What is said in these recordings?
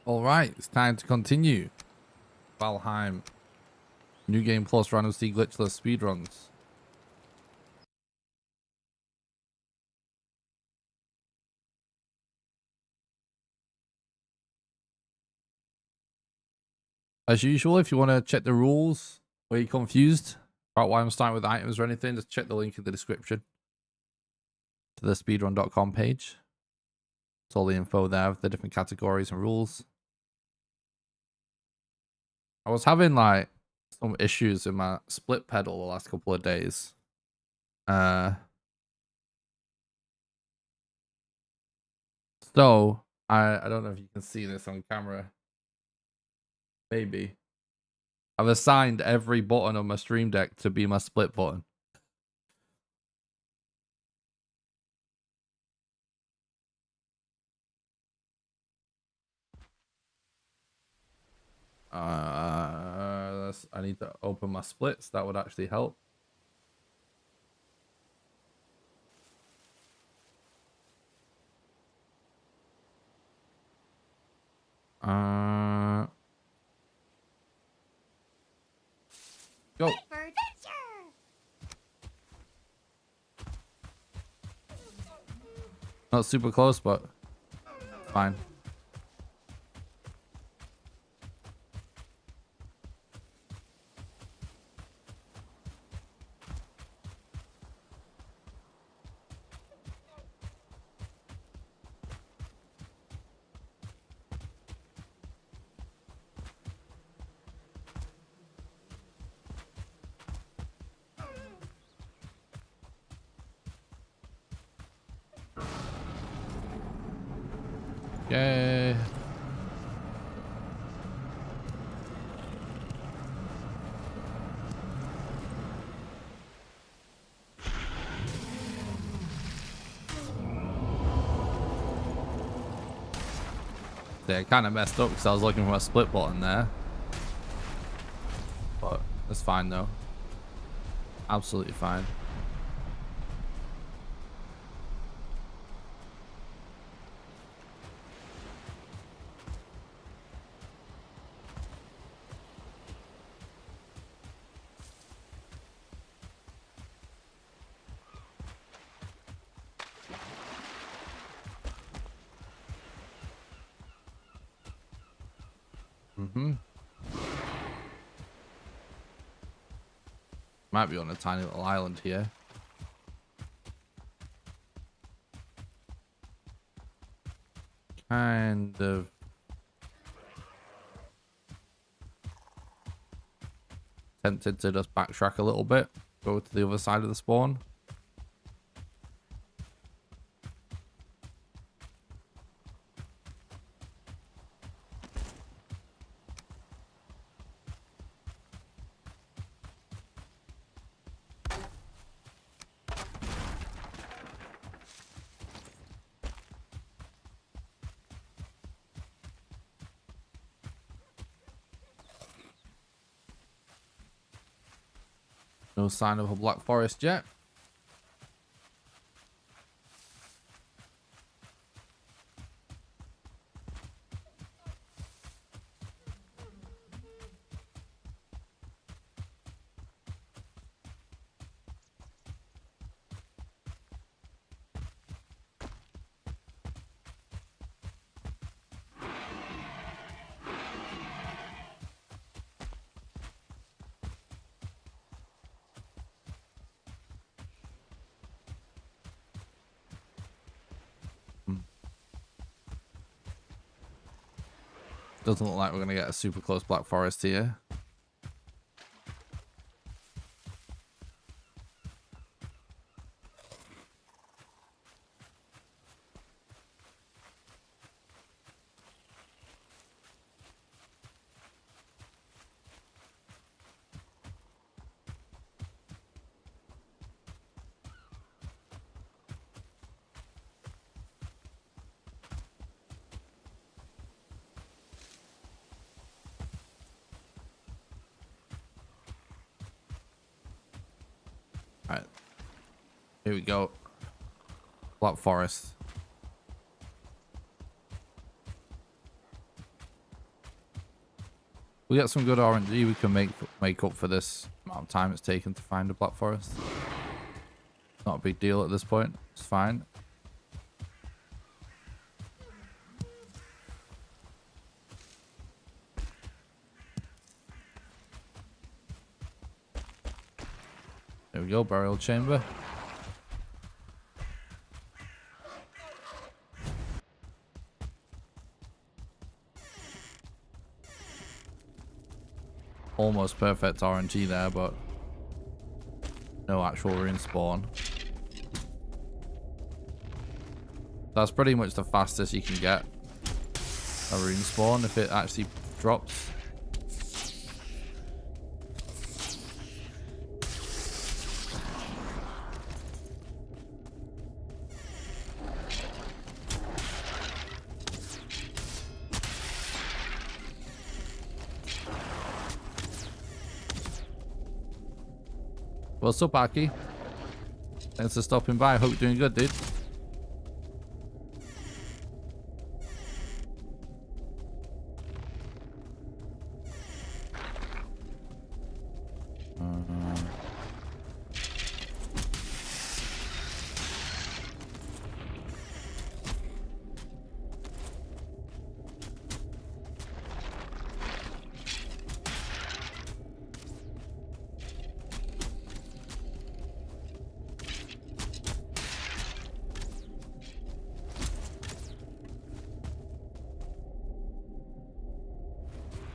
All right, it's time to continue. Valheim. New game plus random C glitchless speedruns. As usual, if you want to check the rules or you're confused about why I'm starting with items or anything, just check the link in the description to the speedrun.com page. It's all the info there of the different categories and rules. I was having like some issues with my split pedal the last couple of days. So I don't know if you can see this on camera. Maybe. I've assigned every button on my stream deck to be my split button. I need to open my splits. That would actually help. Go. Not super close, but fine. Yay. Yeah, I kind of messed up because I was looking for my split button there. But it's fine though. Absolutely fine. Might be on a tiny little island here. Kind of. Tempted to just backtrack a little bit. Go to the other side of the spawn. No sign of a black forest yet. Doesn't look like we're going to get a super close black forest here. All right, here we go. Black forest. We get some good RNG, we can make up for this amount of time it's taken to find a Black Forest. Not a big deal at this point. It's fine. There we go, burial chamber. Almost perfect RNG there, but no actual rune spawn. That's pretty much the fastest you can get a rune spawn if it actually drops. What's up, Aki? Thanks for stopping by. Hope you're doing good, dude.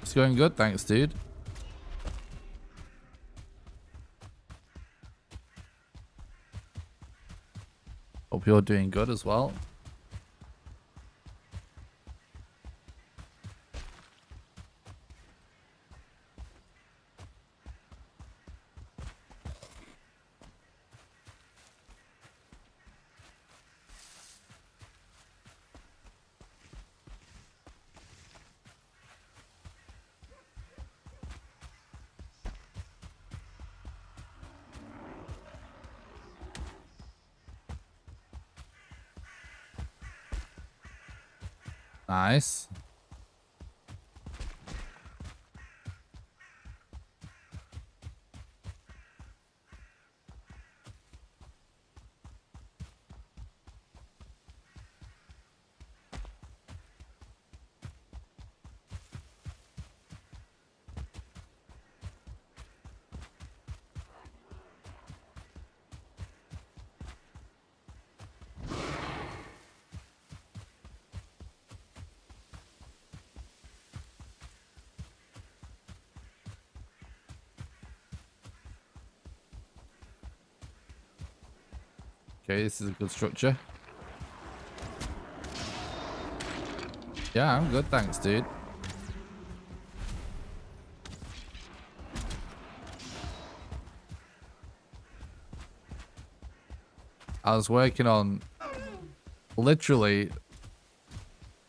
It's going good, thanks, dude. Hope you're doing good as well. Nice. Okay, this is a good structure. Yeah, I'm good, thanks, dude. I was working on literally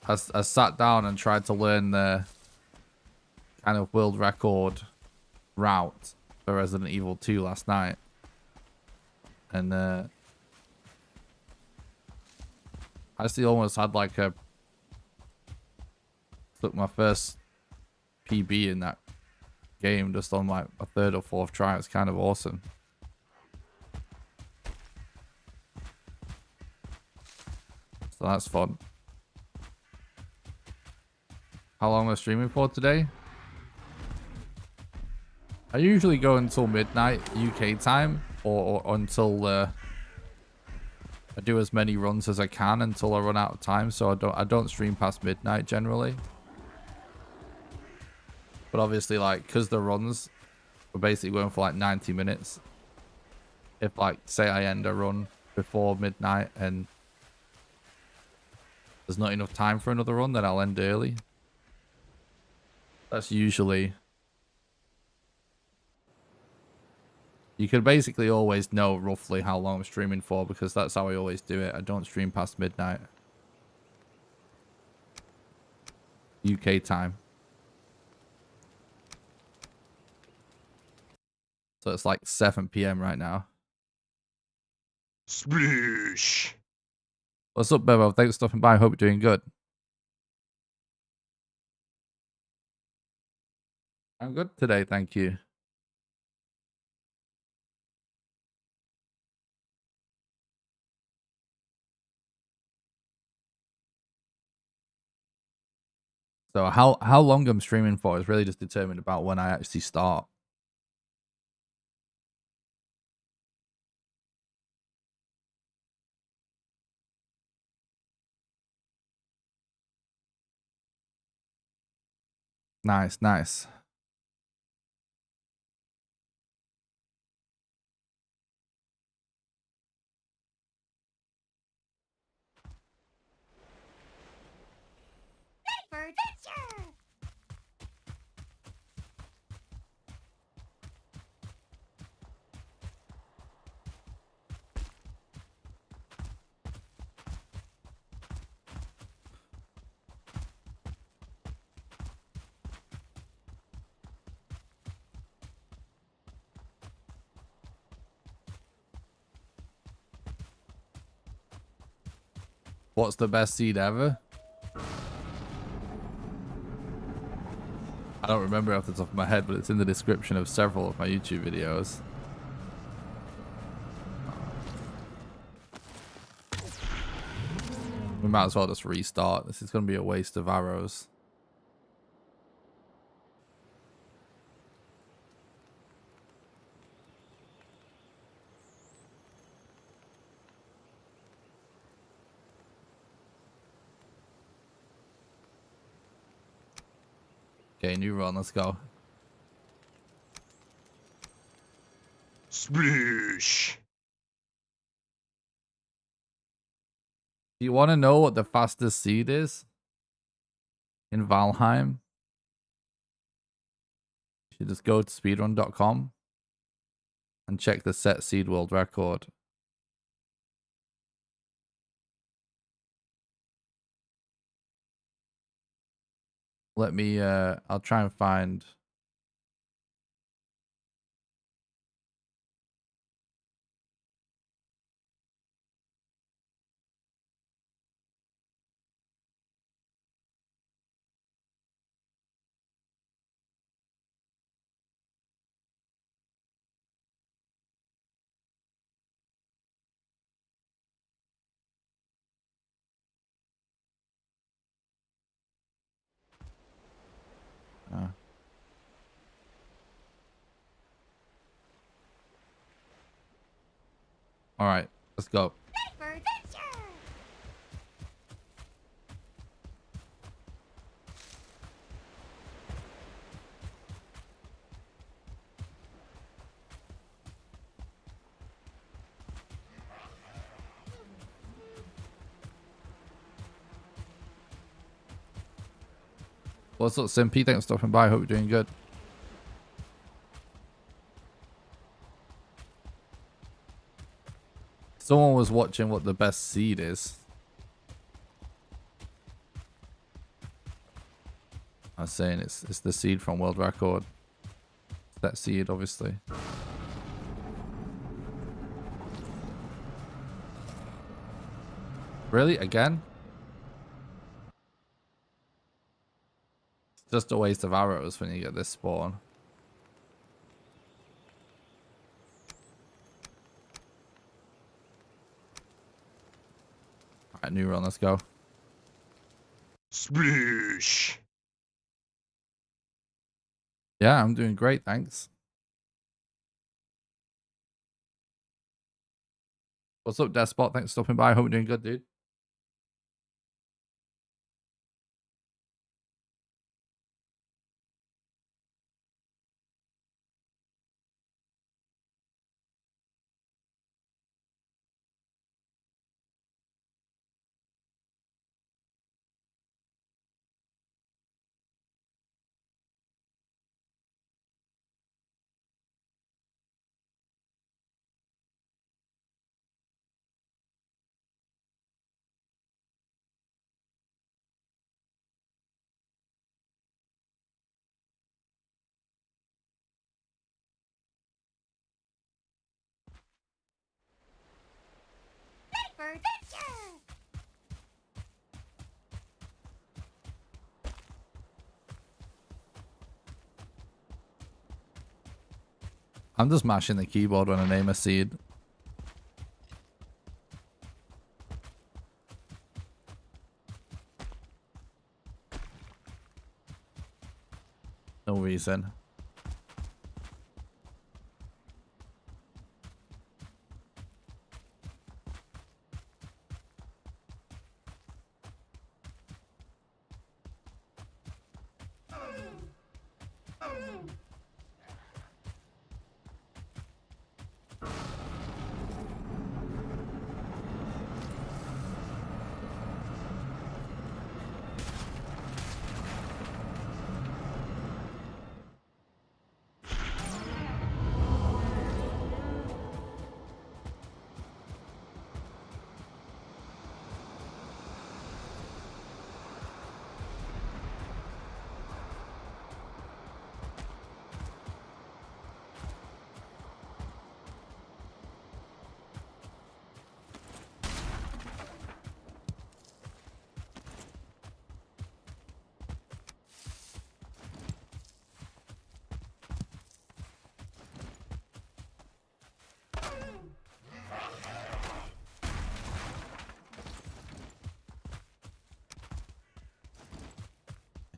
I sat down and tried to learn the kind of world record route for Resident Evil 2 last night. And I actually almost had like took my first PB in that game just on like a third or fourth try. It's kind of awesome. So that's fun. How long am I streaming for today? I usually go until midnight UK time or until I do as many runs as I can until I run out of time. So I don't stream past midnight generally. But obviously, like, because the runs are basically going for like 90 minutes. If, like, say I end a run before midnight and there's not enough time for another run, then I'll end early. That's usually... You can basically always know roughly how long I'm streaming for because that's how I always do it. I don't stream past midnight. UK time. So it's like 7 PM right now. Sploosh. What's up, Bevo? Thanks for stopping by. I hope you're doing good. I'm good today, thank you. So how long I'm streaming for is really just determined about when I actually start. Nice, nice. What's the best seed ever? I don't remember off the top of my head, but it's in the description of several of my YouTube videos. We might as well just restart. This is going to be a waste of arrows. Okay, new run. Let's go. Sploosh. Do you want to know what the fastest seed is in Valheim? You should just go to speedrun.com and check the set seed world record. Let me, I'll try and find... All right, let's go. What's up, Simpy? Thanks for stopping by. Hope you're doing good. Someone was watching what the best seed is. I was saying it's the seed from world record. It's that seed, obviously. Really? Again? It's just a waste of arrows when you get this spawn. Alright, new run, let's go. Sploosh. Yeah, I'm doing great, thanks. What's up, Despot? Thanks for stopping by. Hope you're doing good, dude. I'm just mashing the keyboard when I name a seed. No reason.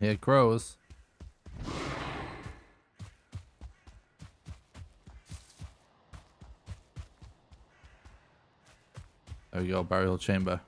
Here it grows. There we go, burial chamber.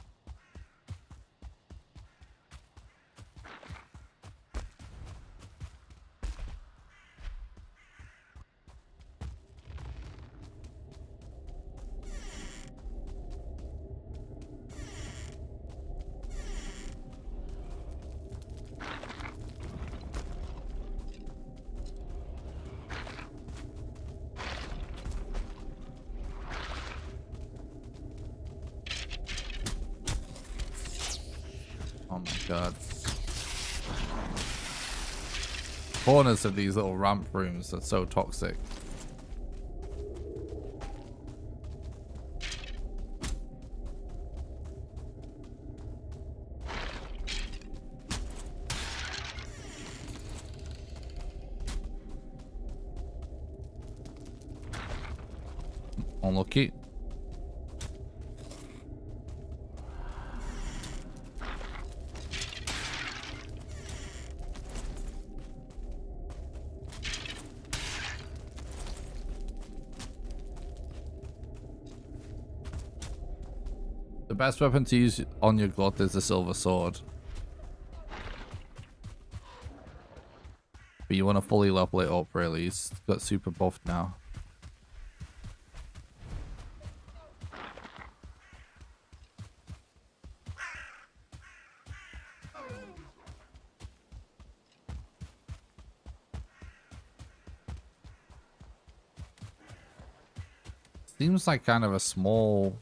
Oh my god. Corners of these little ramp rooms are so toxic. Unlucky. The best weapon to use on your glut is the silver sword. But you want to fully level it up, really. It's got super buffed now. Seems like kind of a small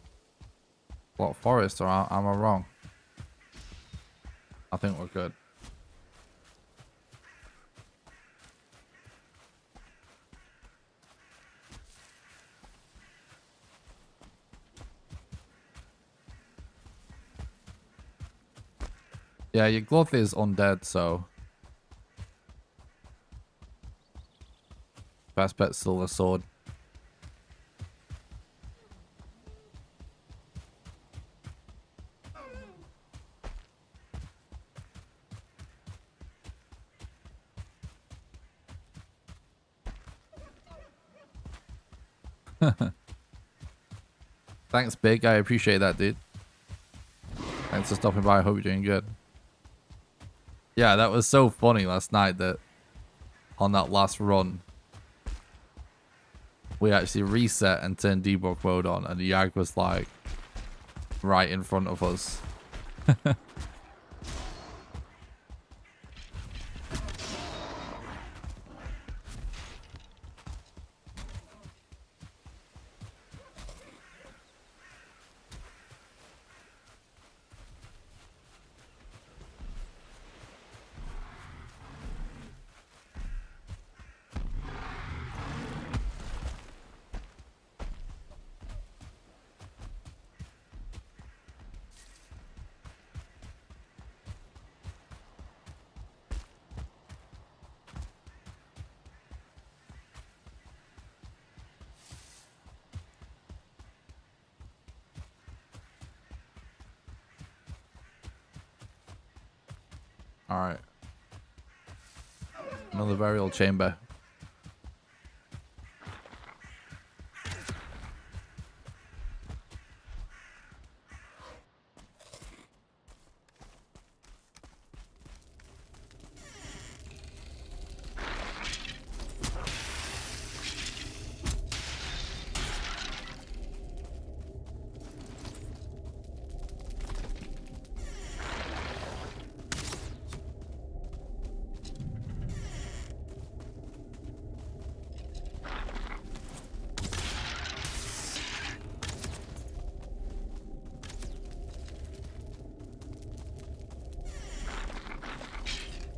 forest, or am I wrong? I think we're good. Yeah, your glove is undead, so best bet silver sword. Thanks, Big. I appreciate that, dude. Thanks for stopping by. I hope you're doing good. Yeah, that was so funny last night that on that last run, we actually reset and turned debug mode on, and the Yag was like right in front of us. All right. Another burial chamber.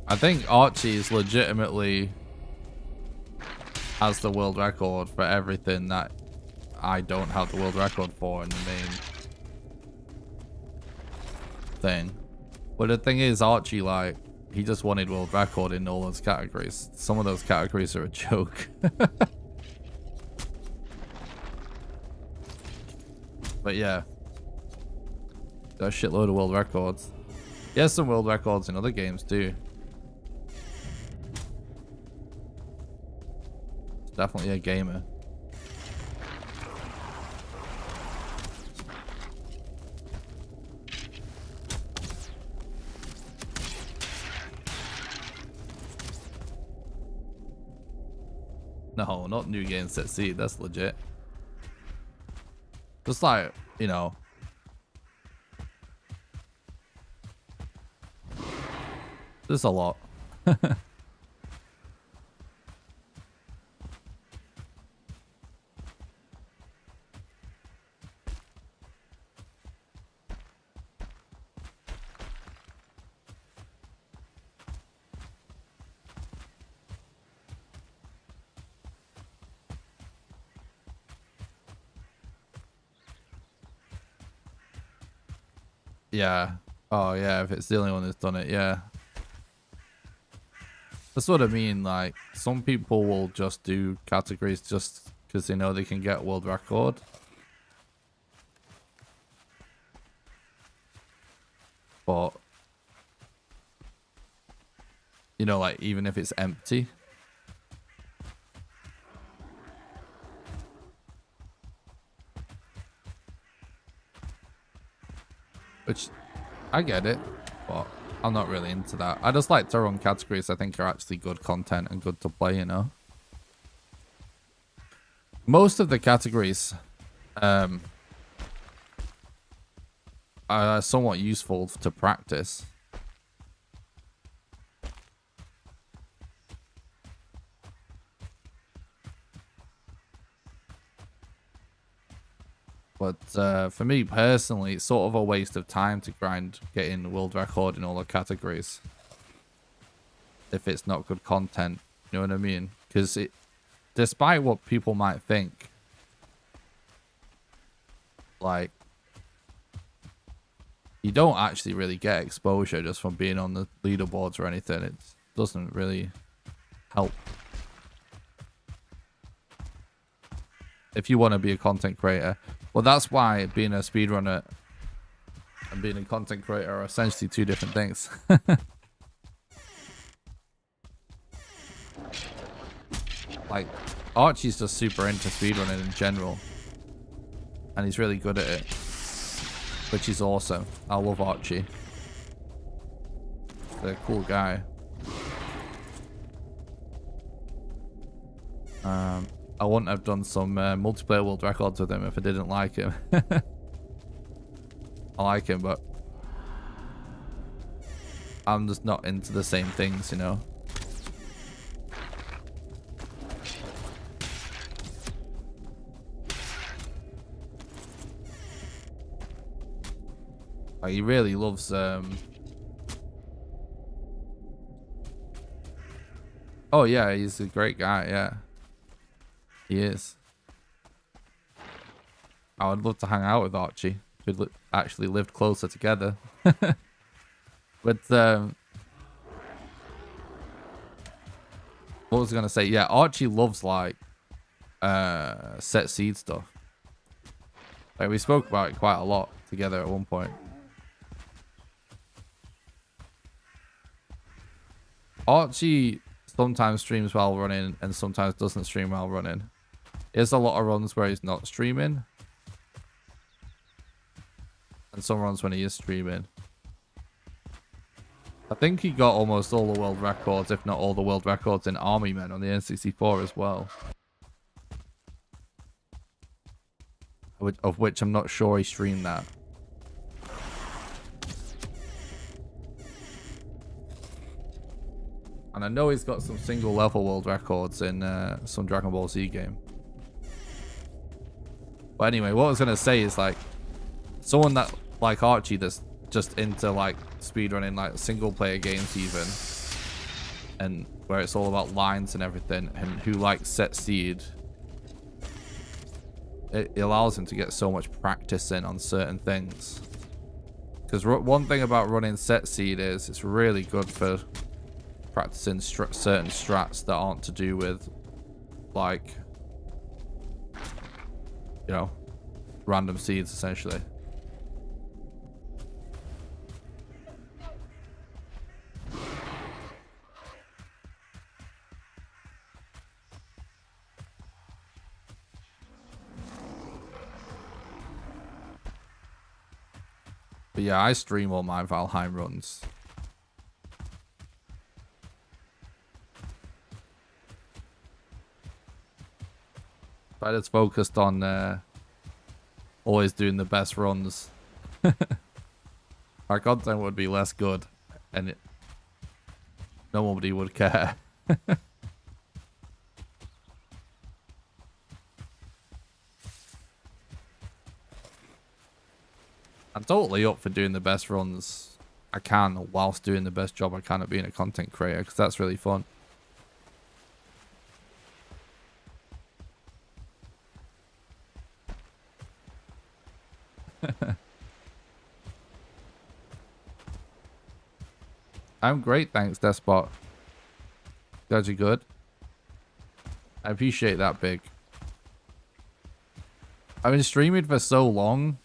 I think Archie is legitimately has the world record for everything that I don't have the world record for in the main thing. But the thing is, Archie, like, he just wanted world record in all those categories. Some of those categories are a joke. But yeah. Got a shitload of world records. He has some world records in other games too. Definitely a gamer. No, not new game set seed. That's legit. Just like, you know. There's a lot. Yeah. Oh, yeah, if it's the only one that's done it, yeah. That's what I mean, like, some people will just do categories just because they know they can get world record. But, you know, like, even if it's empty. Which, I get it, but I'm not really into that. I just like to run categories I think are actually good content and good to play, you know? Most of the categories are somewhat useful to practice. But for me personally, it's sort of a waste of time to grind getting the world record in all the categories. If it's not good content, you know what I mean? Because it, despite what people might think, like, you don't actually really get exposure just from being on the leaderboards or anything. It doesn't really help. If you want to be a content creator. Well, that's why being a speedrunner and being a content creator are essentially two different things. Like, Archie's just super into speedrunning in general. And he's really good at it. Which is awesome. I love Archie. He's a cool guy. I wouldn't have done some multiplayer world records with him if I didn't like him. I like him, but I'm just not into the same things, you know? Like, he really loves oh yeah, he's a great guy, yeah. He is. I would love to hang out with Archie. We'd actually lived closer together. But what was I gonna say? Yeah, Archie loves like set seed stuff. Like, we spoke about it quite a lot together at one point. Archie sometimes streams while running and sometimes doesn't stream while running. There's a lot of runs where he's not streaming. And some runs when he is streaming. I think he got almost all the world records, if not all the world records in Army Men on the N64 as well. Of which I'm not sure he streamed that. And I know he's got some single level world records in some Dragon Ball Z game. But anyway, what I was going to say is like, someone that like Archie that's just into like speedrunning like single player games even, and where it's all about lines and everything, and who likes set seed, it allows him to get so much practice in on certain things. Because one thing about running set seed is it's really good for practicing certain strats that aren't to do with like, you know, random seeds essentially. But yeah, I stream all my Valheim runs. I just focused on always doing the best runs. Our content would be less good, and nobody would care. I'm totally up for doing the best runs I can whilst doing the best job I can at being a content creator, because that's really fun. I'm great, thanks, Despot. Glad you're good. I appreciate that, Big. I've been streaming for so long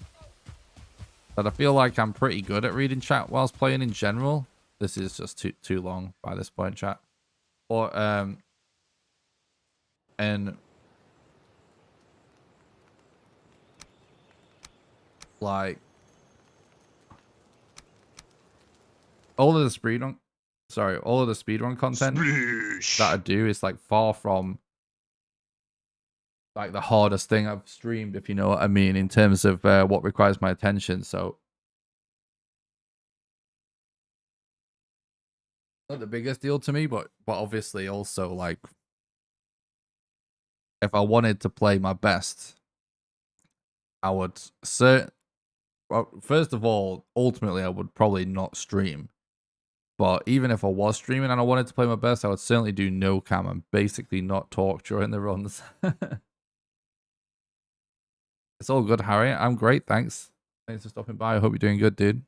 that I feel like I'm pretty good at reading chat whilst playing in general. This is just too long by this point, chat. Or and like all of the speedrun content Sploosh. that I do is like far from like the hardest thing I've streamed, if you know what I mean, in terms of what requires my attention. So not the biggest deal to me, but obviously also like if I wanted to play my best, I would well, first of all, ultimately I would probably not stream. But even if I was streaming and I wanted to play my best, I would certainly do no cam and basically not talk during the runs. It's all good, Harry. I'm great, thanks. Thanks for stopping by. I hope you're doing good, dude.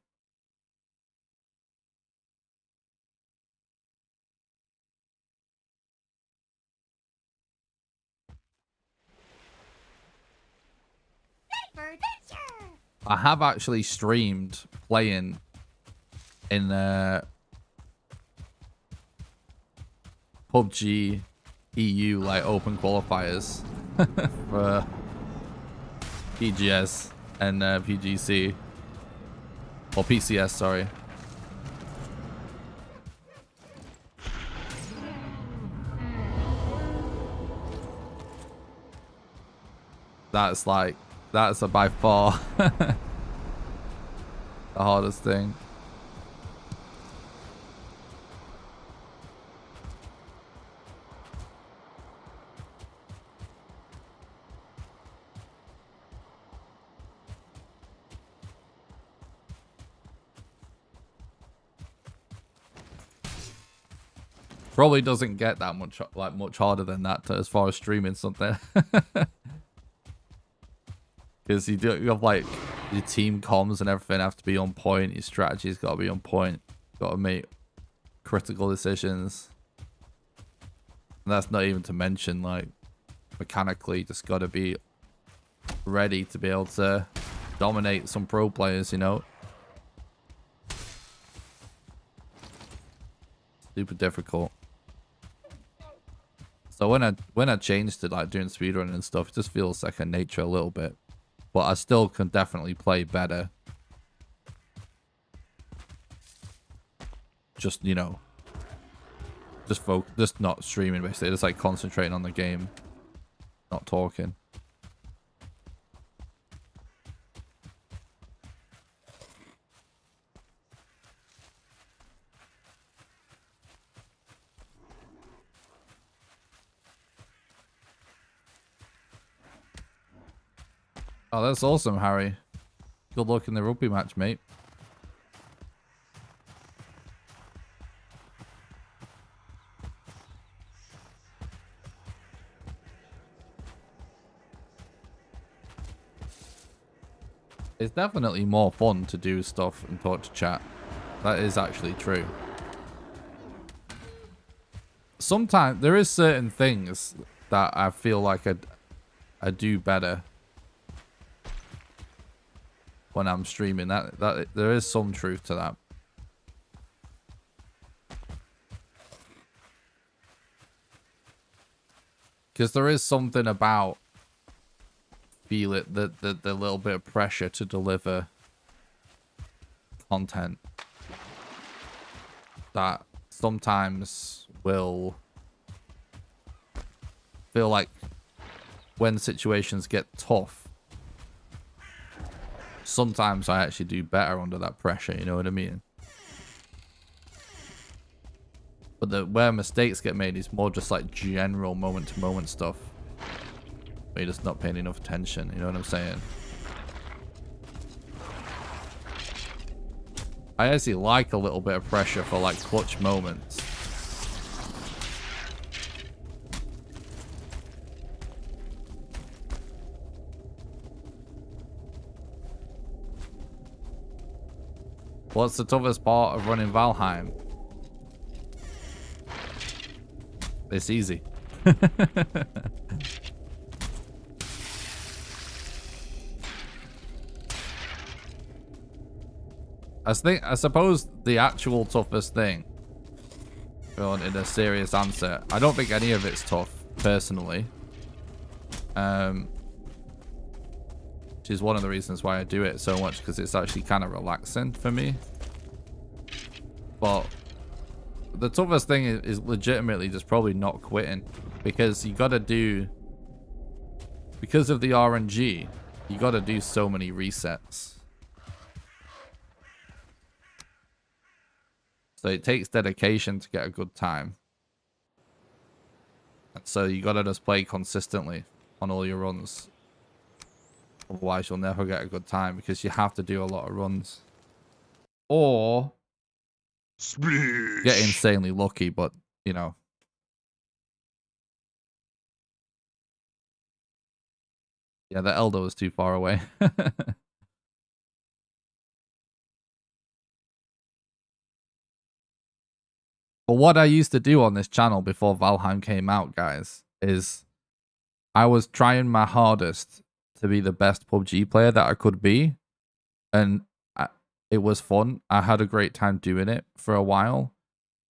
I have actually streamed playing in PUBG EU like open qualifiers for PGS and PGC, or PCS, sorry. That's by far the hardest thing. Probably doesn't get that much harder than that as far as streaming something. Because you have like your team comms and everything have to be on point. Your strategy's got to be on point. Got to make critical decisions. And that's not even to mention like mechanically, just got to be ready to be able to dominate some pro players, you know. Super difficult. So when I changed to like doing speedrunning and stuff, it just feels second nature a little bit. But I still can definitely play better. Just, you know, just not streaming basically, just like concentrating on the game, not talking. Oh, that's awesome, Harry. Good luck in the rugby match, mate. It's definitely more fun to do stuff and talk to chat. That is actually true. Sometimes there is certain things that I feel like I do better when I'm streaming. That there is some truth to that. Because there is something about feel it the little bit of pressure to deliver content that sometimes will feel like when situations get tough, sometimes I actually do better under that pressure, you know what I mean? But where mistakes get made is more just like general moment-to-moment stuff. Where you're just not paying enough attention, you know what I'm saying? I actually like a little bit of pressure for like clutch moments. What's the toughest part of running Valheim? It's easy. I suppose the actual toughest thing, in a serious answer, I don't think any of it's tough, personally. Which is one of the reasons why I do it so much, because it's actually kind of relaxing for me. But the toughest thing is legitimately just probably not quitting, because you gotta do, because of the RNG, you gotta do so many resets. So it takes dedication to get a good time. And so you gotta just play consistently on all your runs. Otherwise you'll never get a good time, because you have to do a lot of runs. Or get insanely lucky, but you know. Yeah, the Elder was too far away. But what I used to do on this channel before Valheim came out, guys, is I was trying my hardest to be the best PUBG player that I could be. And it was fun. I had a great time doing it for a while.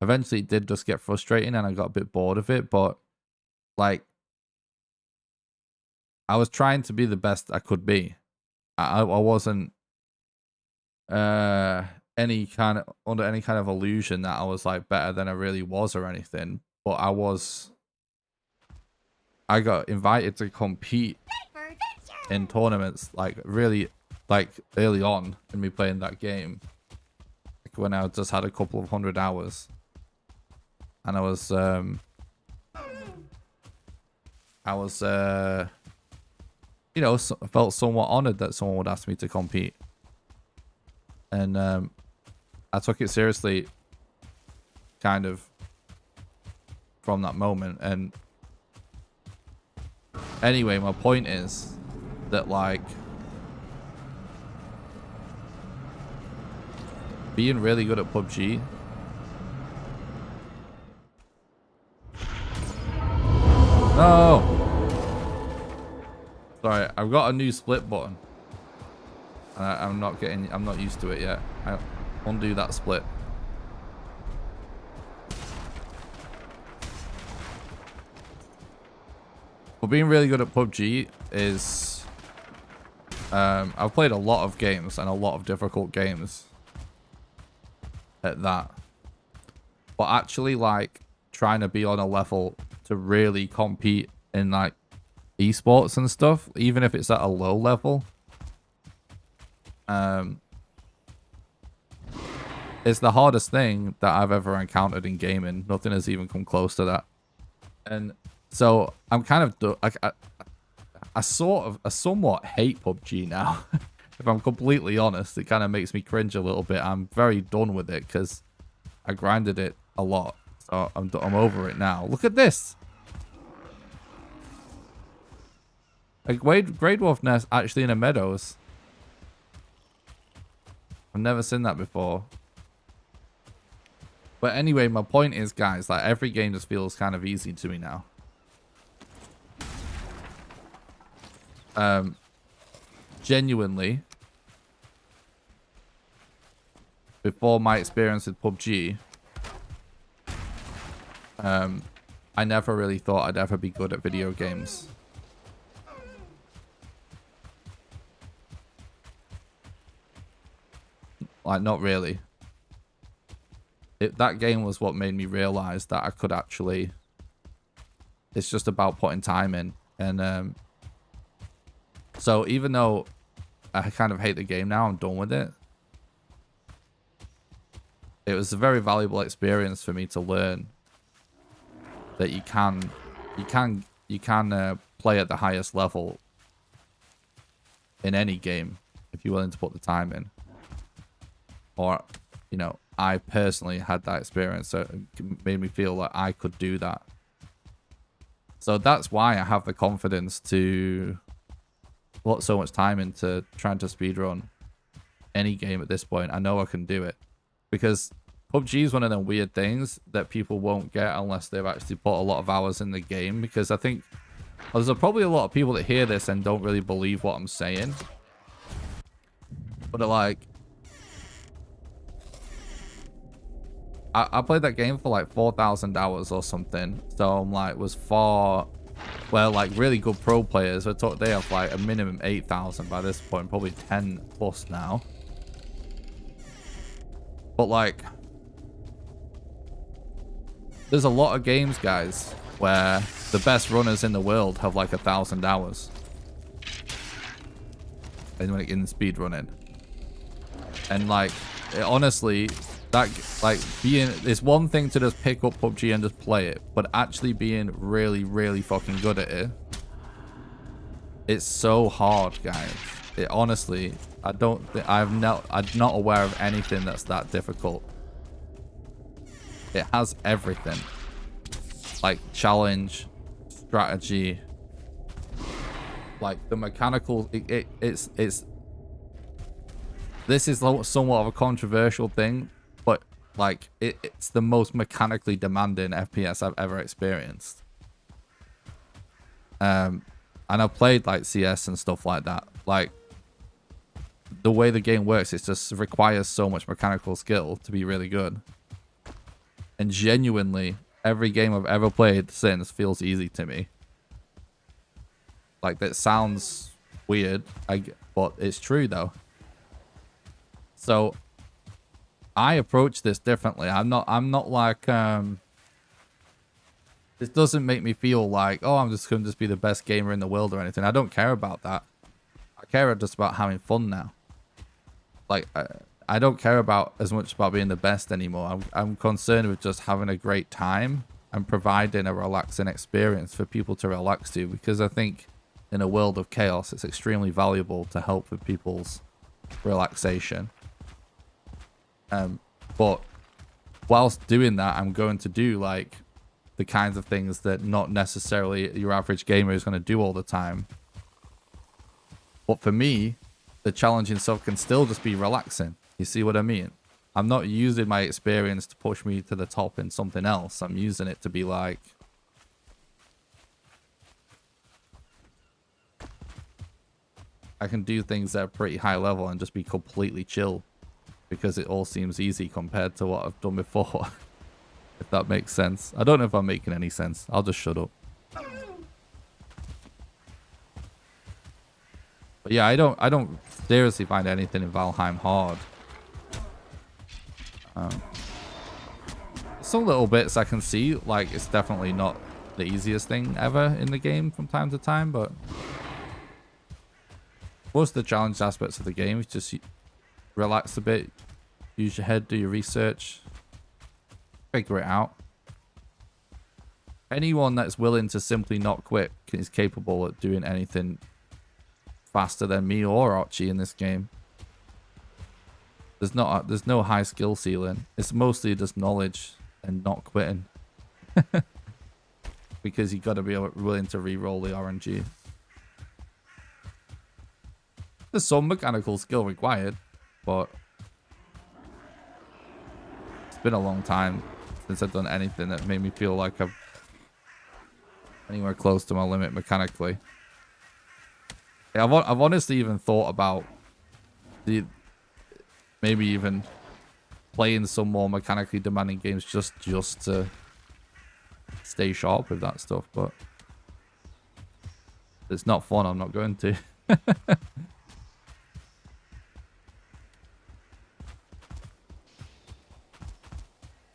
Eventually it did just get frustrating and I got a bit bored of it. But like, I was trying to be the best I could be. I wasn't under any kind of illusion that I was like better than I really was or anything, but I got invited to compete in tournaments like really like early on in me playing that game, like when I just had a couple of 100 hours, and I was you know, felt somewhat honored that someone would ask me to compete. And I took it seriously kind of from that moment. And anyway, my point is that like being really good at PUBG sorry, I've got a new split button. I'm not used to it yet. I'll undo that split. being really good at PUBG is I've played a lot of games and a lot of difficult games at that. But actually, like, trying to be on a level to really compete in, like, esports and stuff, even if it's at a low level, it's the hardest thing that I've ever encountered in gaming. Nothing has even come close to that. And so I'm kind of I somewhat hate PUBG now. If I'm completely honest, it kind of makes me cringe a little bit. I'm very done with it because I grinded it a lot. So I'm over it now. Look at this. A Grey Wolf nest actually in a meadows. I've never seen that before. But anyway, my point is, guys, like, every game just feels kind of easy to me now. Genuinely, before my experience with PUBG, I never really thought I'd ever be good at video games. Like, not really. That game was what made me realize that I could actually... It's just about putting time in. And so even though I kind of hate the game now, I'm done with it. It was a very valuable experience for me to learn that you can play at the highest level in any game if you're willing to put the time in. Or, you know, I personally had that experience, so it made me feel like I could do that. So that's why I have the confidence to put so much time into trying to speedrun any game at this point. I know I can do it. Because PUBG is one of them weird things that people won't get unless they've actually put a lot of hours in the game. Because I think there's probably a lot of people that hear this and don't really believe what I'm saying. But they're like... I played that game for like 4,000 hours or something. So I'm like, was far... Well, like, really good pro players, they have like a minimum 8,000 by this point. Probably 10 plus now. But like... There's a lot of games, guys, where the best runners in the world have like 1,000 hours. In speedrunning. And like, honestly... That, like, it's one thing to just pick up PUBG and just play it, but actually being really, really fucking good at it, it's so hard, guys. It honestly, I'm not aware of anything that's that difficult. It has everything, like challenge, strategy, like the mechanical. It's. This is somewhat of a controversial thing. But, like, it's the most mechanically demanding FPS I've ever experienced. And I've played, like, CS and stuff like that. Like, the way the game works, it just requires so much mechanical skill to be really good. And genuinely, every game I've ever played since feels easy to me. Like, that sounds weird, but it's true, though. So... I approach this differently. I'm not like, this doesn't make me feel like, oh, I'm just going to be the best gamer in the world or anything. I don't care about that. I care just about having fun now. Like, I don't care about as much about being the best anymore. I'm concerned with just having a great time and providing a relaxing experience for people to relax to, because I think in a world of chaos, it's extremely valuable to help with people's relaxation. But whilst doing that, I'm going to do like the kinds of things that not necessarily your average gamer is going to do all the time. But for me, the challenging stuff can still just be relaxing. You see what I mean? I'm not using my experience to push me to the top in something else. I'm using it to be like... I can do things that are pretty high level and just be completely chill. Because it all seems easy compared to what I've done before. If that makes sense. I don't know if I'm making any sense. I'll just shut up. But yeah, I don't seriously find anything in Valheim hard. Some little bits I can see, like it's definitely not the easiest thing ever in the game from time to time, but most of the challenge aspects of the game is just relax a bit, use your head, do your research, figure it out. Anyone that's willing to simply not quit is capable of doing anything faster than me or Archie in this game. There's no high skill ceiling. It's mostly just knowledge and not quitting. Because you got to be willing to re-roll the RNG. There's some mechanical skill required, but it's been a long time since I've done anything that made me feel like I'm anywhere close to my limit mechanically. Yeah, I've honestly even thought about maybe even playing some more mechanically demanding games just to stay sharp with that stuff, but it's not fun. I'm not going to.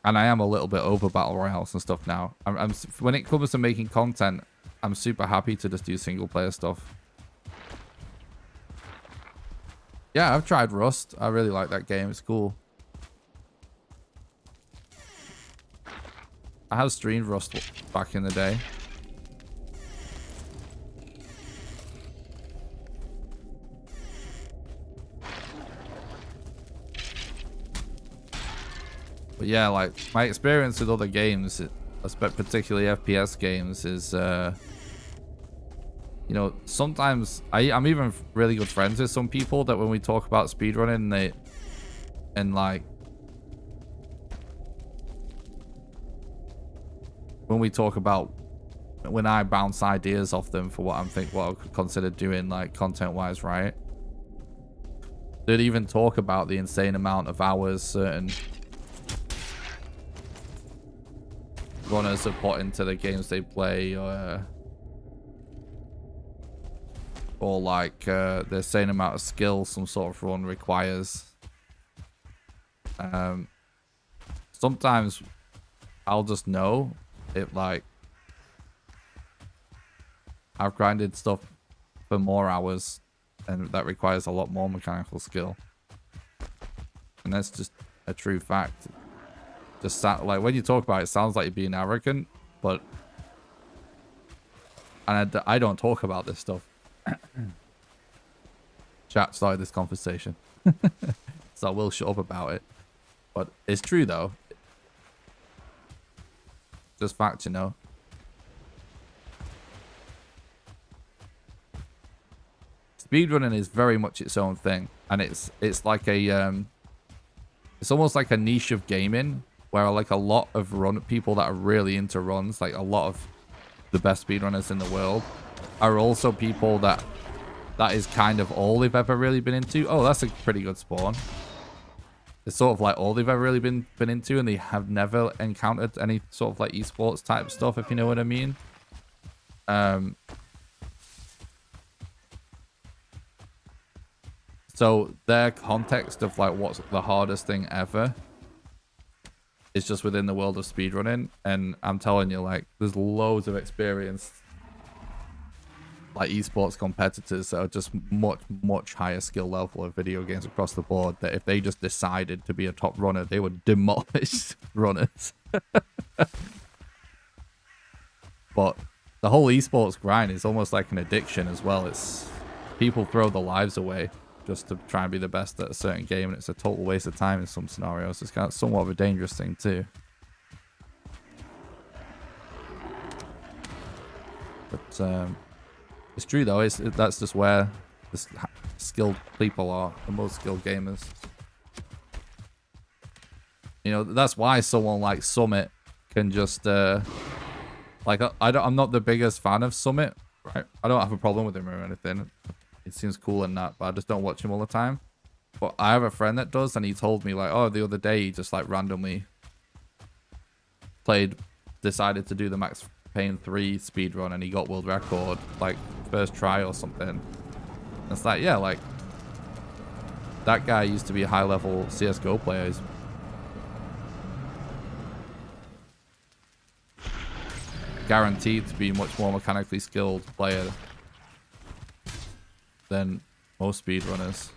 And I am a little bit over battle royales and stuff now. I'm when it comes to making content, I'm super happy to just do single player stuff. Yeah, I've tried Rust. I really like that game. It's cool. I have streamed Rust back in the day. But yeah, like my experience with other games, particularly FPS games, is you know, sometimes I'm even really good friends with some people that when we talk about speedrunning, when I bounce ideas off them for what I could consider doing, like content wise, right? They'd even talk about the insane amount of hours certain runners have put into the games they play, or like the same amount of skill some sort of run requires. Sometimes I'll just know it, like I've grinded stuff for more hours and that requires a lot more mechanical skill, and that's just a true fact. Just like when you talk about it, it sounds like you're being arrogant, but and I don't talk about this stuff. Chat started this conversation. So I will shut up about it, but it's true though. Just fact, you know. Speedrunning is very much its own thing, and it's like a it's almost like a niche of gaming where like a lot of people that are really into runs, like a lot of the best speedrunners in the world, are also people that is kind of all they've ever really been into. Oh, that's a pretty good spawn. It's sort of like all they've ever really been into, and they have never encountered any sort of like esports type stuff, if you know what I mean. So their context of like what's the hardest thing ever is just within the world of speedrunning, and I'm telling you, like, there's loads of experienced like esports competitors that are just much higher skill level of video games across the board, that if they just decided to be a top runner, they would demolish runners. But the whole esports grind is almost like an addiction as well. It's people throw their lives away just to try and be the best at a certain game, and it's a total waste of time in some scenarios. It's kind of somewhat of a dangerous thing too. But it's true though. That's just where the skilled people are, the most skilled gamers. You know, that's why someone like Summit can just like I'm not the biggest fan of Summit, right? I don't have a problem with him or anything. It seems cool and that, but I just don't watch him all the time. But I have a friend that does, and he told me like, oh, the other day he just like randomly decided to do the Max Payne 3 speedrun, and he got world record like first try or something. It's like, yeah, like that guy used to be a high-level CS:GO player. He's guaranteed to be much more mechanically skilled player than most speedrunners.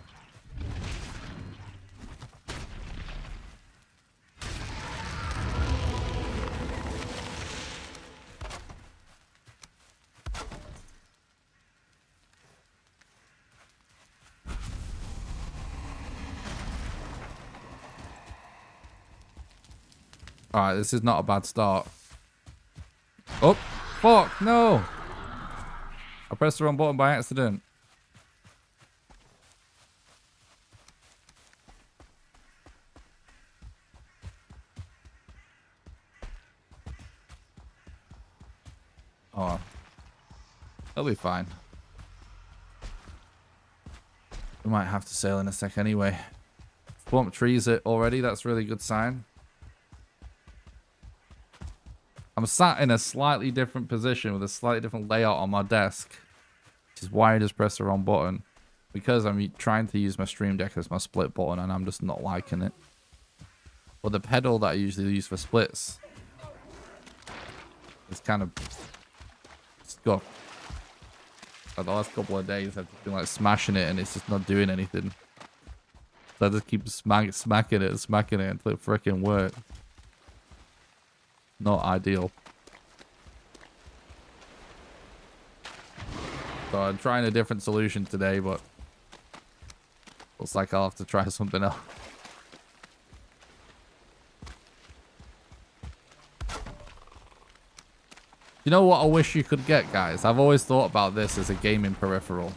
Alright, this is not a bad start. Oh, fuck, no! I pressed the wrong button by accident. Oh, it'll be fine. We might have to sail in a sec anyway. Swamp trees it already, that's a really good sign. I'm sat in a slightly different position with a slightly different layout on my desk, which is why I just pressed the wrong button. Because I'm trying to use my stream deck as my split button and I'm just not liking it. But the pedal that I usually use for splits is kind of scuffed. Like the last couple of days I've just been like smashing it and it's just not doing anything. So I just keep smacking it until it freaking works. Not ideal. So I'm trying a different solution today, but looks like I'll have to try something else. You know what I wish you could get, guys? I've always thought about this as a gaming peripheral.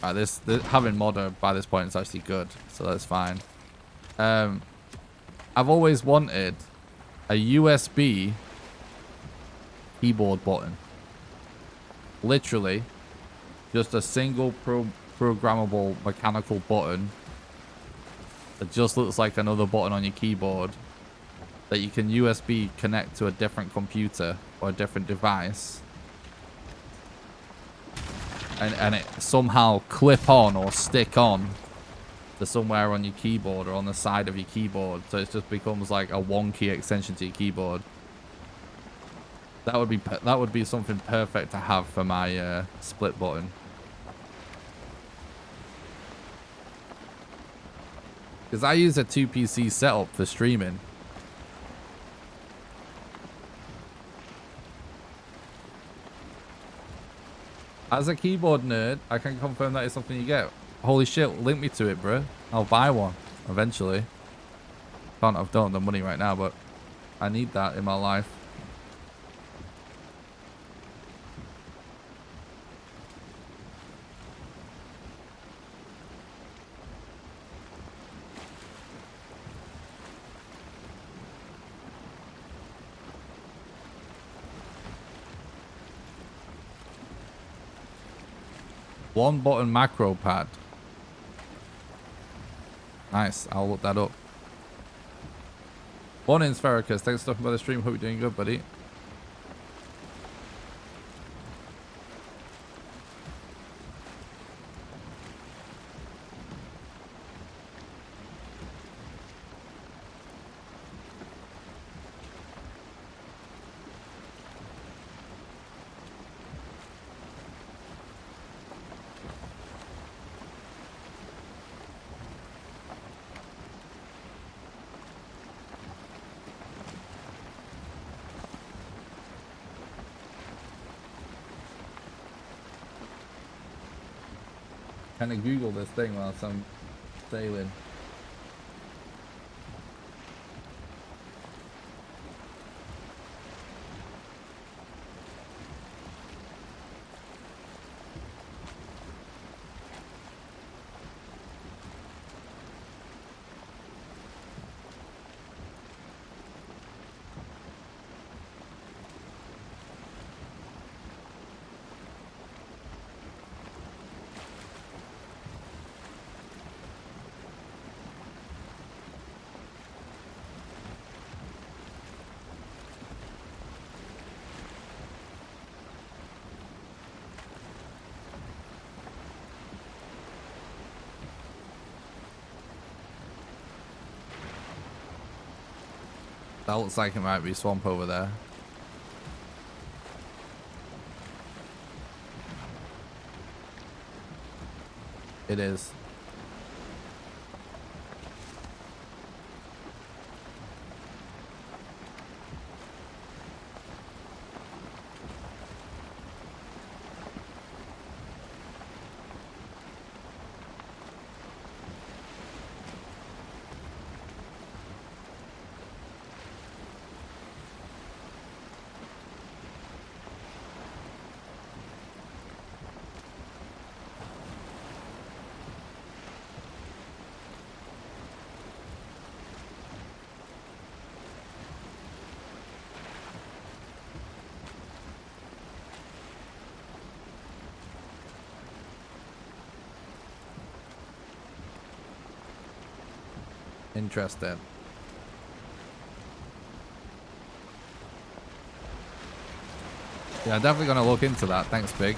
Right, this having modder by this point is actually good, so that's fine. I've always wanted a USB keyboard button. Literally, just a single programmable mechanical button that just looks like another button on your keyboard that you can USB connect to a different computer or a different device. And it somehow clip on or stick on to somewhere on your keyboard or on the side of your keyboard, so it just becomes like a wonky extension to your keyboard. That would be something perfect to have for my split button. Because I use a 2 PC setup for streaming. As a keyboard nerd, I can confirm that is something you get. Holy shit, link me to it, bro. I'll buy one eventually. Don't have the money right now, but I need that in my life. One button macro pad. Nice. I'll look that up. Morning, Sphericus. Thanks for stopping by the stream. Hope you're doing good, buddy. Kind of Google this thing whilst I'm sailing. That looks like it might be swamp over there. It is. Interesting. Yeah, definitely gonna look into that. Thanks, Big.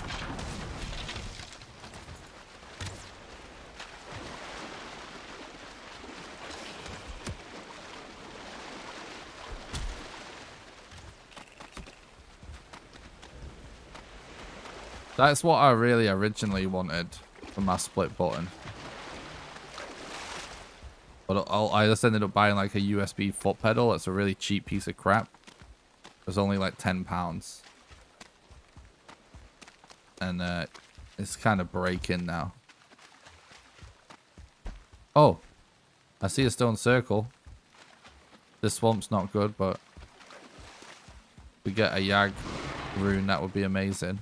That's what I really originally wanted for my split button. But I just ended up buying like a USB foot pedal. It's a really cheap piece of crap. It was only like £10. And it's kind of breaking now. Oh, I see a stone circle. This swamp's not good, but if we get a Yag rune, that would be amazing.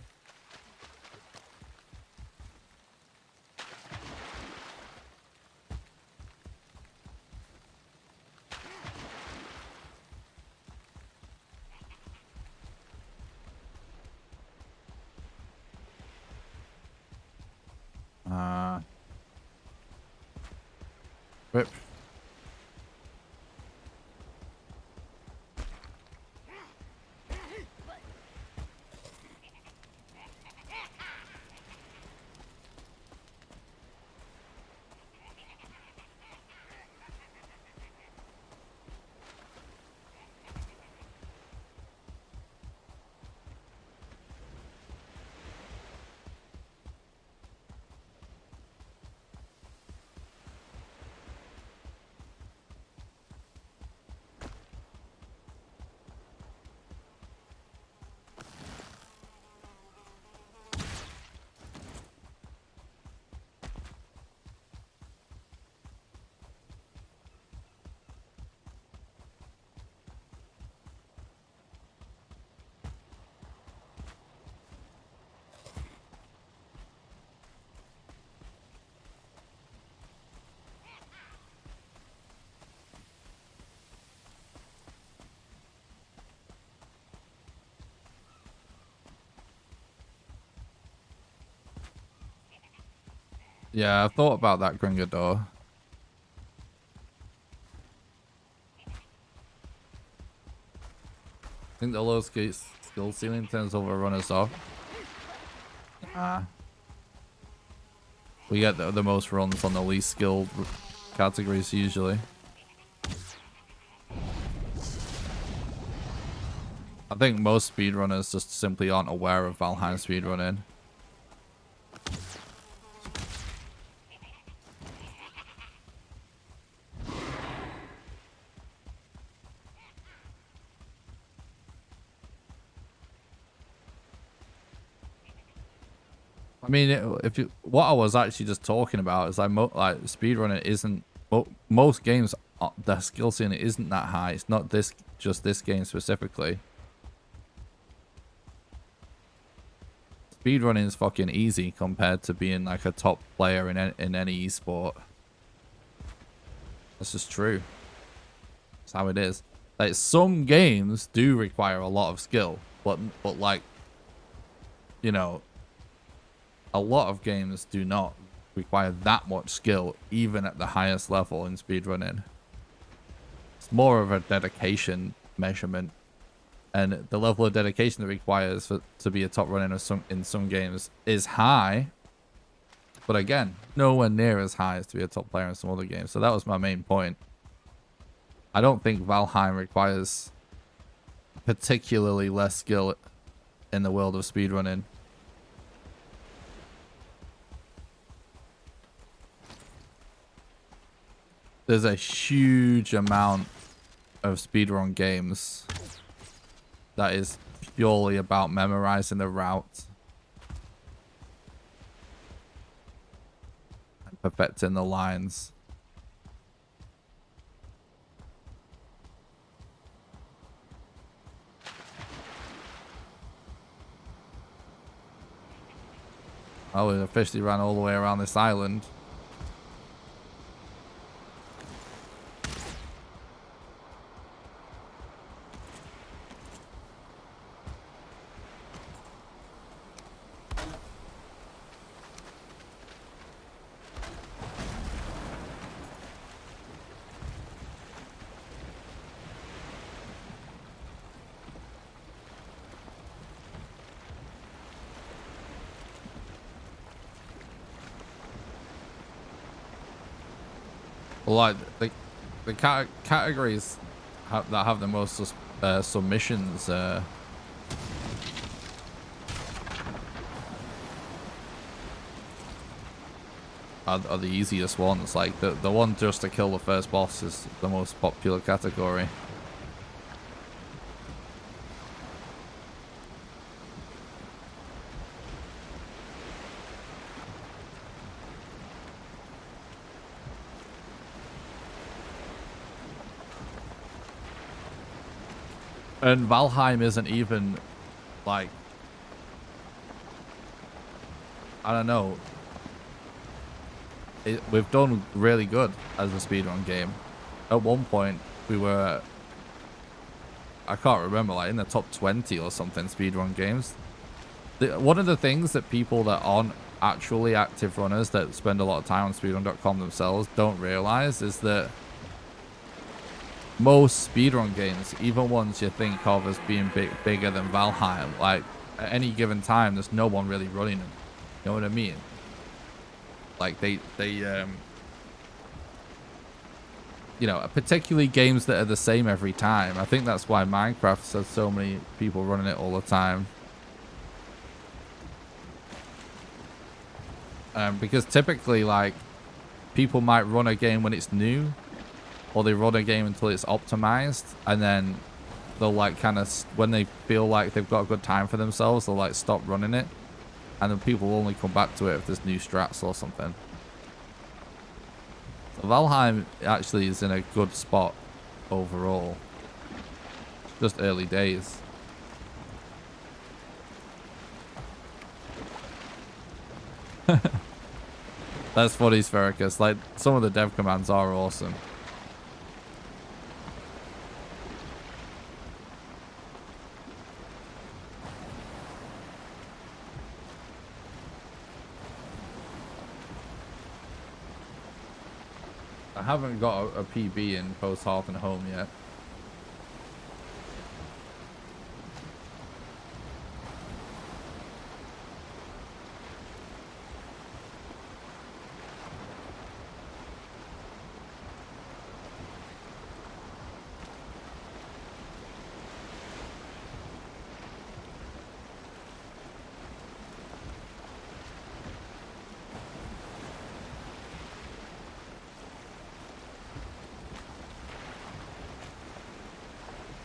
Rip. Yeah, I've thought about that Gringador. I think the low skill ceiling turns over runners off. We get the most runs on the least skilled categories usually. I think most speedrunners just simply aren't aware of Valheim speedrunning. I mean, if you, what I was actually just talking about is like speedrunning isn't most games. The skill ceiling isn't that high. It's not just this game specifically. Speedrunning is fucking easy compared to being like a top player in any esport. This is true. That's how it is. Like some games do require a lot of skill, but like, you know, a lot of games do not require that much skill, even at the highest level in speedrunning. It's more of a dedication measurement, and the level of dedication that requires to be a top runner in some games is high, but again, nowhere near as high as to be a top player in some other games. So that was my main point. I don't think Valheim requires particularly less skill in the world of speedrunning. There's a huge amount of speedrun games that is purely about memorizing the route and perfecting the lines. Oh, we officially ran all the way around this island. Like the categories that have the most submissions are the easiest ones. Like the one just to kill the first boss is the most popular category. And Valheim isn't even, like, I don't know. We've done really good as a speedrun game. At one point, we were, I can't remember, like in the top 20 or something speedrun games. One of the things that people that aren't actually active runners that spend a lot of time on speedrun.com themselves don't realize is that most speedrun games, even ones you think of as being bigger than Valheim, like at any given time, there's no one really running them. You know what I mean? Like they you know, particularly games that are the same every time. I think that's why Minecraft has so many people running it all the time. Because typically, like, people might run a game when it's new, or they run a game until it's optimized, and then they'll like kind of, when they feel like they've got a good time for themselves, they'll like stop running it, and then people will only come back to it if there's new strats or something. So Valheim actually is in a good spot overall. Just early days. That's funny, Sphericus. Like, some of the dev commands are awesome. I haven't got a PB in post Hearth and Home yet.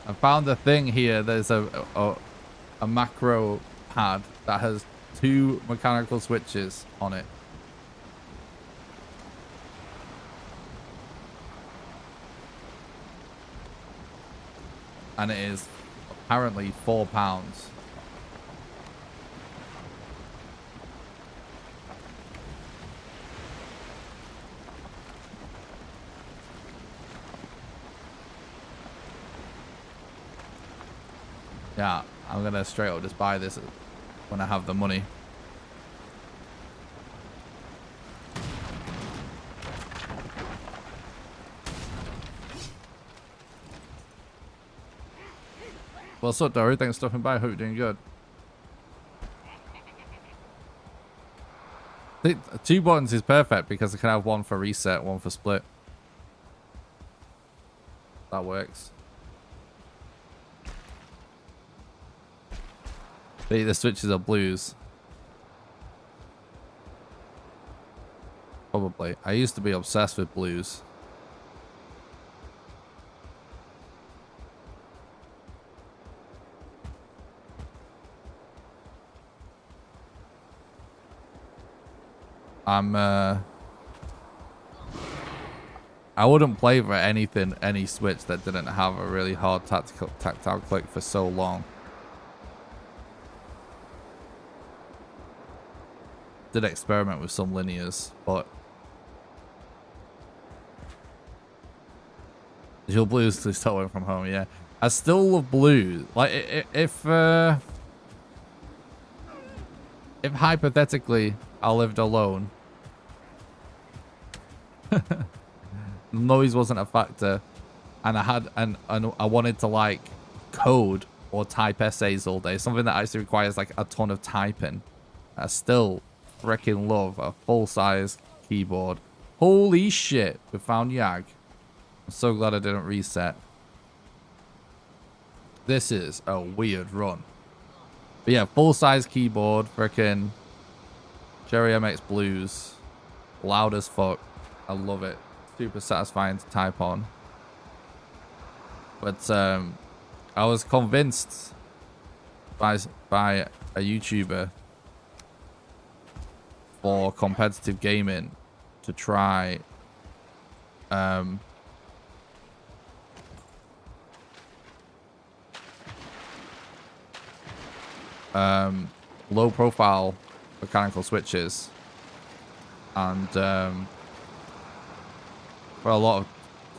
I found a thing here. There's a macro pad that has 2 mechanical switches on it. And it is apparently £4. Yeah, I'm gonna straight up just buy this when I have the money. What's up, Dory? Thanks for stopping by. Hope you're doing good. The 2 buttons is perfect because I can have one for reset, one for split. That works. But the switches are blues. Probably. I used to be obsessed with blues. I wouldn't play for any switch that didn't have a really hard tactile click for so long. Did experiment with some linears, but Digital blues to start working from home, yeah. I still love blues. Like if hypothetically I lived alone, noise wasn't a factor, and I wanted to like code or type essays all day, something that actually requires like a ton of typing, I still freaking love a full-size keyboard. Holy shit, we found Yag. I'm so glad I didn't reset. This is a weird run. But yeah, full-size keyboard, freaking Cherry MX Blues, loud as fuck. I love it. Super satisfying to type on. But I was convinced by a YouTuber for competitive gaming to try low profile mechanical switches, and for a lot of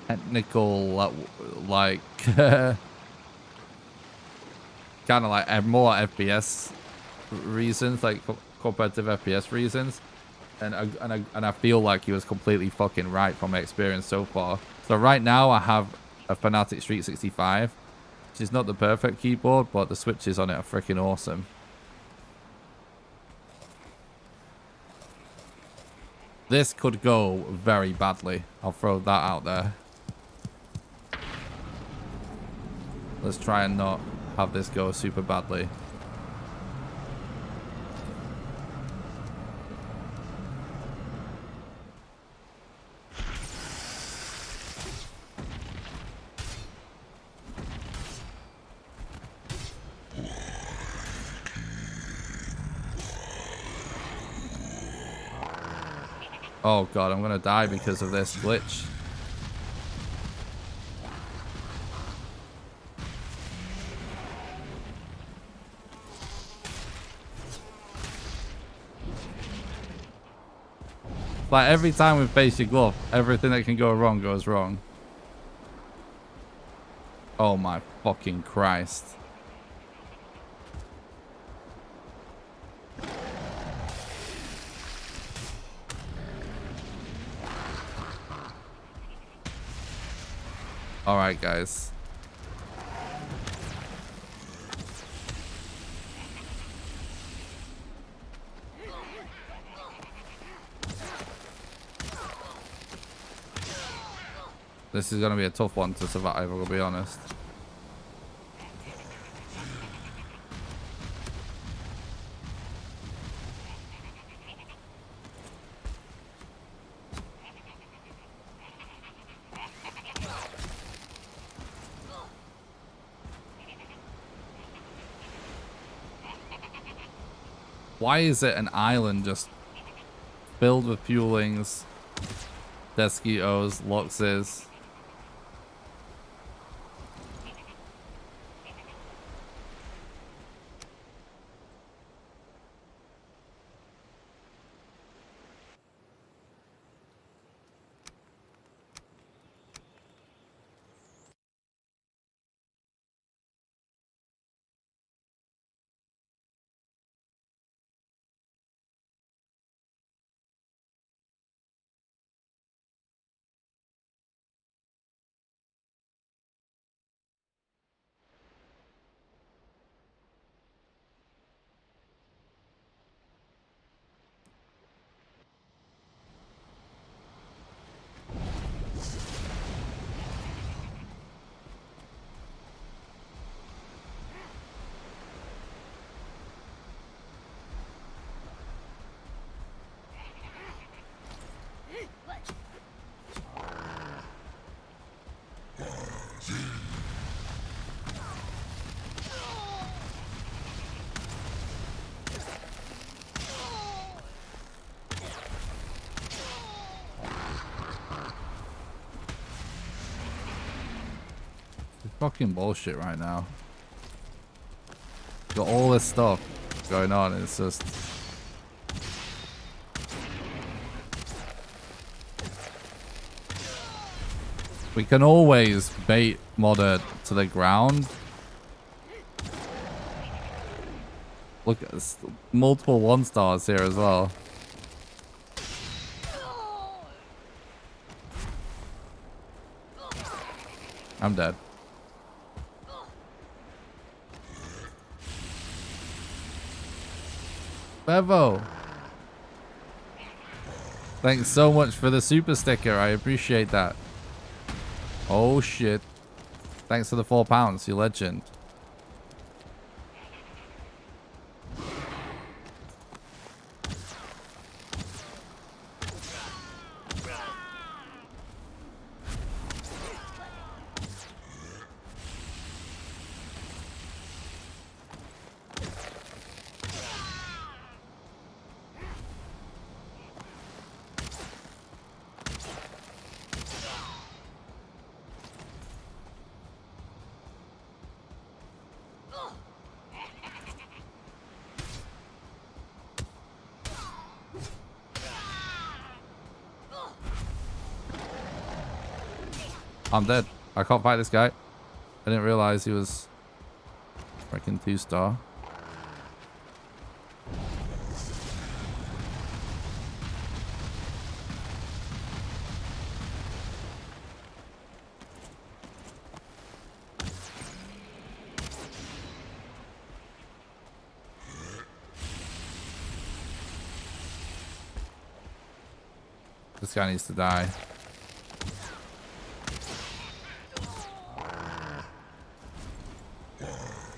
technical like kind of like more FPS reasons, like competitive FPS reasons, and I feel like he was completely fucking right from my experience so far. So right now I have a Fnatic Street 65, which is not the perfect keyboard, but the switches on it are freaking awesome. This could go very badly. I'll throw that out there. Let's try and not have this go super badly. Oh god, I'm gonna die because of this glitch. Like every time we face your glove, everything that can go wrong goes wrong. Oh my fucking Christ. Alright, guys. This is going to be a tough one to survive, I'll be honest. Why is it an island just filled with fuelings, Desquitos, Luxes? Fucking bullshit right now. Got all this stuff going on. It's just... We can always bait modder to the ground. Look at this. Multiple 1-stars here as well. I'm dead. Bevo. Thanks so much for the super sticker. I appreciate that. Oh shit. Thanks for the £4, you legend. I'm dead. I can't fight this guy. I didn't realize he was freaking 2-star. This guy needs to die.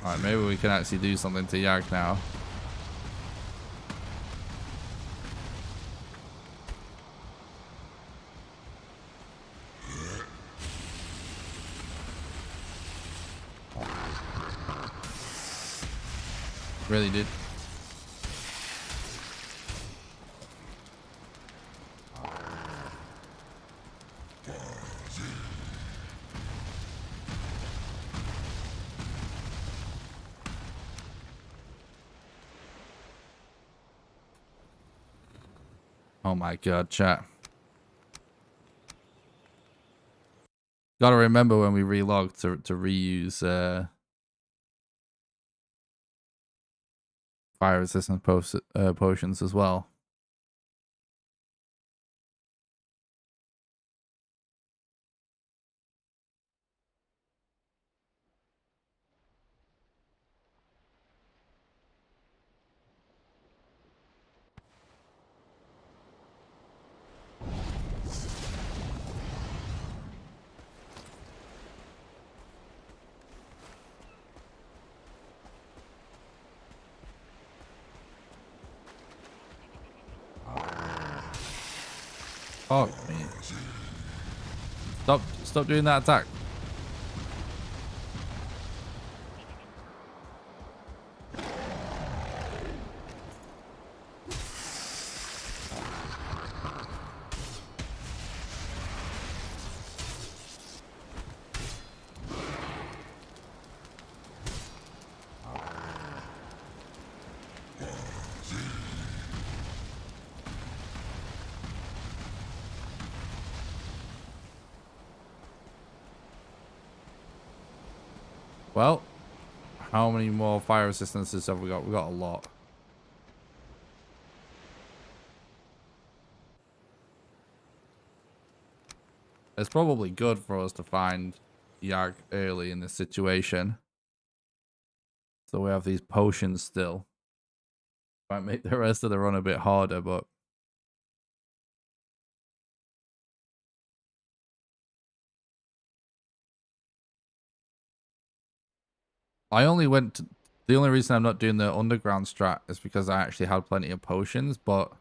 Alright, maybe we can actually do something to Yag now. Really, dude. Oh my god, chat. Gotta remember when we relog to reuse fire resistance potions as well. Fuck me. Stop doing that attack. Well, how many more fire resistances have we got? We got a lot. It's probably good for us to find Yag early in this situation. So we have these potions still. Might make the rest of the run a bit harder, but... I only went to... The only reason I'm not doing the underground strat is because I actually had plenty of potions, but...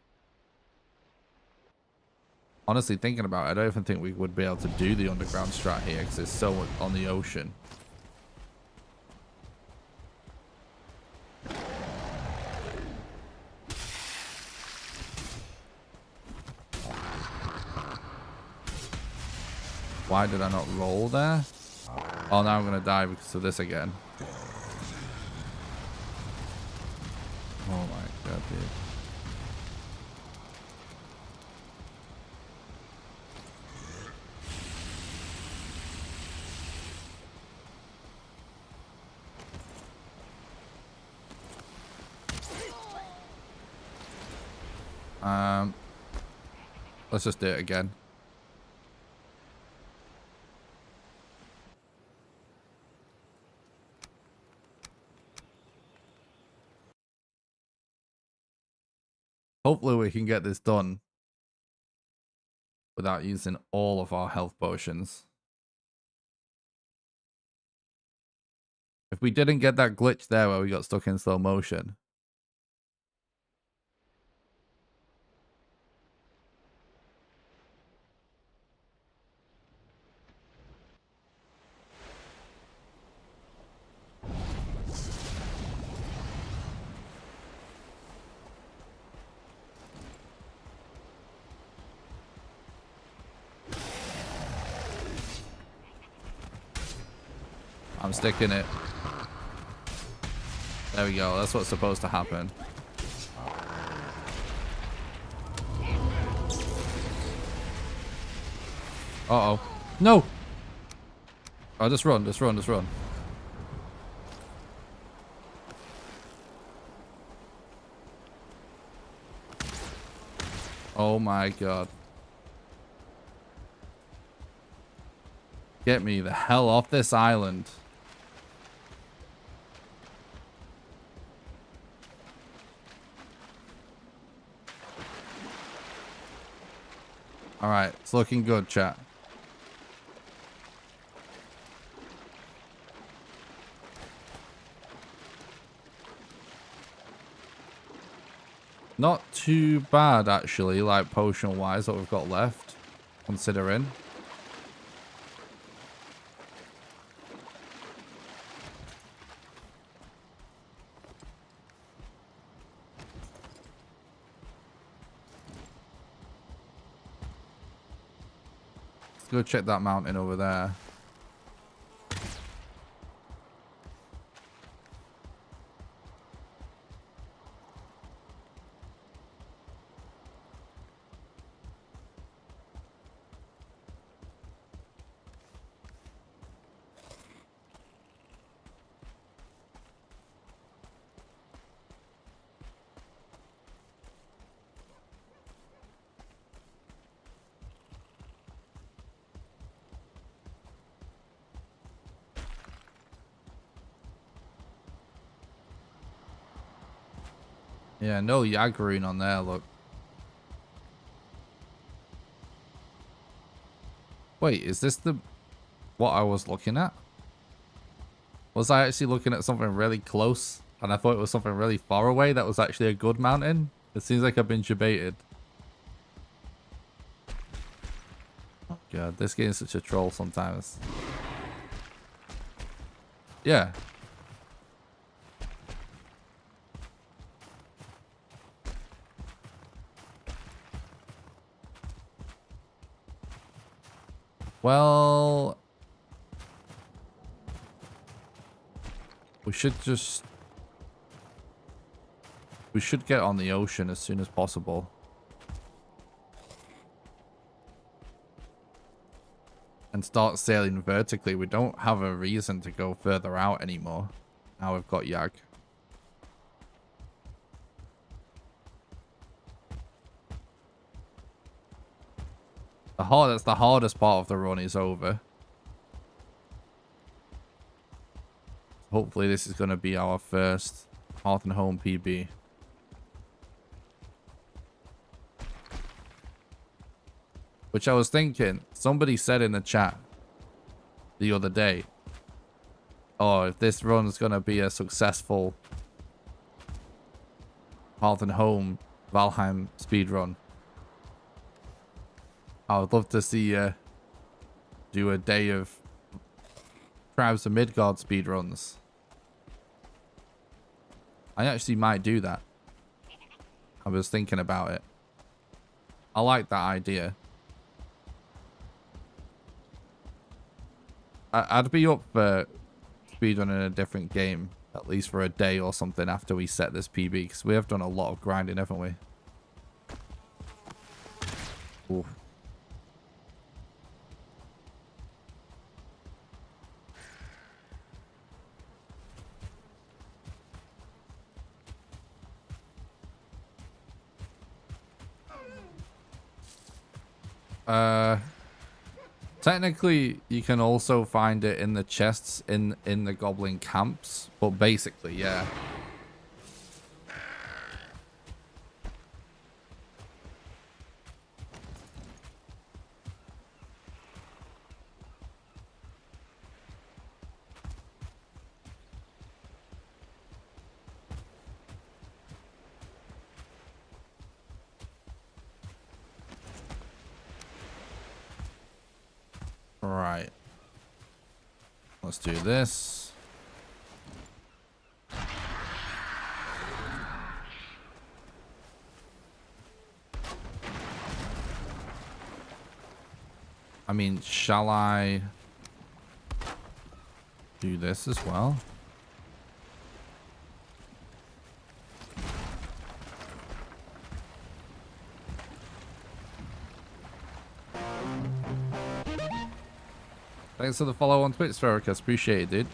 Honestly, thinking about it, I don't even think we would be able to do the underground strat here because it's so much on the ocean. Why did I not roll there? Oh, now I'm gonna die because of this again. Oh my god, dude. Let's just do it again. Hopefully we can get this done without using all of our health potions. If we didn't get that glitch there where we got stuck in slow motion. I'm sticking it. There we go. That's what's supposed to happen. Uh-oh. No! Oh, just run, just run, just run. Oh my god. Get me the hell off this island. Alright, it's looking good, chat. Not too bad, actually, like potion-wise, what we've got left, considering. Let's go check that mountain over there. Yeah, no Yaggarine on there, look. Wait, is this the... what I was looking at? Was I actually looking at something really close? And I thought it was something really far away that was actually a good mountain? It seems like I've been debated. Oh god, this game is such a troll sometimes. Yeah. Well, we should get on the ocean as soon as possible. And start sailing vertically. We don't have a reason to go further out anymore. Now we've got Yag. That's the hardest part of the run is over. Hopefully this is going to be our first Hearth and Home PB. Which I was thinking, somebody said in the chat the other day, oh, if this run is going to be a successful Hearth and Home Valheim speedrun, I would love to see you do a day of Tribes of Midgard speedruns. I actually might do that. I was thinking about it. I like that idea. I'd be up for speedrunning a different game, at least for a day or something after we set this PB, because we have done a lot of grinding, haven't we? Oof. Technically, you can also find it in the chests in the goblin camps, but basically, yeah. Right. Let's do this. I mean, shall I do this as well? Thanks for the follow on Twitch, Spherikas. Appreciate it, dude.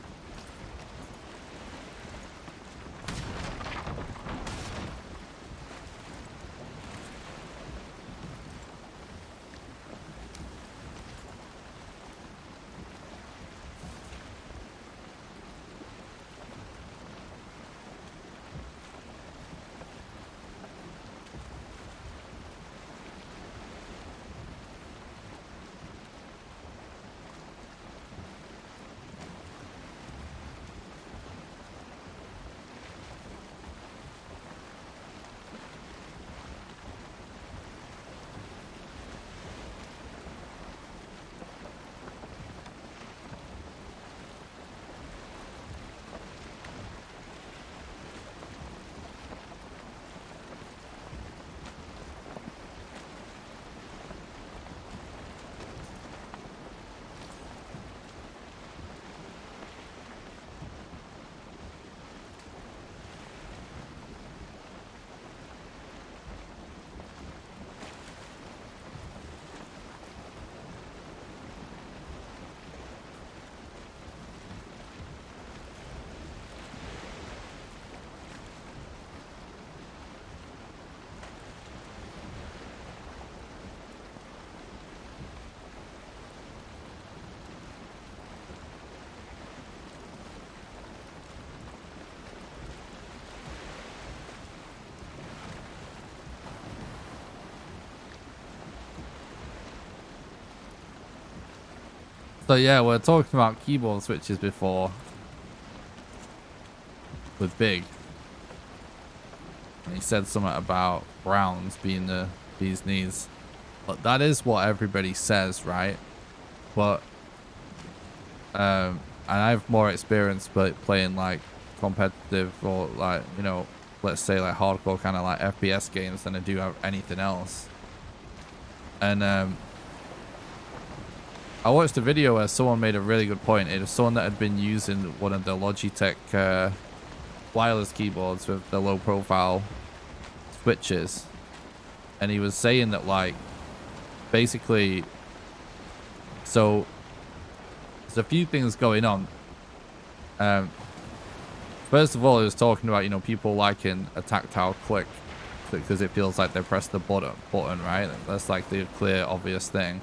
So yeah, we're talking about keyboard switches before with Big. And he said something about Browns being the bee's knees. But that is what everybody says, right? But and I have more experience playing like competitive or like, you know, let's say like hardcore kind of like FPS games than I do have anything else. And I watched a video where someone made a really good point. It was someone that had been using one of the Logitech wireless keyboards with the low profile switches. And he was saying that, like, basically, so there's a few things going on. First of all, he was talking about, you know, people liking a tactile click because it feels like they pressed the button, right? That's like the clear, obvious thing.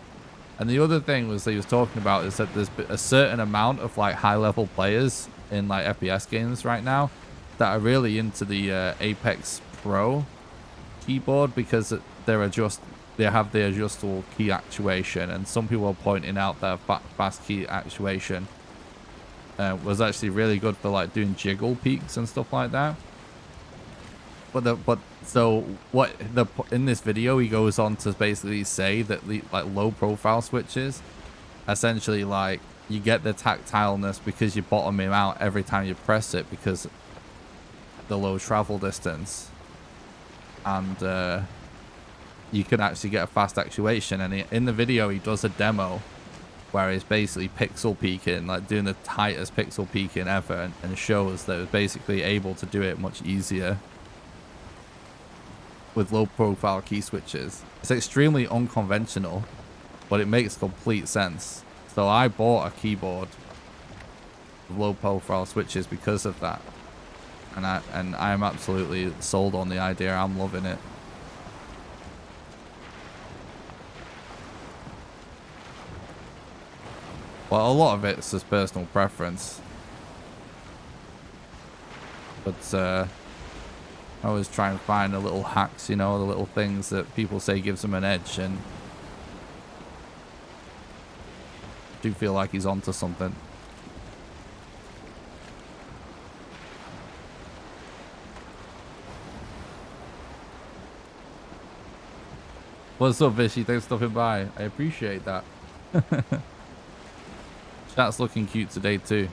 And the other thing was that he was talking about is that there's a certain amount of like high-level players in like FPS games right now that are really into the Apex Pro keyboard because they have the adjustable key actuation, and some people are pointing out that fast key actuation was actually really good for like doing jiggle peaks and stuff like that. In this video he goes on to basically say that the like low profile switches essentially, like, you get the tactileness because you bottom him out every time you press it because the low travel distance, and you can actually get a fast actuation. And in the video he does a demo where it's basically pixel peaking, like doing the tightest pixel peaking ever, and shows that it was basically able to do it much easier with low profile key switches. It's extremely unconventional, but it makes complete sense. So I bought a keyboard with low profile switches because of that. And I am absolutely sold on the idea. I'm loving it. Well, a lot of it's just personal preference. But I always try and find the little hacks, you know, the little things that people say gives them an edge, and I do feel like he's onto something. What's up, Vishy? Thanks for stopping by. I appreciate that. Chat's looking cute today too.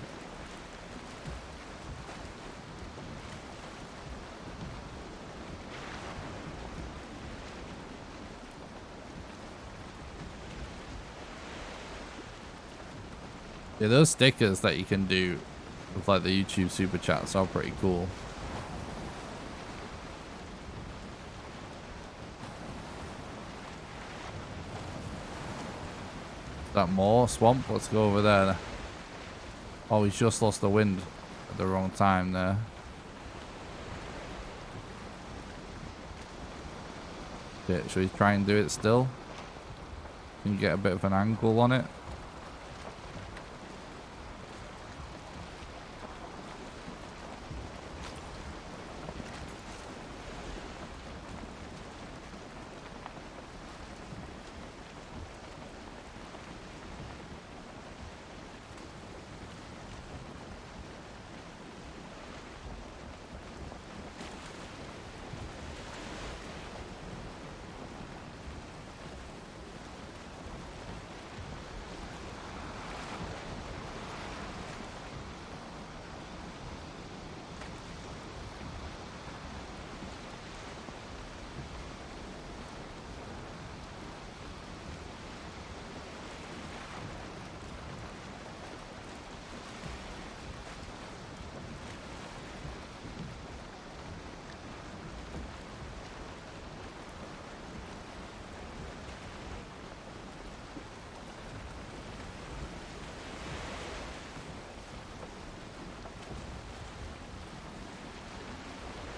Yeah, those stickers that you can do with like the YouTube super chats are pretty cool. Is that more swamp? Let's go over there. Oh, he's just lost the wind at the wrong time there. Shit, should we try and do it still? Can you get a bit of an angle on it?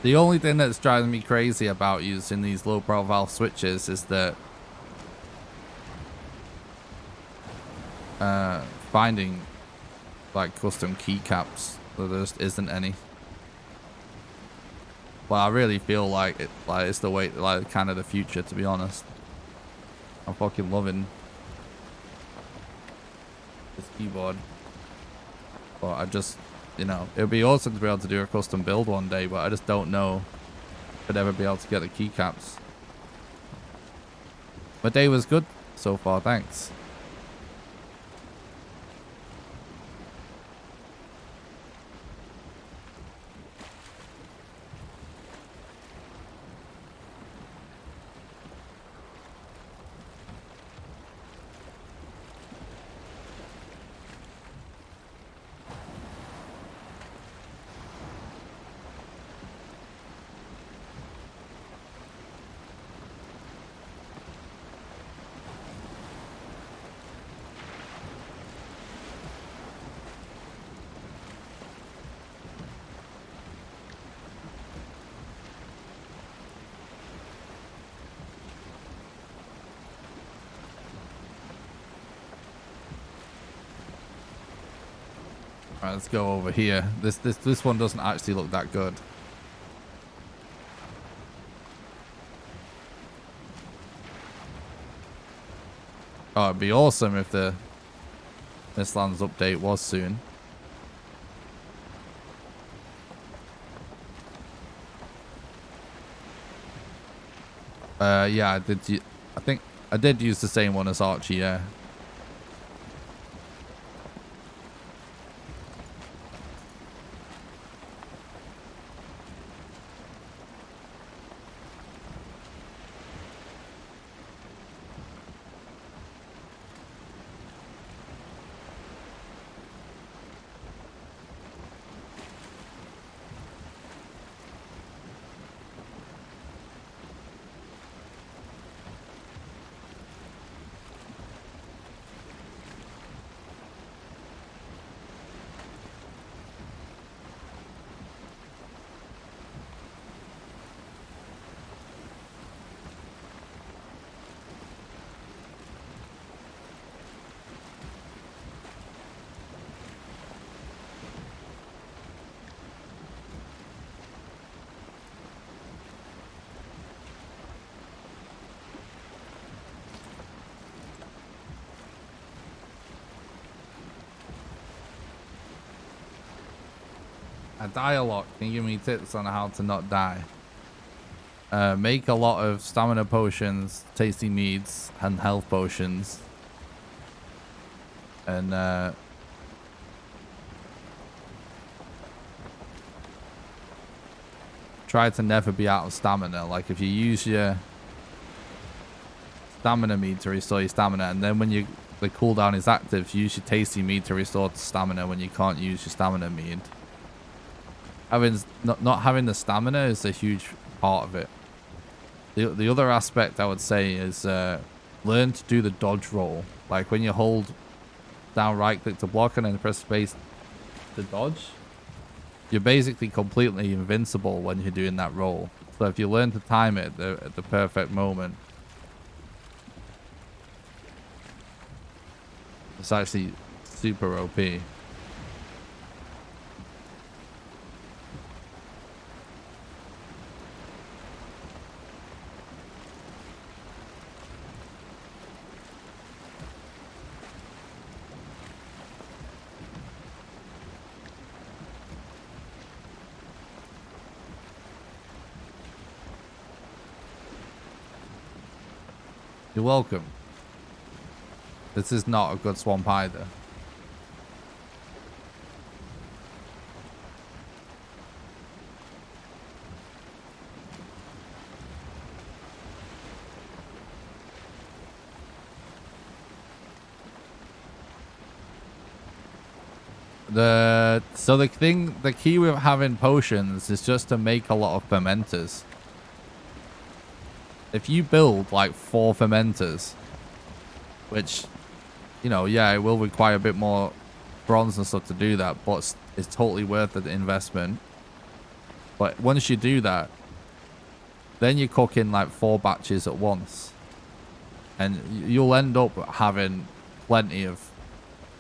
The only thing that's driving me crazy about using these low profile switches is that finding like custom keycaps, there just isn't any. But I really feel like it's the way, like kind of the future, to be honest. I'm fucking loving this keyboard. But I just, you know, it would be awesome to be able to do a custom build one day, but I just don't know if I'd ever be able to get the keycaps. My day was good so far, thanks. Alright, let's go over here. This one doesn't actually look that good. Oh, it'd be awesome if the Mistlands update was soon. Yeah, I think I did use the same one as Archie, yeah. I die a lot. Can you give me tips on how to not die? Make a lot of stamina potions, tasty meads, and health potions. And try to never be out of stamina. Like if you use your stamina mead to restore your stamina, and then when the cooldown is active, use your tasty mead to restore stamina when you can't use your stamina mead. Not having the stamina is a huge part of it. The other aspect I would say is learn to do the dodge roll. Like when you hold down right click to block and then press space to dodge, you're basically completely invincible when you're doing that roll. So if you learn to time it at the perfect moment, it's actually super OP. You're welcome. This is not a good swamp either. The key with having potions is just to make a lot of fermenters. If you build like 4 fermenters, which, you know, yeah, it will require a bit more bronze and stuff to do that, but it's totally worth the investment. But once you do that, then you're cooking like 4 batches at once, and you'll end up having plenty of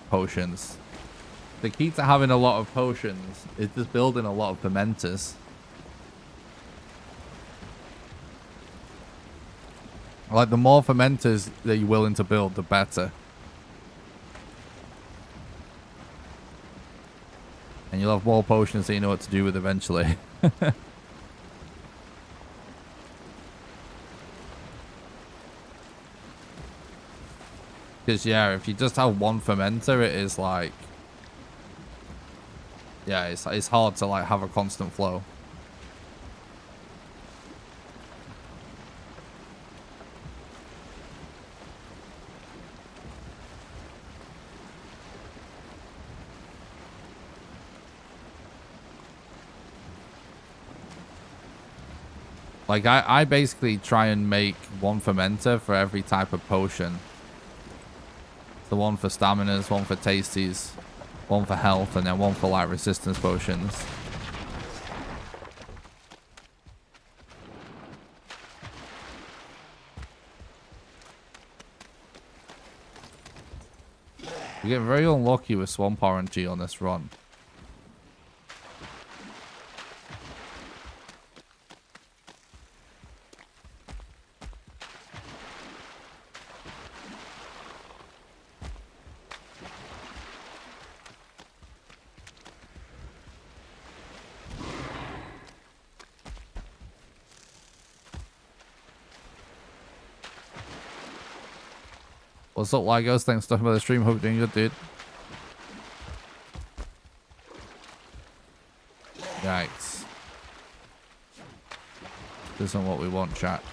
potions. The key to having a lot of potions is just building a lot of fermenters. Like, the more fermenters that you're willing to build, the better. And you'll have more potions that you know what to do with eventually. Because, yeah, if you just have one fermenter, it is like... yeah, it's hard to, like, have a constant flow. Like, I basically try and make one fermenter for every type of potion. So one for staminas, one for tasties, one for health, and then one for, like, resistance potions. We get very unlucky with swamp RNG on this run. What's up, Lagos? Thanks for talking about the stream. Hope you're doing good, dude. Yikes. This isn't what we want, chat.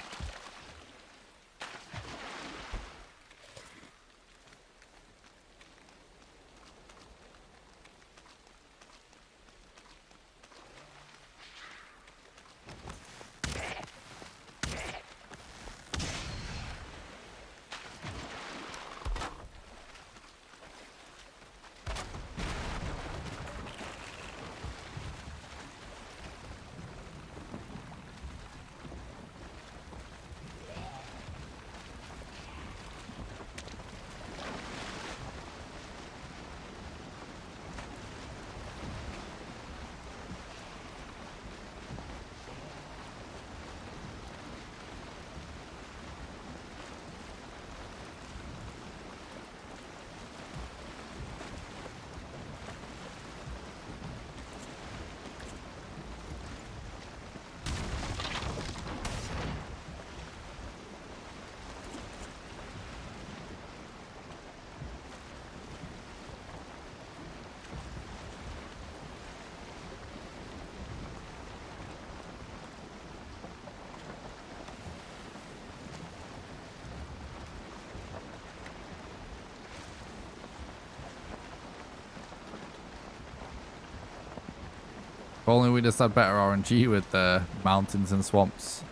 If only we just had better RNG with the mountains and swamps.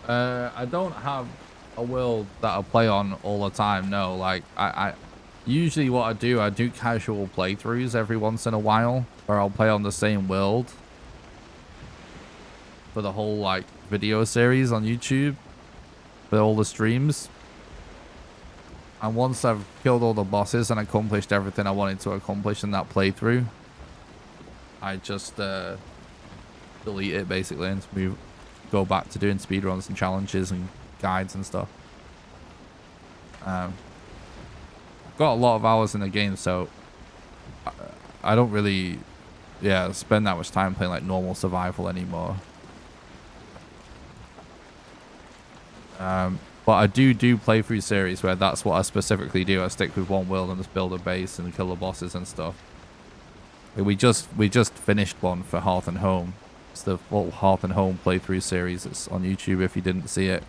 I don't have a world that I play on all the time. No, like I usually what I do casual playthroughs every once in a while, where I'll play on the same world for the whole like video series on YouTube with all the streams. And once I've killed all the bosses and accomplished everything I wanted to accomplish in that playthrough, I just delete it basically and go back to doing speedruns and challenges and guides and stuff. Got a lot of hours in the game, so I don't really spend that much time playing like normal survival anymore. But I do playthrough series where that's what I specifically do. I stick with one world and just build a base and kill the bosses and stuff. We just finished one for Hearth and Home. It's the full Hearth and Home playthrough series. It's on YouTube if you didn't see it.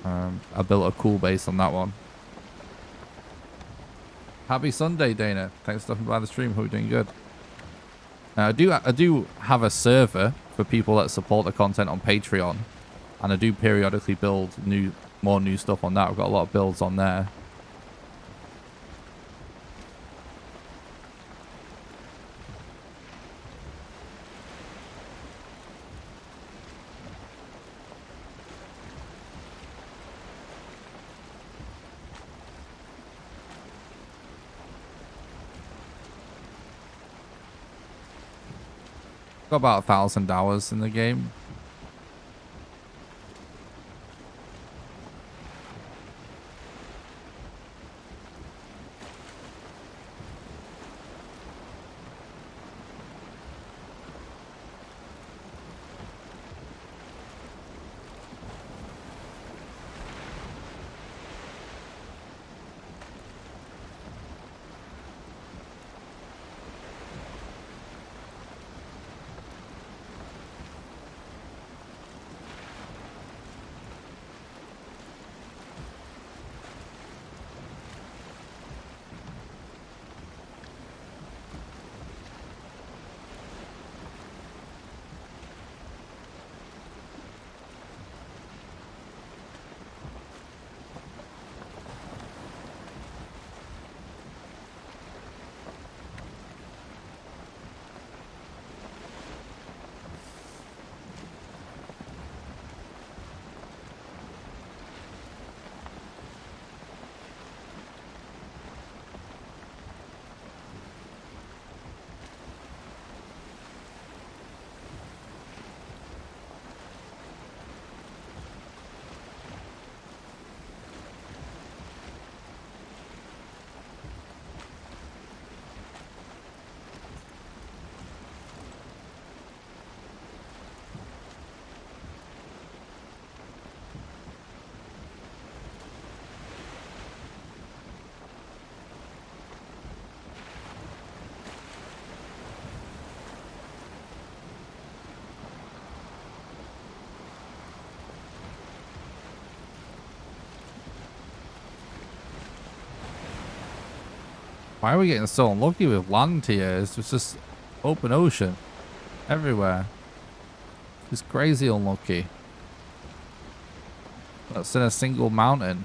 I built a cool base on that one. Happy Sunday, Dana. Thanks for stopping by the stream. Hope you're doing good. I do have a server for people that support the content on Patreon. And I do periodically build more new stuff on that. I've got a lot of builds on there. Got about 1,000 hours in the game. Why are we getting so unlucky with land here? It's just open ocean everywhere. It's crazy unlucky. That's in a single mountain.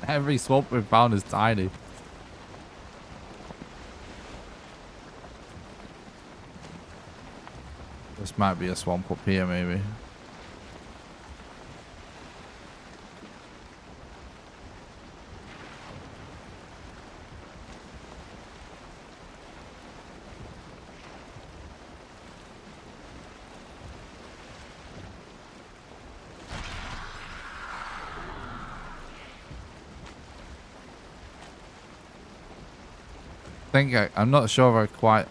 Every swamp we've found is tiny. This might be a swamp up here, maybe. I'm not sure if I quite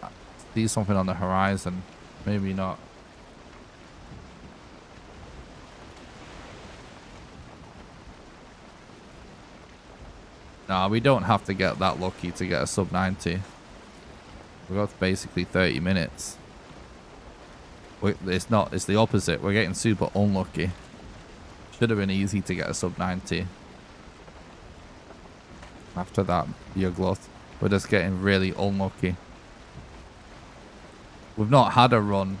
see something on the horizon. Maybe not. Nah, we don't have to get that lucky to get a sub 90. We got basically 30 minutes. It's not, it's the opposite. We're getting super unlucky. Should have been easy to get a sub 90. After that, your glut. We're just getting really unlucky. We've not had a run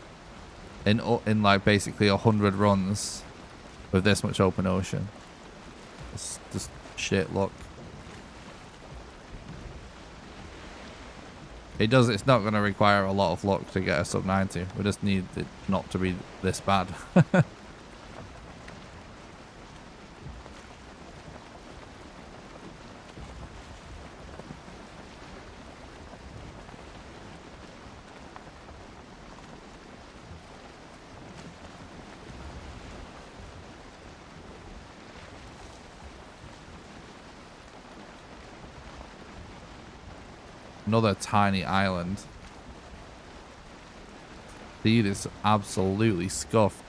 in like basically 100 runs with this much open ocean. It's just shit luck. It's not going to require a lot of luck to get a sub 90. We just need it not to be this bad. Another tiny island. Dude is absolutely scuffed.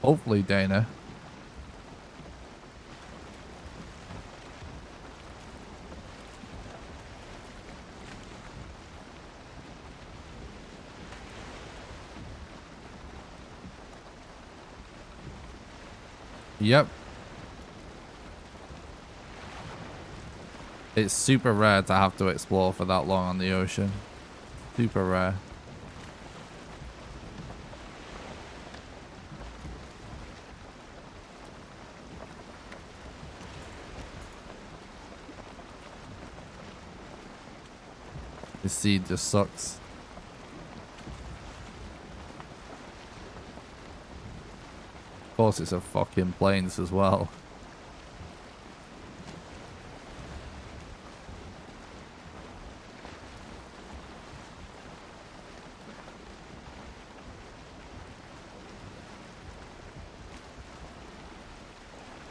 Hopefully, Dana. Yep. It's super rare to have to explore for that long on the ocean. Super rare. The seed just sucks. Of course, it's a fucking plains as well.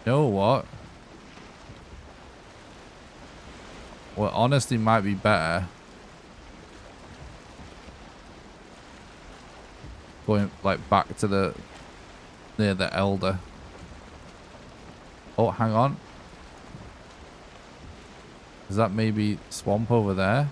You know what? Well, honesty might be better. Going like back to the near the elder. Oh, hang on. Is that maybe swamp over there?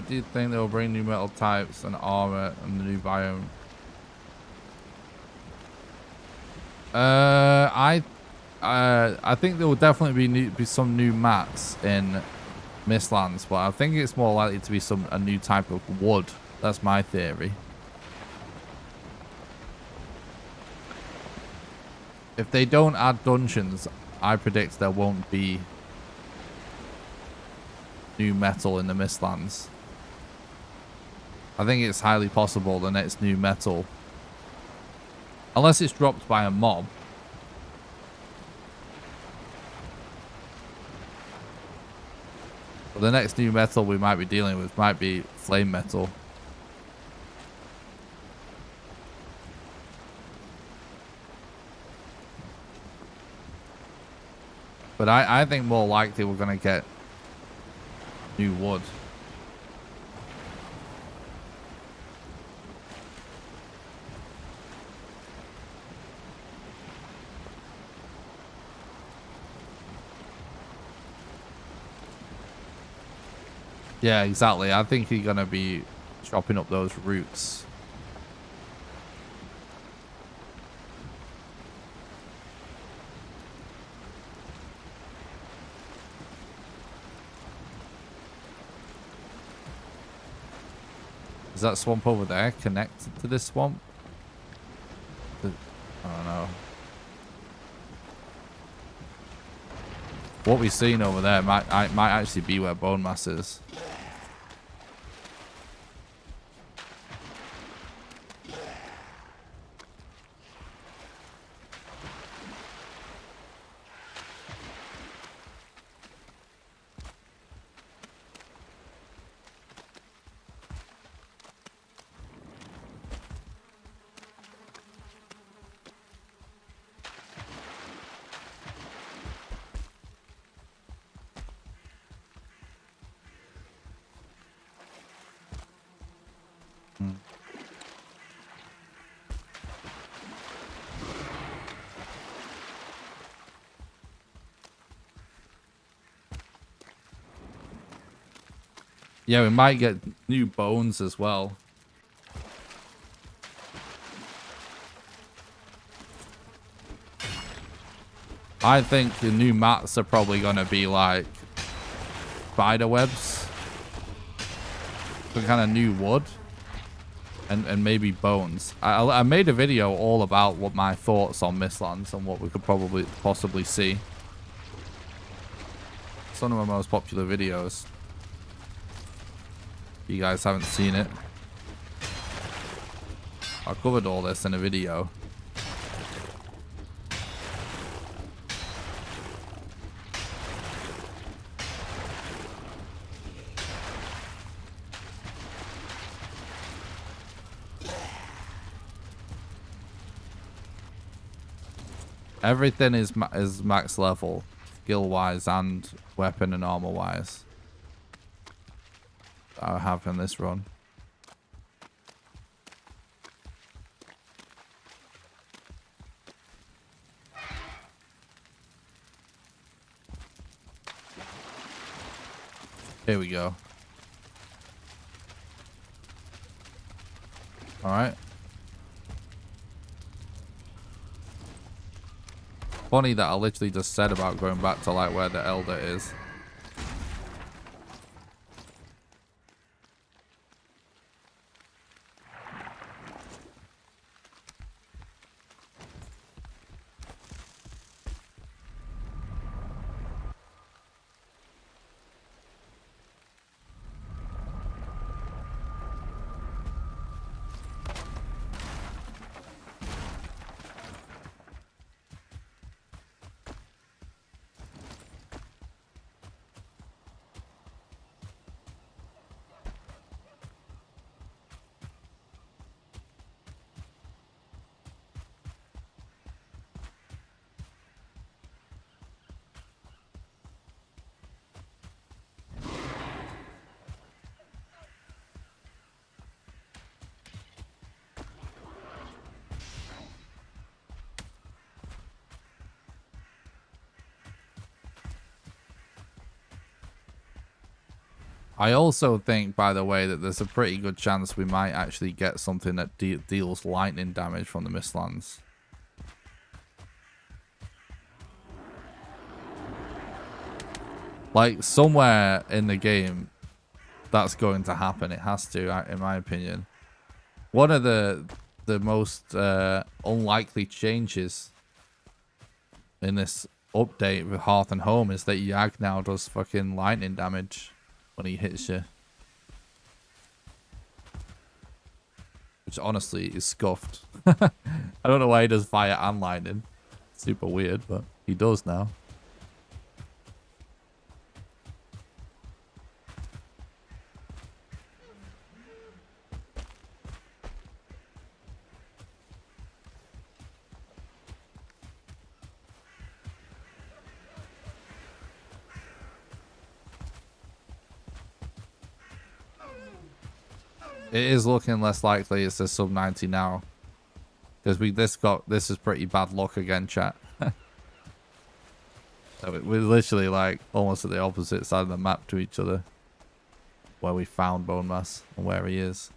Do you think they'll bring new metal types and armor and the new biome? I think there will definitely be some new mats in Mistlands, but I think it's more likely to be a new type of wood. That's my theory. If they don't add dungeons, I predict there won't be new metal in the Mistlands. I think it's highly possible the next new metal, unless it's dropped by a mob. But the next new metal we might be dealing with might be flame metal. But I think more likely we're going to get new wood. Yeah, exactly. I think you're going to be chopping up those roots. Is that swamp over there connected to this swamp? I don't know. What we've seen over there might actually be where bone mass is. Yeah, we might get new bones as well. I think the new mats are probably going to be like spider webs. Some kind of new wood. And maybe bones. I made a video all about what my thoughts on Mistlands and what we could possibly see. It's one of my most popular videos. If you guys haven't seen it, I covered all this in a video. Everything is max level, skill wise and weapon and armor wise. I have in this run. Here we go. All right. Funny that I literally just said about going back to like where the Elder is. I also think, by the way, that there's a pretty good chance we might actually get something that deals lightning damage from the Mistlands. Like, somewhere in the game, that's going to happen. It has to, in my opinion. One of the most unlikely changes in this update with Hearth and Home is that Yag now does fucking lightning damage when he hits you. Which honestly is scuffed. I don't know why he does fire and lightning. Super weird, but he does now. It is looking less likely it's a sub 90 now. Because this is pretty bad luck again, chat. So we're literally like almost at the opposite side of the map to each other. Where we found Bone Mass and where he is.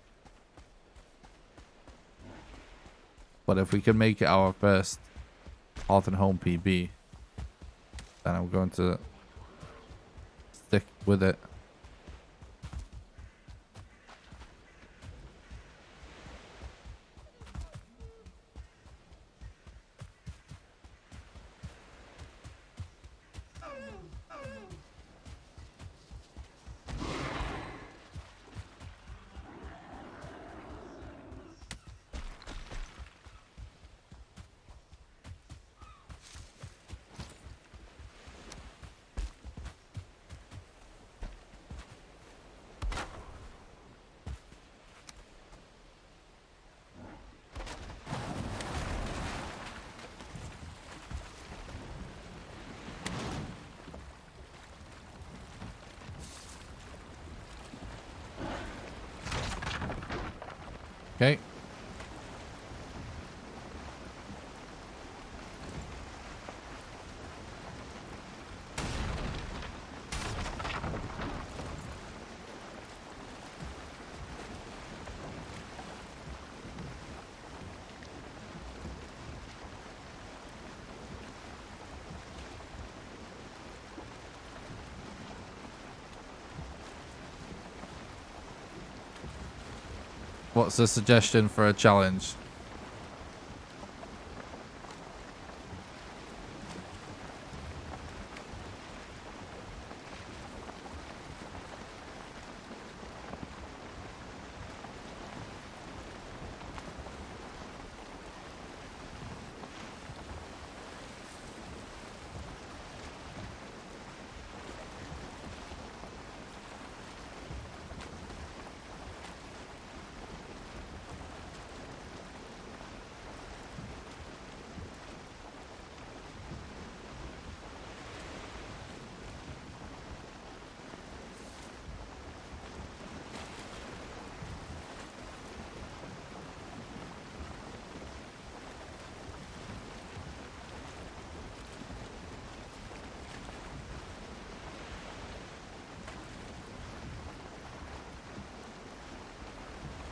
But if we can make it our first Hearth and Home PB, then I'm going to stick with it. Okay. What's the suggestion for a challenge?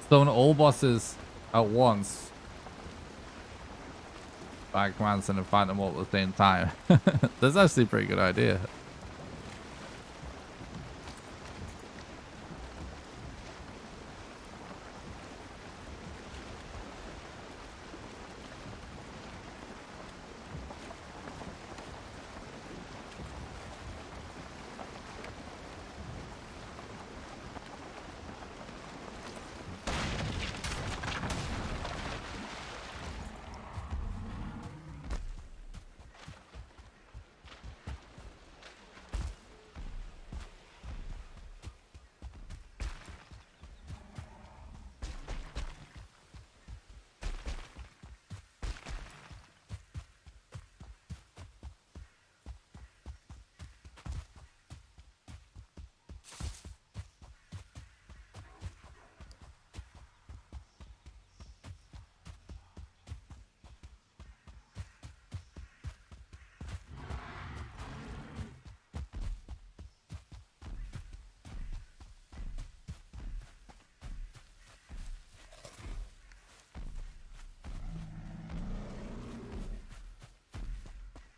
Summon all bosses at once by commands and fight them all at the same time. That's actually a pretty good idea.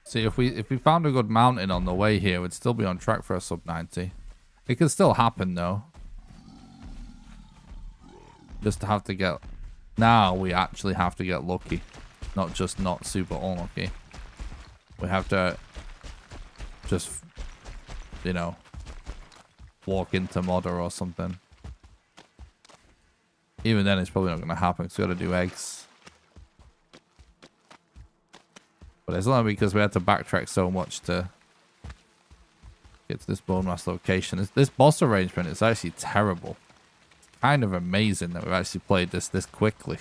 See, if we found a good mountain on the way here, we'd still be on track for a sub 90. It could still happen though. Just to have to get... Now we actually have to get lucky. Not just not super unlucky. We have to just, you know, walk into Modder or something. Even then it's probably not going to happen because we got to do eggs. But it's only because we had to backtrack so much to get to this bone mass location. This boss arrangement is actually terrible. It's kind of amazing that we've actually played this quickly.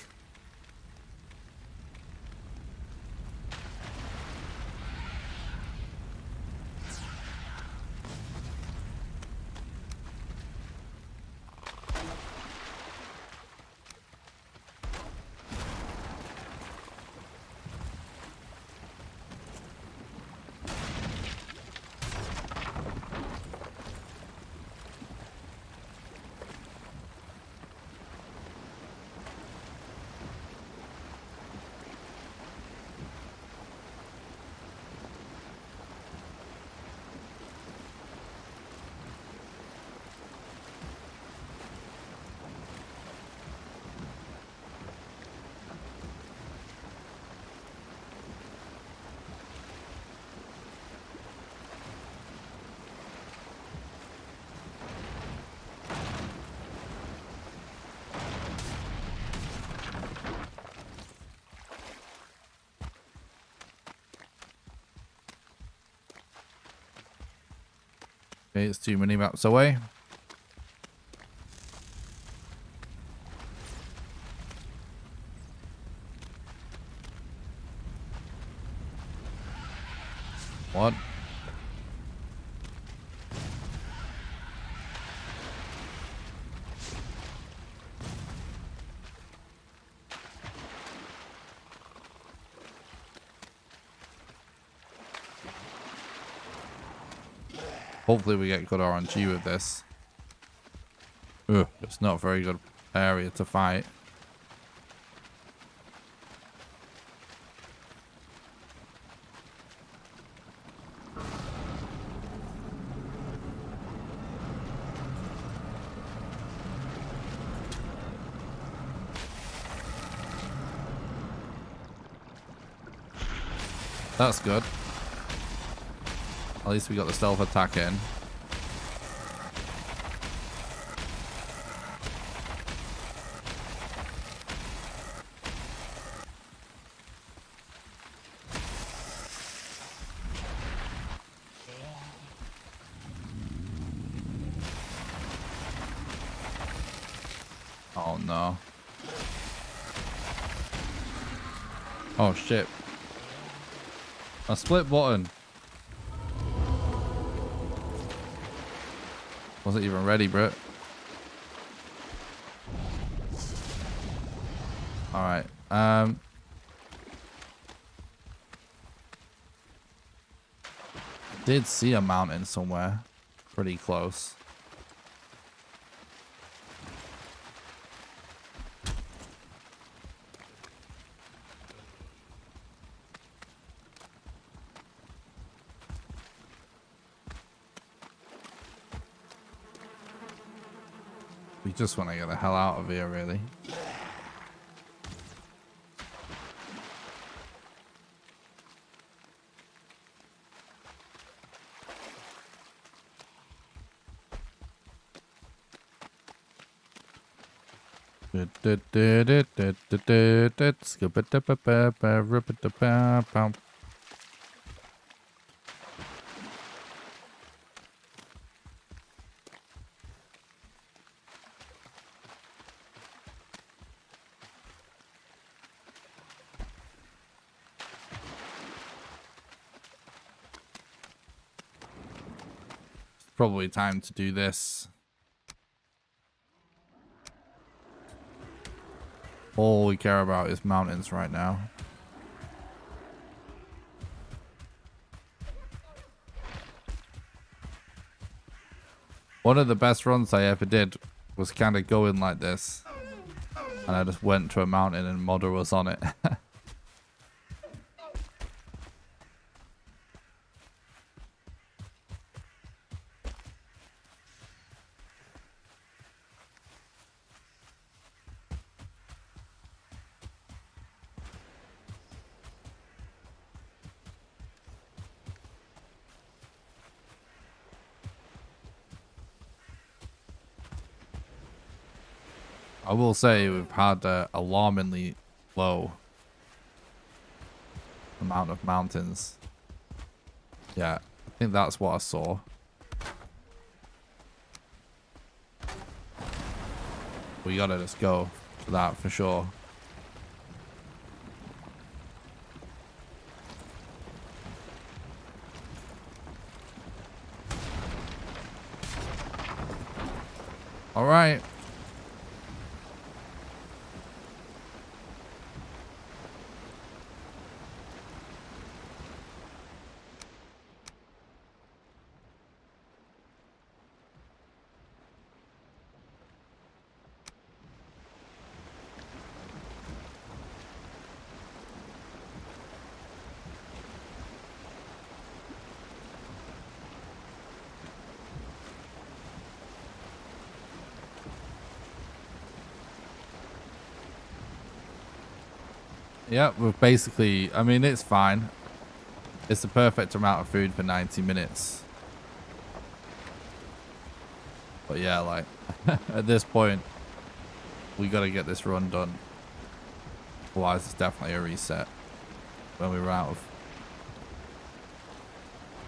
Okay, it's 2 mini maps away. What? Hopefully we get good RNG with this. Ugh, it's not a very good area to fight. That's good. At least we got the stealth attack in. Oh no. Oh shit. A split button. Wasn't even ready, bro. Alright. Did see a mountain somewhere. Pretty close. We just want to get the hell out of here, really. Probably time to do this. All we care about is mountains right now. One of the best runs I ever did was kind of going like this. And I just went to a mountain and Modder was on it. I will say we've had an alarmingly low amount of mountains. Yeah, I think that's what I saw. We gotta just go for that for sure. All right. Yeah, we've basically, I mean, it's fine. It's the perfect amount of food for 90 minutes. But yeah, like, at this point, we gotta get this run done. Otherwise, it's definitely a reset when we run out of...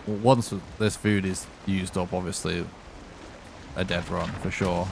Well, once this food is used up, obviously, a dead run for sure.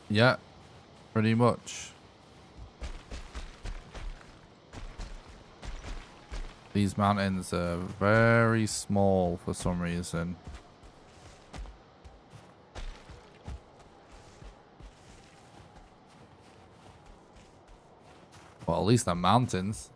Yeah, pretty much. These mountains are very small for some reason. Well, at least they're mountains.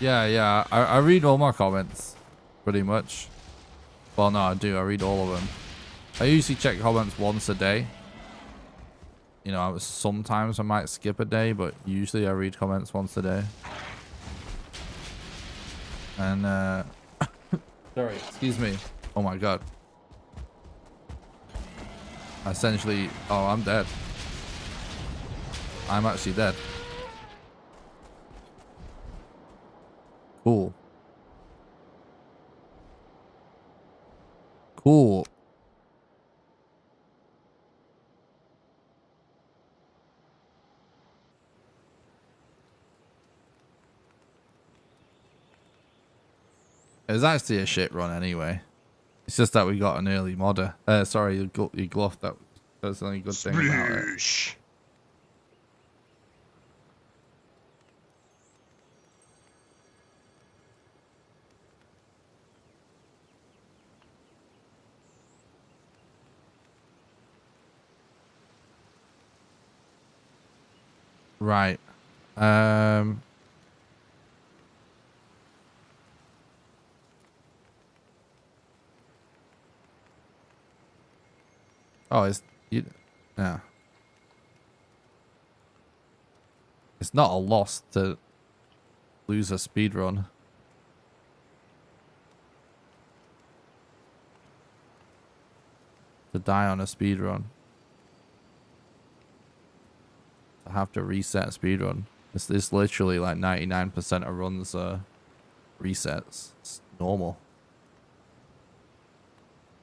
Yeah. I read all my comments, pretty much. Well, no, I do. I read all of them. I usually check comments once a day. You know, sometimes I might skip a day, but usually I read comments once a day. And, sorry, excuse me. Oh my god. Essentially, oh, I'm dead. I'm actually dead. Cool. Cool. It was actually a shit run anyway. It's just that we got an early modder. Sorry, you gluff. That's the only good thing about it. Sploosh. Right. Oh, yeah. It's not a loss to lose a speed run. To die on a speed run. To have to reset speed run. It's literally like 99% of runs are resets. It's normal.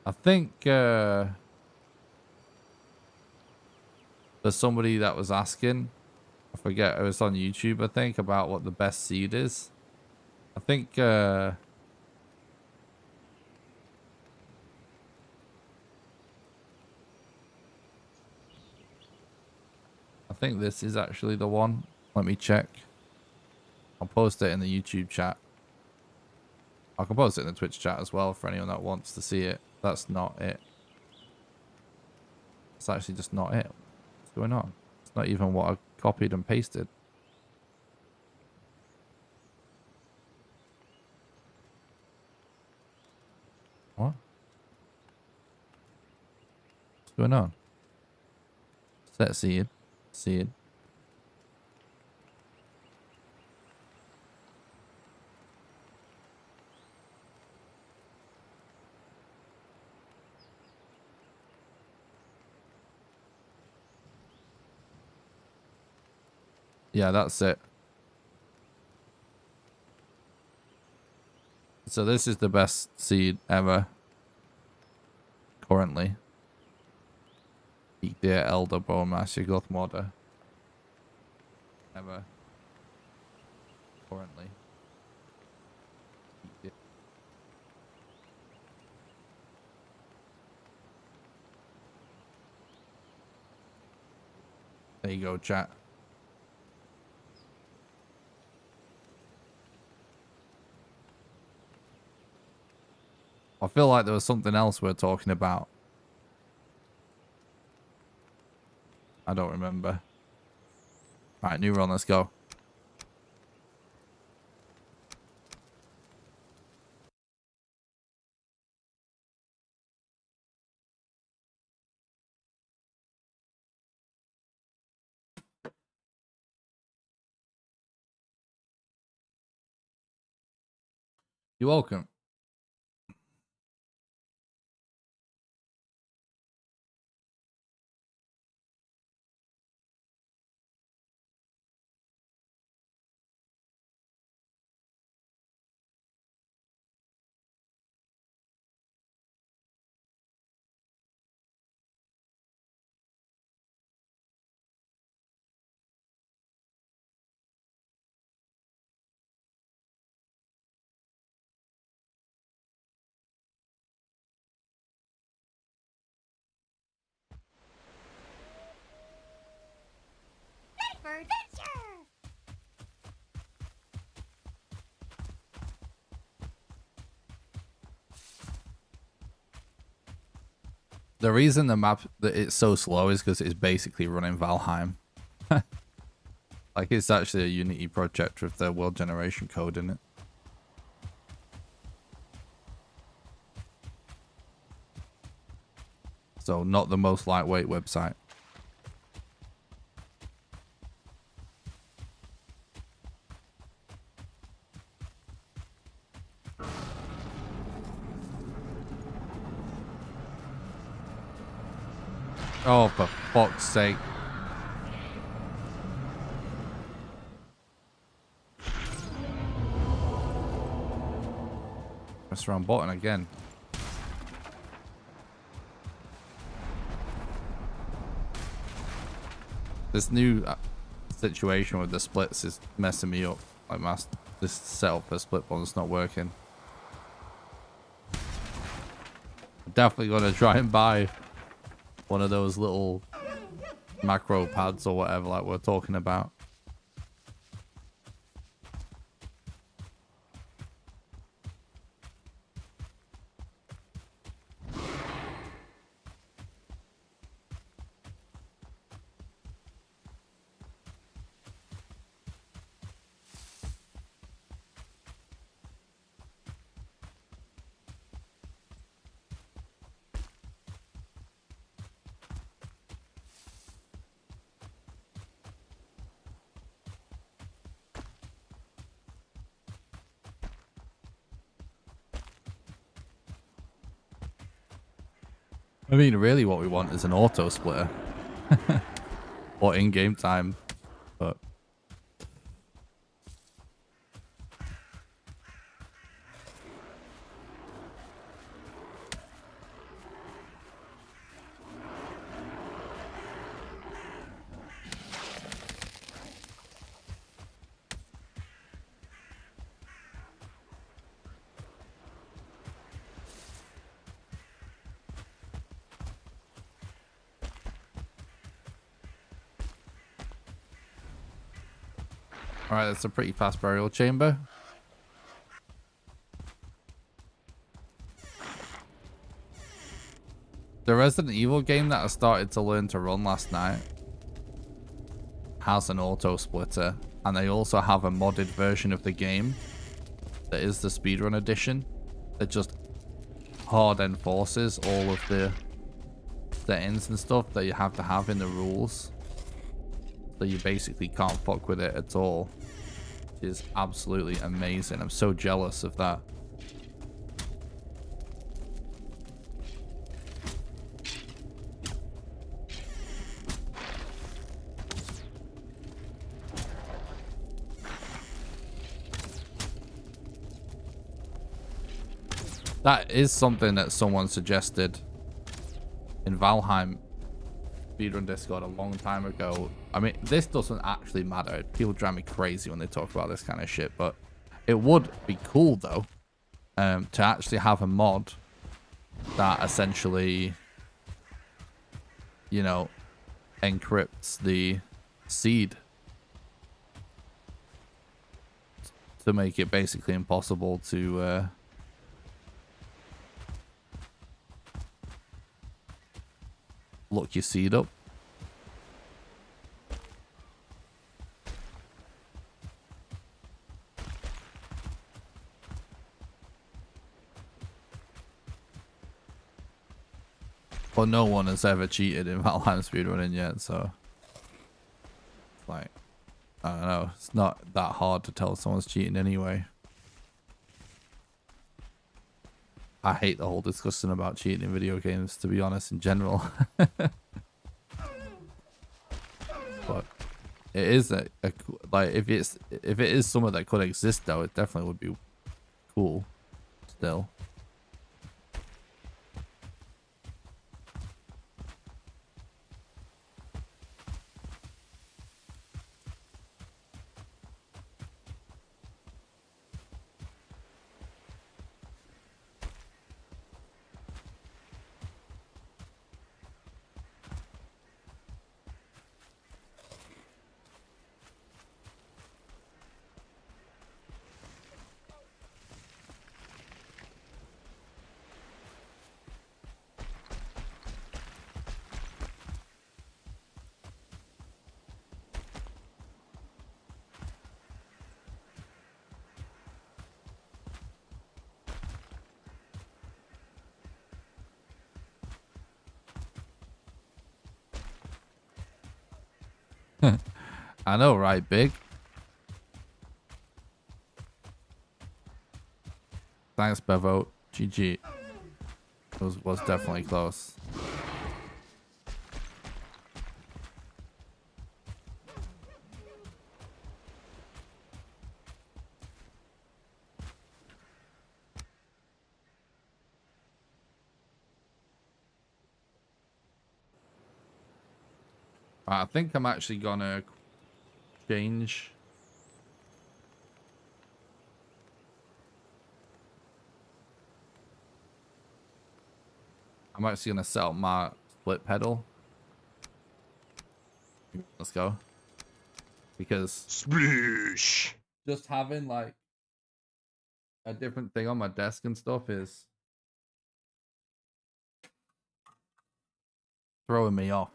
I think there's somebody that was asking, I forget, it was on YouTube, I think, about what the best seed is. I think this is actually the one. Let me check. I'll post it in the YouTube chat. I can post it in the Twitch chat as well for anyone that wants to see it. That's not it. It's actually just not it. What's going on? It's not even what I copied and pasted. What? What's going on? Set seed. Seed. Yeah, that's it. So this is the best seed ever. Currently. Peak Deer Elder Bone Master Gluth Modder. Ever. Currently. There you go, chat. I feel like there was something else we're talking about. I don't remember. Alright, new run, let's go. You're welcome. for adventure. The reason the map that it's so slow is because it's basically running Valheim. Like, it's actually a Unity project with the world generation code in it. So not the most lightweight website. Oh, for fuck's sake. Press the wrong button again. This new situation with the splits is messing me up. Like, this setup for split button's not working. I'm definitely gonna try and buy one of those little macro pads or whatever, like we're talking about. I mean, really what we want is an auto splitter. Or in-game time. But alright, that's a pretty fast burial chamber. The Resident Evil game that I started to learn to run last night has an auto splitter, and they also have a modded version of the game that is the speedrun edition that just hard enforces all of the settings and stuff that you have to have in the rules. So you basically can't fuck with it at all. Which is absolutely amazing. I'm so jealous of that. That is something that someone suggested in Valheim Speedrun Discord a long time ago. I mean, this doesn't actually matter. People drive me crazy when they talk about this kind of shit, but it would be cool though, to actually have a mod that essentially, you know, encrypts the seed to make it basically impossible to look your seed up. But no one has ever cheated in Valheim speedrunning yet, so like, I don't know, it's not that hard to tell someone's cheating anyway. I hate the whole discussion about cheating in video games, to be honest, in general. But it is like, if it is something that could exist though, it definitely would be cool still. I know, right, Big? Thanks, Bevo. GG. Was definitely close. I think I'm actually gonna change. I'm actually gonna set up my split pedal. Let's go. Because Sploosh. just having like a different thing on my desk and stuff is throwing me off.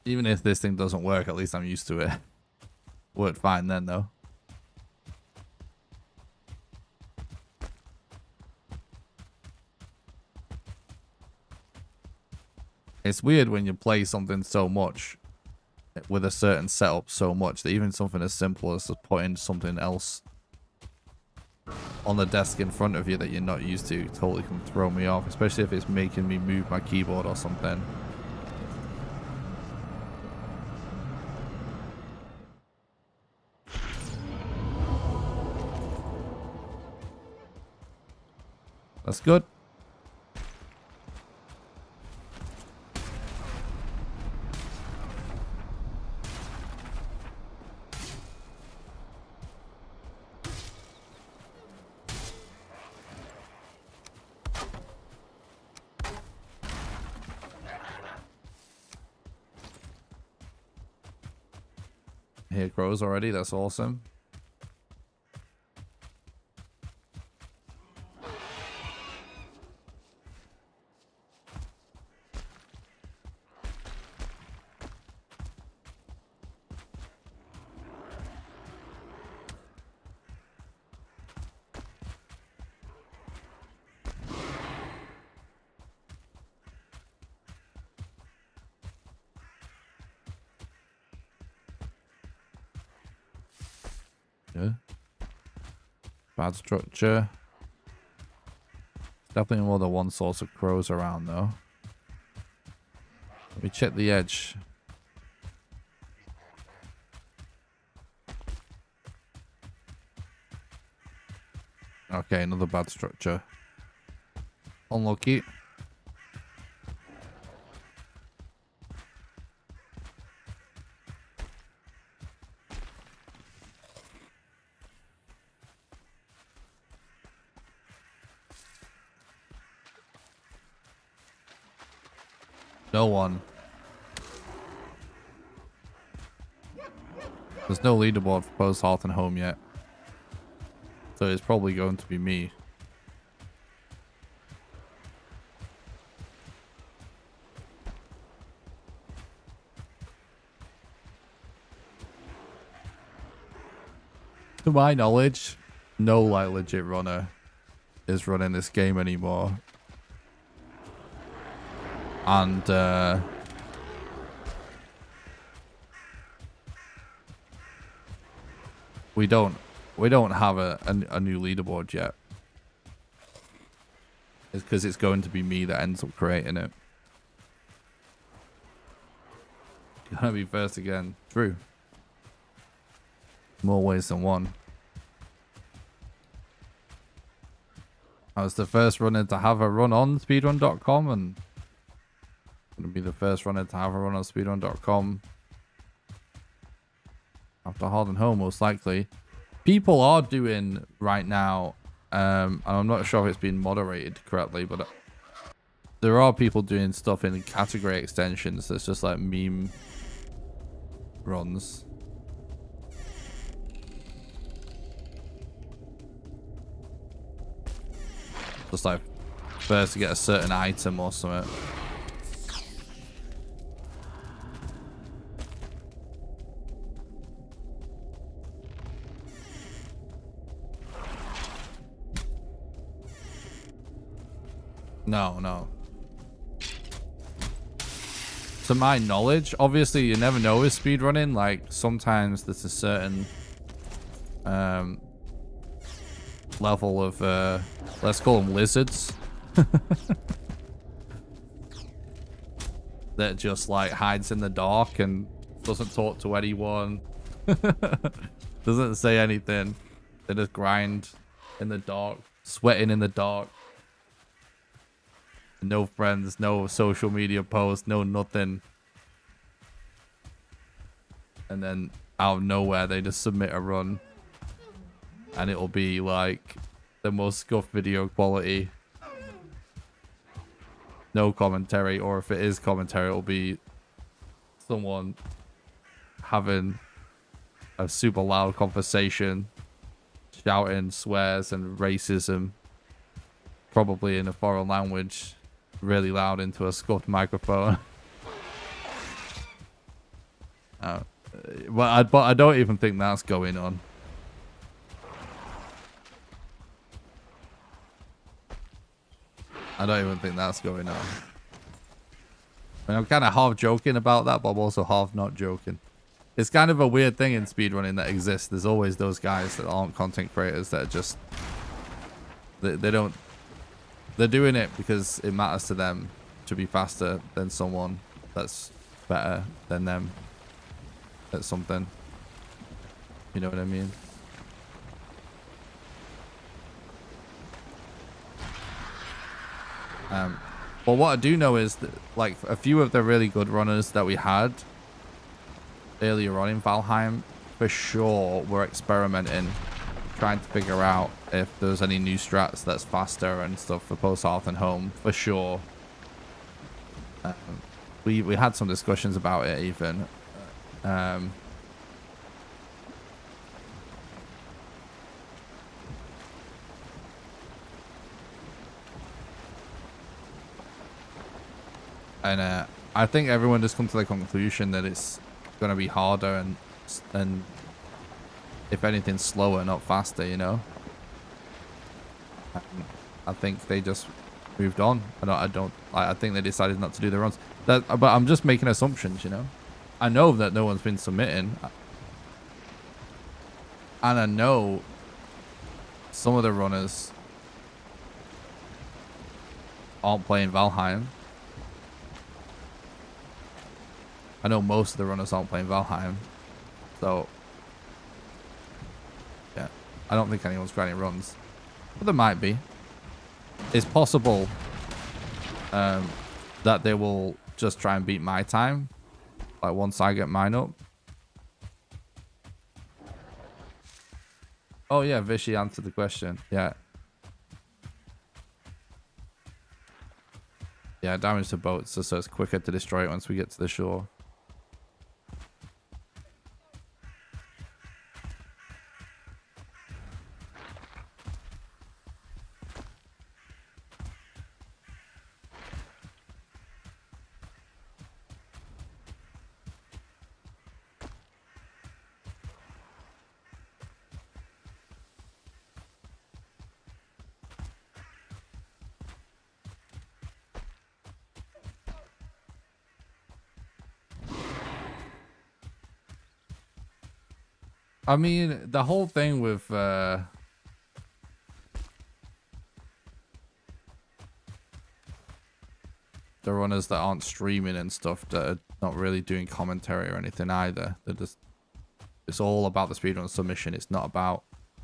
Even if this thing doesn't work, at least I'm used to it. Worked fine then, though. It's weird when you play something so much with a certain setup so much that even something as simple as just putting something else on the desk in front of you that you're not used to totally can throw me off, especially if it's making me move my keyboard or something. That's good. Here it grows already. That's awesome. Yeah. Bad structure. Definitely more than one source of crows around though. Let me check the edge. Okay, another bad structure. Unlucky. No one. There's no leaderboard for post Hearth and Home yet. So it's probably going to be me. To my knowledge, no like legit runner is running this game anymore. And we don't have a new leaderboard yet. It's because it's going to be me that ends up creating it. Gonna be first again. True. More ways than one. I was the first runner to have a run on speedrun.com, and Gonna be the first runner to have a run on speedrun.com. After hard and home, most likely. People are doing right now, and I'm not sure if it's been moderated correctly, but there are people doing stuff in category extensions that's just like meme runs. Just like first to get a certain item or something. No. To my knowledge, obviously you never know with speedrunning. Like sometimes there's a certain level of let's call them lizards that just like hides in the dark and doesn't talk to anyone. Doesn't say anything. They just grind in the dark, sweating in the dark. No friends, no social media posts, no nothing. And then out of nowhere, they just submit a run. And it'll be like the most scuffed video quality. No commentary, or if it is commentary, it'll be someone having a super loud conversation, shouting swears and racism, probably in a foreign language. Really loud into a scuffed microphone. But I don't even think that's going on. I don't even think that's going on. I mean, I'm kind of half joking about that, but I'm also half not joking. It's kind of a weird thing in speedrunning that exists. There's always those guys that aren't content creators that are just... They don't... They're doing it because it matters to them to be faster than someone that's better than them at something. You know what I mean? But what I do know is that, like, a few of the really good runners that we had earlier on in Valheim, for sure, were experimenting, trying to figure out if there's any new strats that's faster and stuff for post hearth and home, for sure. We had some discussions about it even. And I think everyone just come to the conclusion that it's going to be harder and if anything slower, not faster, you know. I think they just moved on. I think they decided not to do the runs. But I'm just making assumptions, you know. I know that no one's been submitting, and I know some of the runners aren't playing Valheim. I know most of the runners aren't playing Valheim, so yeah, I don't think anyone's grinding runs, but there might be. It's possible that they will just try and beat my time, like once I get mine up. Oh yeah, Vishy answered the question. Yeah, damage to boats, so it's quicker to destroy it once we get to the shore. I mean, the whole thing with the runners that aren't streaming and stuff, that are not really doing commentary or anything either. They're just, it's all about the speedrun submission. It's not about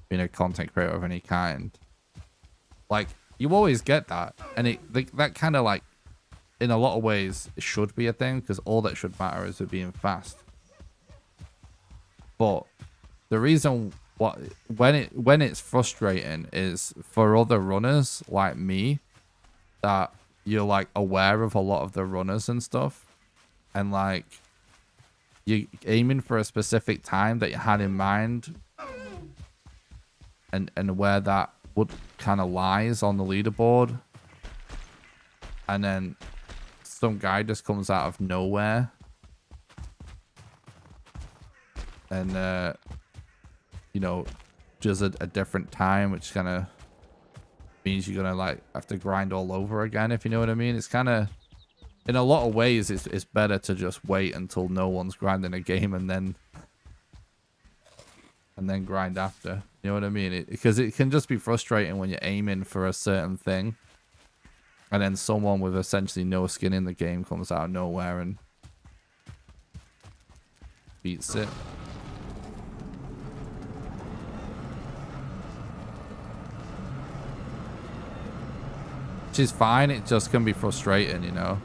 being a content creator of any kind. Like, you always get that, and that kind of like in a lot of ways, it should be a thing because all that should matter is it being fast. But the reason when it's frustrating is for other runners like me that you're like aware of a lot of the runners and stuff, and like you're aiming for a specific time that you had in mind, and where that would kind of lies on the leaderboard, and then some guy just comes out of nowhere and you know, just a different time, which kind of means you're gonna like have to grind all over again, if you know what I mean. It's kind of, in a lot of ways, it's better to just wait until no one's grinding a game and then grind after. You know what I mean? Because it can just be frustrating when you're aiming for a certain thing and then someone with essentially no skin in the game comes out of nowhere and beats it. Which is fine, it just can be frustrating, you know.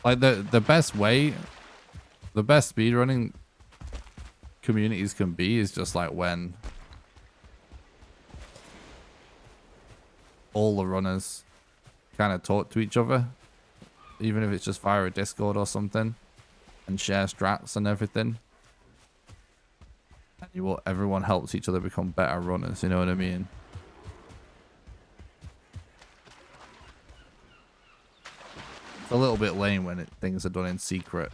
Like the best way, the best speedrunning communities can be is just like when all the runners kind of talk to each other, even if it's just via a Discord or something, and share strats and everything. And everyone helps each other become better runners, you know what I mean? It's a little bit lame when things are done in secret.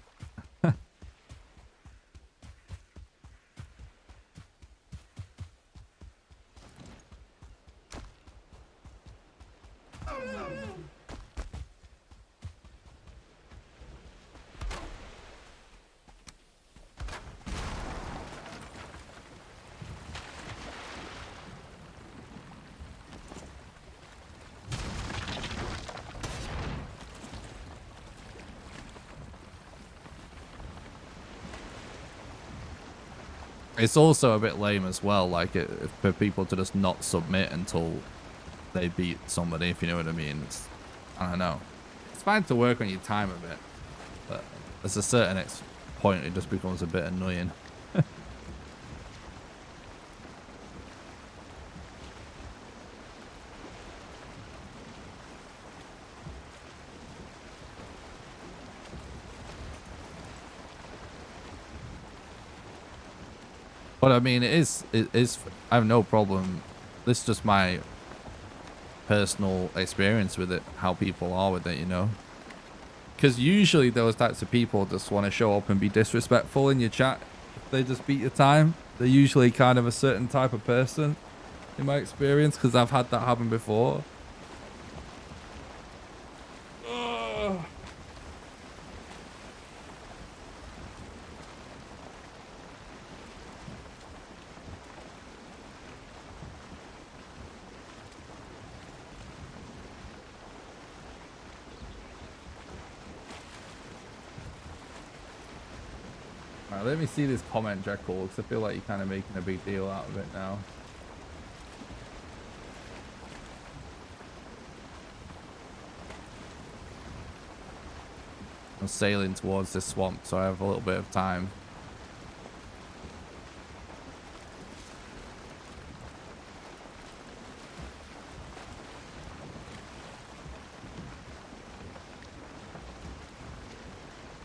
It's also a bit lame as well, like for people to just not submit until they beat somebody, if you know what I mean. I don't know. It's fine to work on your time a bit, but there's a certain point it just becomes a bit annoying. But I mean, it is, I have no problem. This is just my personal experience with it, how people are with it, you know? Because usually those types of people just want to show up and be disrespectful in your chat. If they just beat your time, they're usually kind of a certain type of person, in my experience, because I've had that happen before. Let me see this comment, Jekyll, because I feel like you're kind of making a big deal out of it now. I'm sailing towards this swamp, so I have a little bit of time.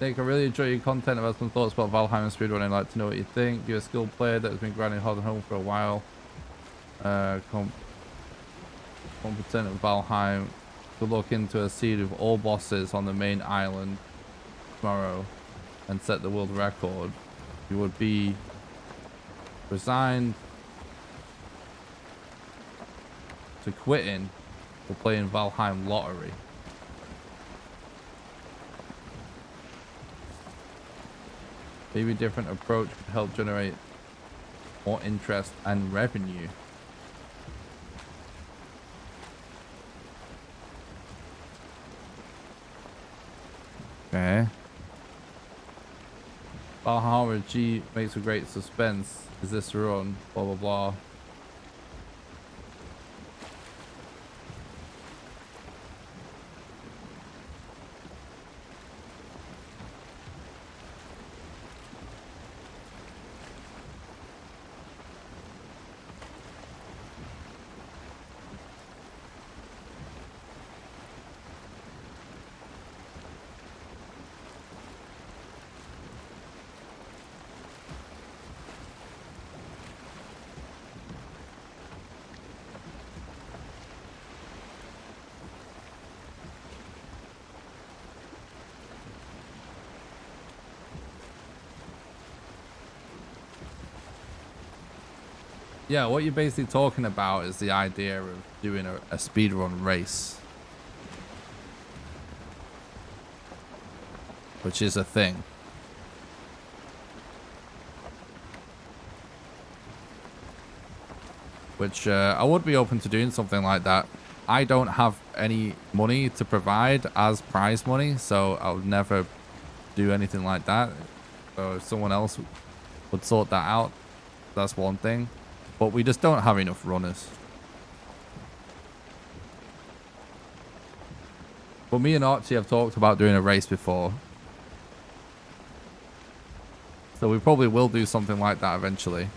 Nick, I really enjoy your content. I've had some thoughts about Valheim Speedrunning. I'd like to know what you think. You're a skilled player that has been grinding hard and home for a while. Competent at Valheim. To look into a seed of all bosses on the main island tomorrow and set the world record. You would be resigned to quitting for playing Valheim Lottery. Maybe a different approach could help generate more interest and revenue. Okay. Valheim RSG makes a great suspense. Is this run? Blah blah blah. Yeah, what you're basically talking about is the idea of doing a speedrun race. Which is a thing. Which I would be open to doing something like that. I don't have any money to provide as prize money, so I would never do anything like that. So if someone else would sort that out, that's one thing. But we just don't have enough runners. But me and Archie have talked about doing a race before. So we probably will do something like that eventually.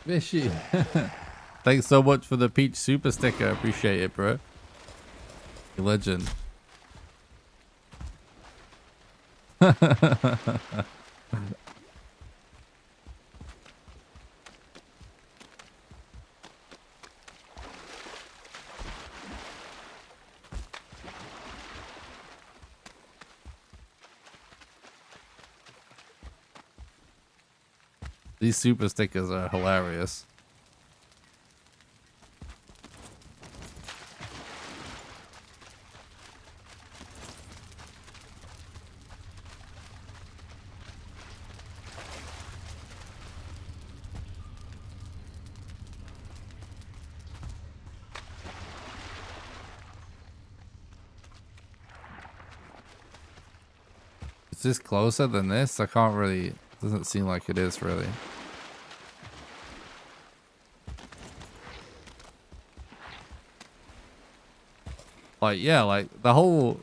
Fishy. Thanks so much for the peach super sticker. Appreciate it, bro. You legend. These super stickers are hilarious. Is this closer than this? I can't really... Doesn't seem like it is, really. Like, yeah, like, the whole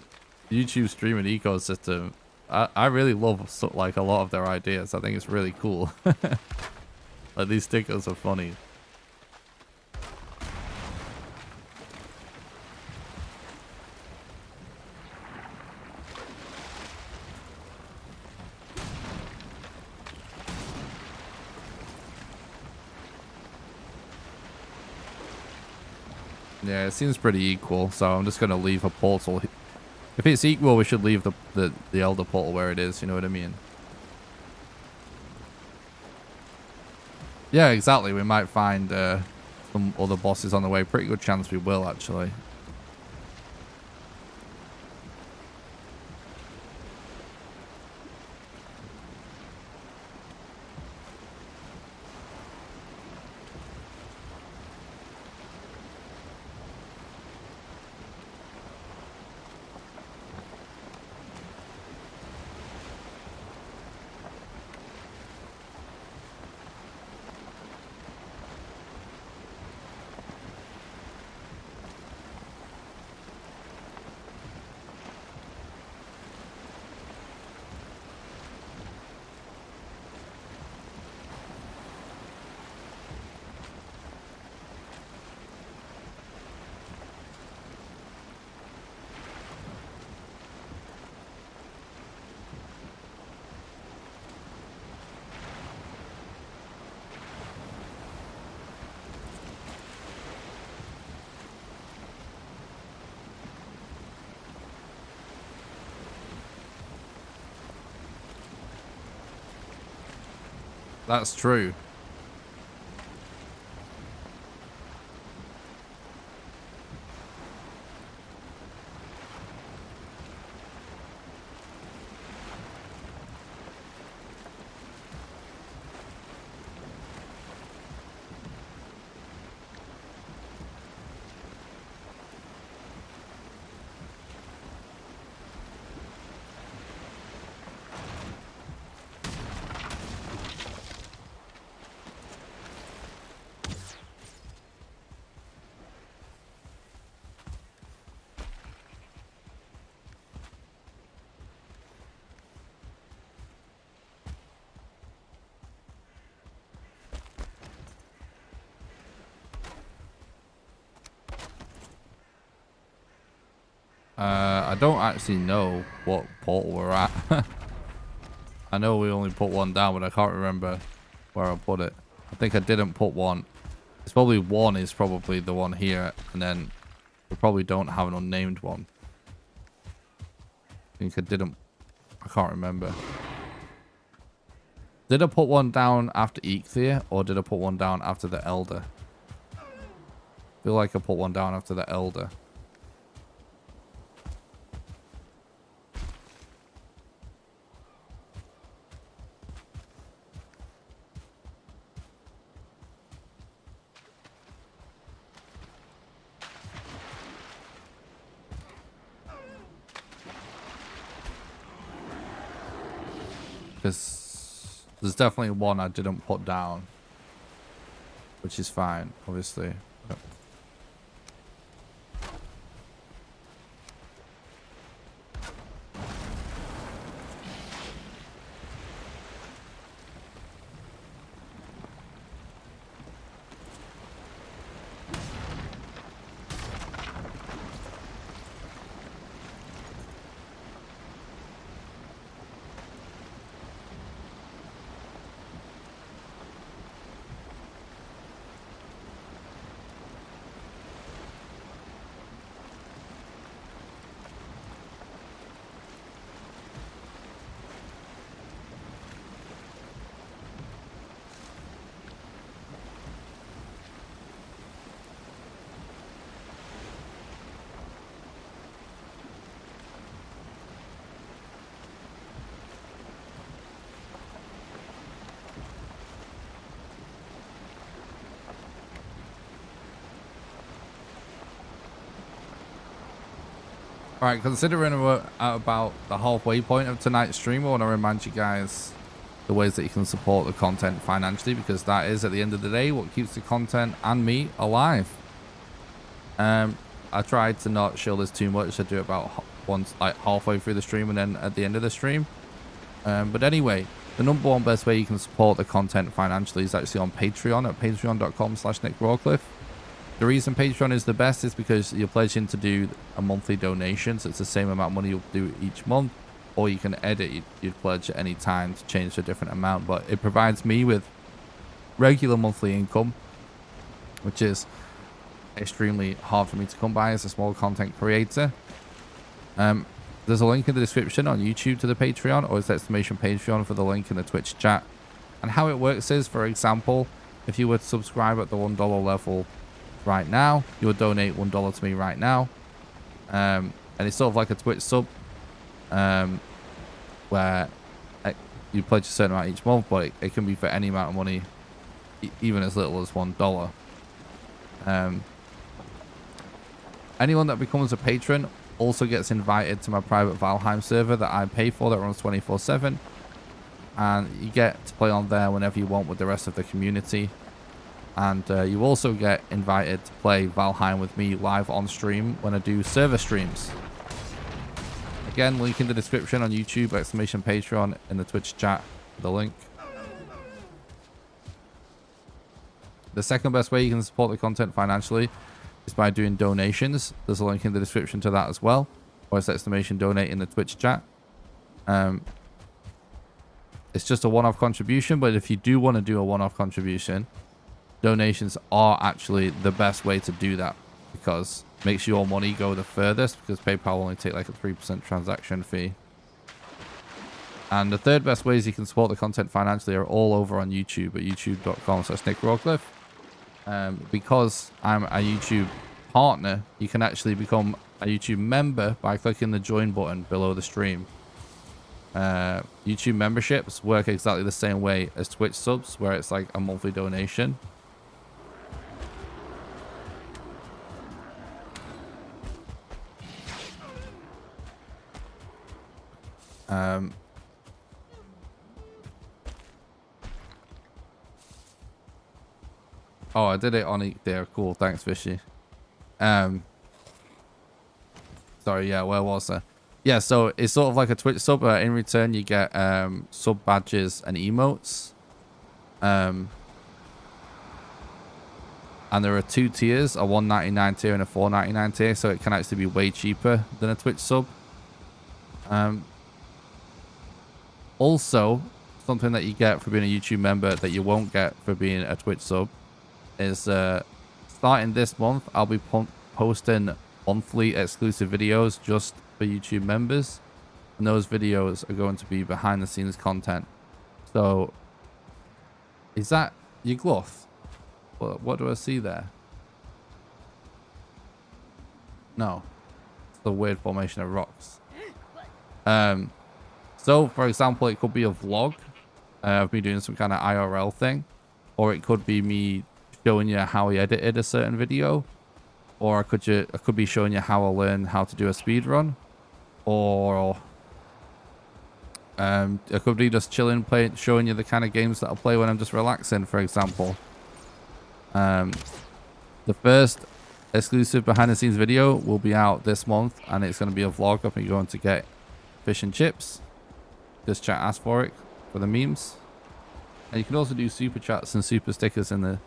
YouTube streaming ecosystem, I really love like a lot of their ideas. I think it's really cool. Like these stickers are funny. Yeah, it seems pretty equal, so I'm just gonna leave a portal. If it's equal, we should leave the Elder portal where it is, you know what I mean? Yeah, exactly. We might find some other bosses on the way. Pretty good chance we will, actually. That's true. I don't actually know what portal we're at. I know we only put one down, but I can't remember where I put it. I think I didn't put one. It's probably one is probably the one here, and then we probably don't have an unnamed one. I think I didn't. I can't remember. Did I put one down after Eikthyr, or did I put one down after the Elder? I feel like I put one down after the Elder. Because there's definitely one I didn't put down, which is fine, obviously. Alright, considering we're at about the halfway point of tonight's stream, I want to remind you guys the ways that you can support the content financially, because that is, at the end of the day, what keeps the content and me alive. I tried to not show this too much. I do it about once, like halfway through the stream and then at the end of the stream. But anyway, the number one best way you can support the content financially is actually on Patreon at patreon.com/nickrawcliffe. The reason Patreon is the best is because you're pledging to do a monthly donation, so it's the same amount of money you'll do each month, or you can edit your pledge at any time to change to a different amount. But it provides me with regular monthly income, which is extremely hard for me to come by as a small content creator. There's a link in the description on YouTube to the Patreon, or it's !Patreon for the link in the Twitch chat. And how it works is, for example, if you were to subscribe at the $1 level right now, you would donate $1 to me right now. And it's sort of like a Twitch sub, where you pledge a certain amount each month, but it can be for any amount of money, even as little as $1. Anyone that becomes a patron also gets invited to my private Valheim server that I pay for, that runs 24/7, and you get to play on there whenever you want with the rest of the community. And you also get invited to play Valheim with me live on stream when I do server streams. Again, link in the description on YouTube, !Patreon in the Twitch chat, the link. The second best way you can support the content financially is by doing donations. There's a link in the description to that as well, or it's !Donate in the Twitch chat. It's just a one-off contribution, but if you do want to do a one-off contribution, donations are actually the best way to do that, because it makes your money go the furthest, because PayPal will only take like a 3% transaction fee. And the third best ways you can support the content financially are all over on YouTube at youtube.com/nickrawcliffe. Because I'm a YouTube partner, you can actually become a YouTube member by clicking the join button below the stream. YouTube memberships work exactly the same way as Twitch subs, where it's like a monthly donation. Oh, I did it on each there. Cool. Thanks, Fishy. Sorry, yeah, where was I? Yeah, so it's sort of like a Twitch sub. In return, you get sub badges and emotes. And there are two tiers, a $1.99 tier and a $4.99 tier, so it can actually be way cheaper than a Twitch sub. Also, something that you get for being a YouTube member that you won't get for being a Twitch sub is starting this month, I'll be posting monthly exclusive videos just for YouTube members, and those videos are going to be behind the scenes content. So, is that your glove? What do I see there? No, it's the weird formation of rocks. So for example, it could be a vlog of me doing some kind of IRL thing, or it could be me showing you how I edited a certain video, or I could be showing you how I learned how to do a speed run, or I could be just chilling, showing you the kind of games that I play when I'm just relaxing, for example. The first exclusive behind the scenes video will be out this month, and it's going to be a vlog of me going to get fish and chips. Just chat asked for it for the memes, and you can also do super chats and super stickers in the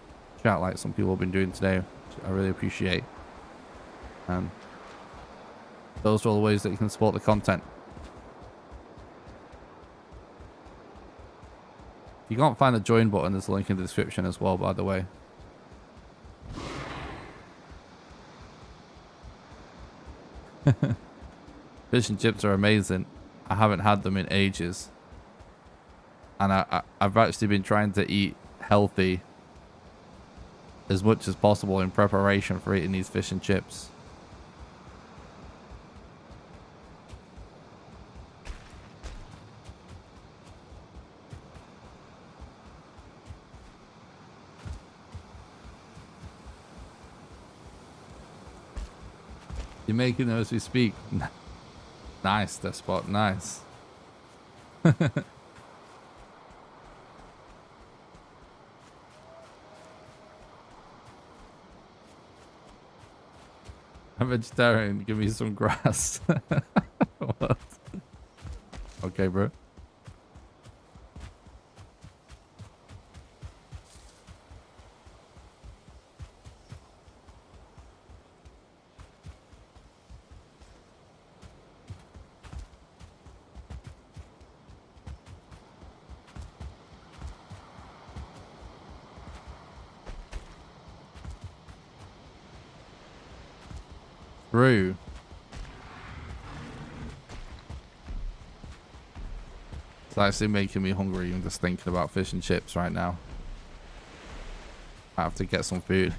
chat like some people have been doing today, which I really appreciate. Those are all the ways that you can support the content. If you can't find the join button, there's a link in the description as well, by the way. Fish and chips are amazing. I haven't had them in ages, and I've actually been trying to eat healthy as much as possible in preparation for eating these fish and chips. You're making them as we speak. Nice, that spot. Nice. I'm vegetarian. Give me some grass. What? Okay, bro. True. It's actually making me hungry even just thinking about fish and chips right now. I have to get some food.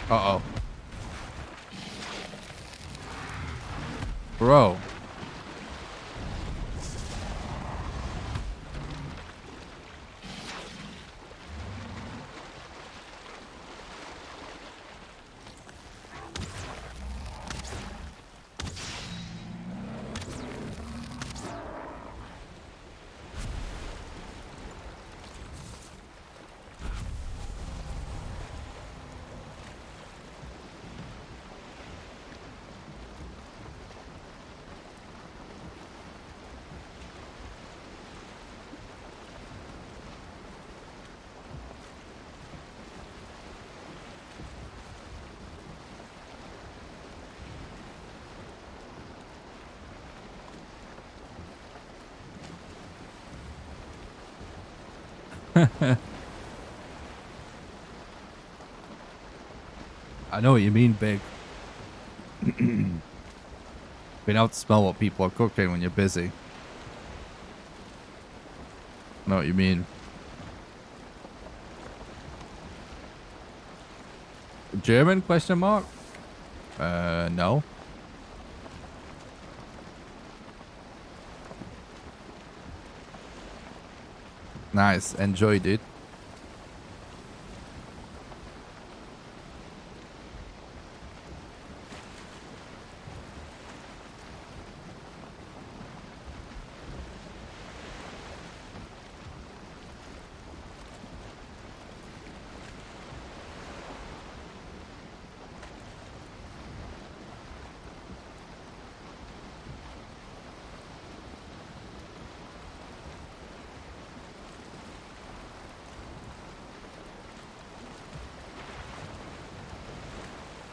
Uh-oh. Bro. I know what you mean, Big. Being able to smell what people are cooking when you're busy. I know what you mean. German question mark? No. Nice. Enjoy, dude.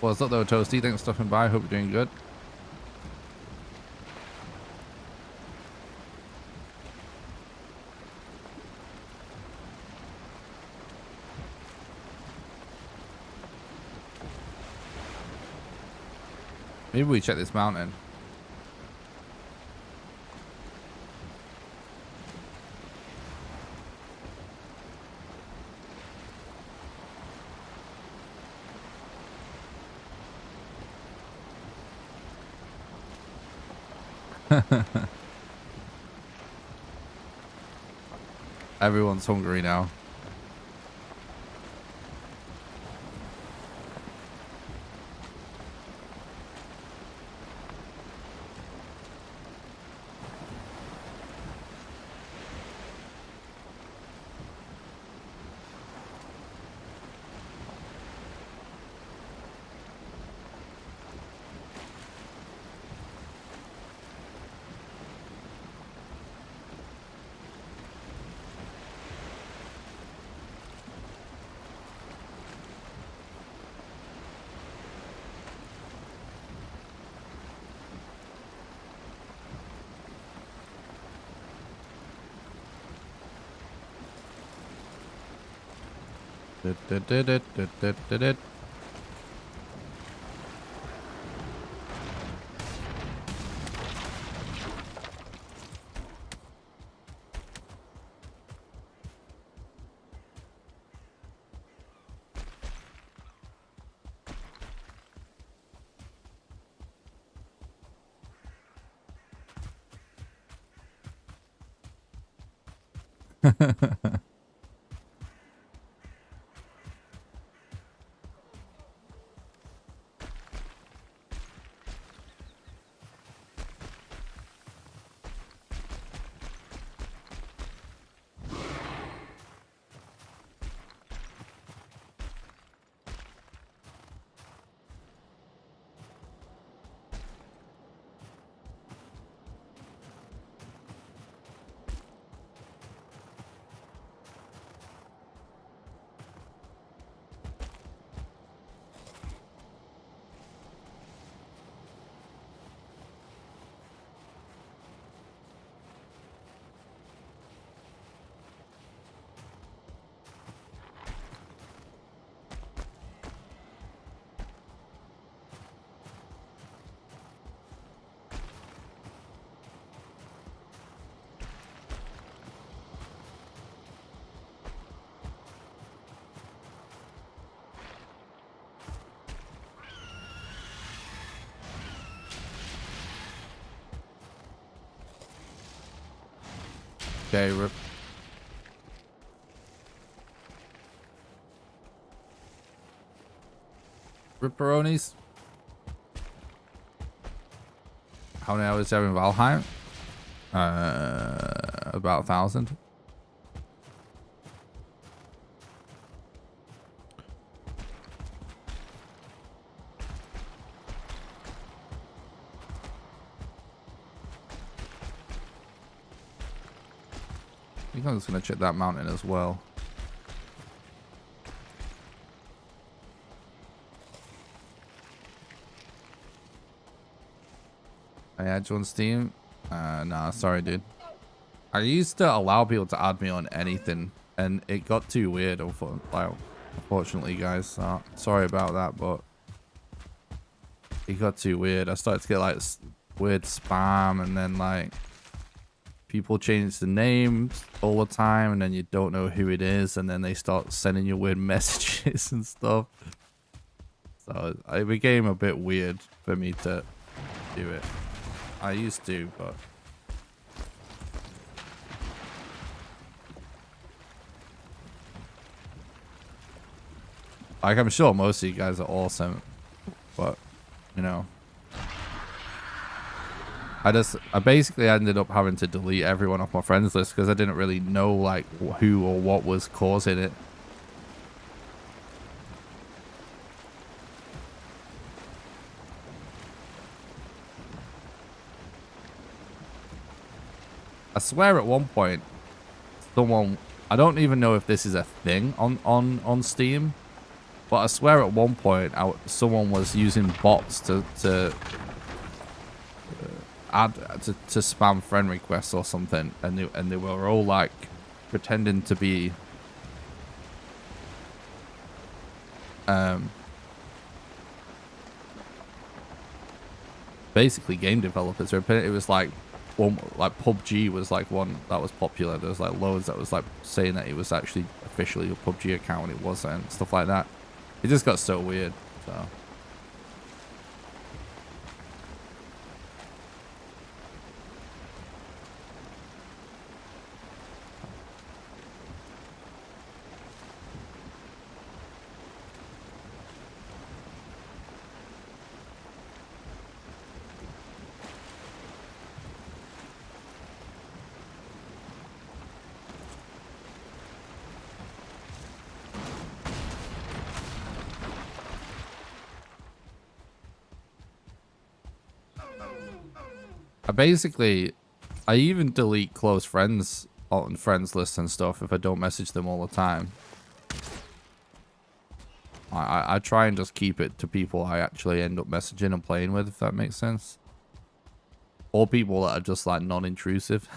What's up though, Toasty? Thanks for stopping by. Hope you're doing good. Maybe we check this mountain. Everyone's hungry now. Okay, rip. Ripperonis. How many hours do you have in Valheim? About 1,000. I think I'm just gonna check that mountain as well. I add you on Steam? Nah, sorry, dude. I used to allow people to add me on anything, and it got too weird, unfortunately, guys. Sorry about that, but it got too weird. I started to get, like, weird spam, and then, like, people change the names all the time, and then you don't know who it is, and then they start sending you weird messages and stuff. So it became a bit weird for me to do it. I used to, but like, I'm sure most of you guys are awesome, but you know, I basically ended up having to delete everyone off my friends list because I didn't really know, like, who or what was causing it. I swear at one point, someone, I don't even know if this is a thing on Steam, but I swear at one point someone was using bots to add to spam friend requests or something, and they were all, like, pretending to be basically game developers. It was like like PUBG was like one that was popular. There was like loads that was like saying that it was actually officially a PUBG account when it wasn't, and stuff like that. It just got so weird. So I even delete close friends on friends lists and stuff if I don't message them all the time. I try and just keep it to people I actually end up messaging and playing with, if that makes sense. Or people that are just, like, non-intrusive.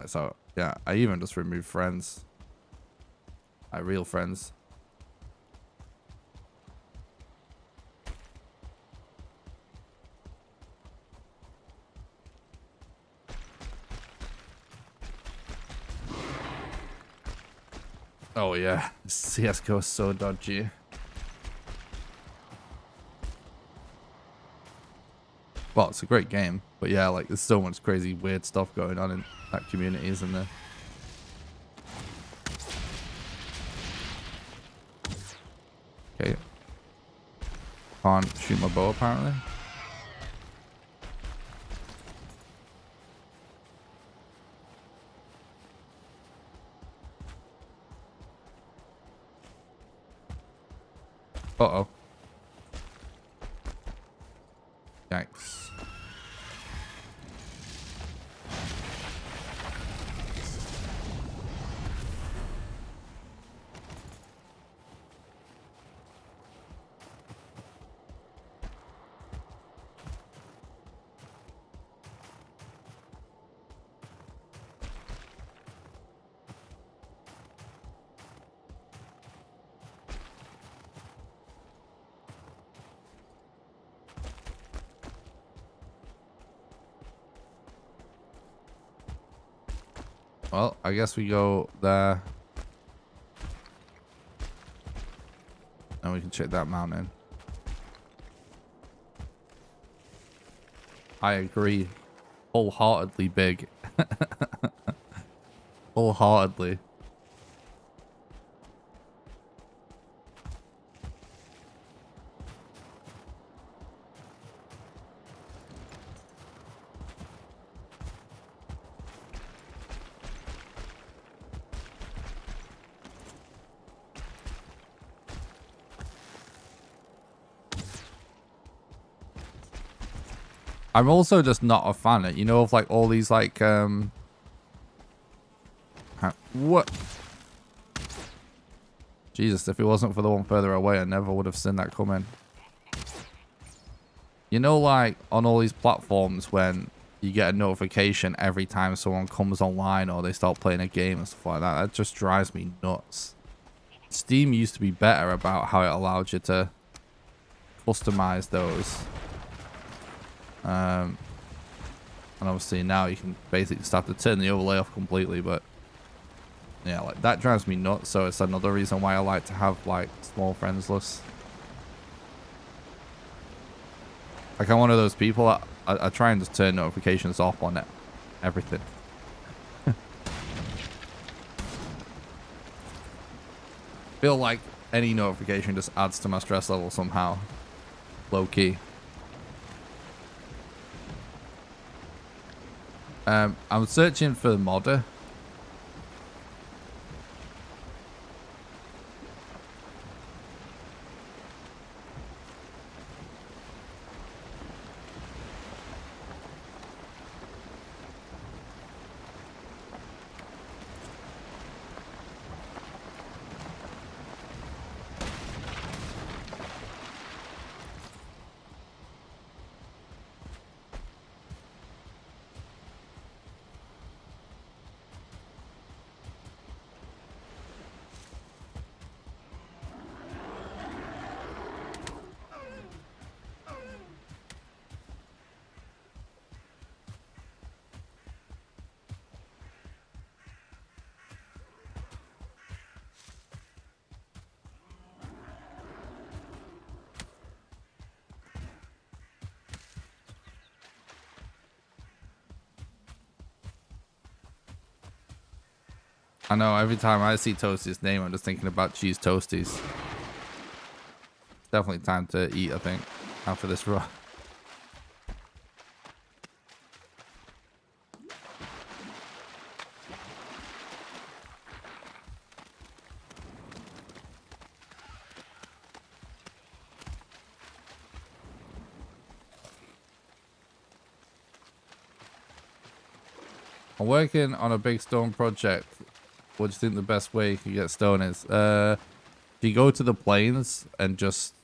So yeah, I even just remove friends, like real friends. Oh yeah, CS:GO is so dodgy. Well, it's a great game, but yeah, like, there's so much crazy weird stuff going on in that community, isn't there? Okay. Can't shoot my bow apparently. Uh-oh. Yikes. Well, I guess we go there. And we can check that mountain. I agree. wholeheartedly big. Wholeheartedly. I'm also just not a fan, you know, of like all these like what? Jesus, if it wasn't for the one further away, I never would have seen that coming. You know, like on all these platforms when you get a notification every time someone comes online or they start playing a game and stuff like that, that just drives me nuts. Steam used to be better about how it allowed you to customize those. And obviously now you can basically start to turn the overlay off completely, but yeah, like that drives me nuts. So it's another reason why I like to have like small friends lists. Like I'm one of those people that I try and just turn notifications off on it, everything. Feel like any notification just adds to my stress level somehow, low key. I'm searching for the modder. I know, every time I see Toasty's name, I'm just thinking about cheese toasties. It's definitely time to eat, I think, after this run. I'm working on a big stone project. What do you think the best way to get stone is? You go to the plains and just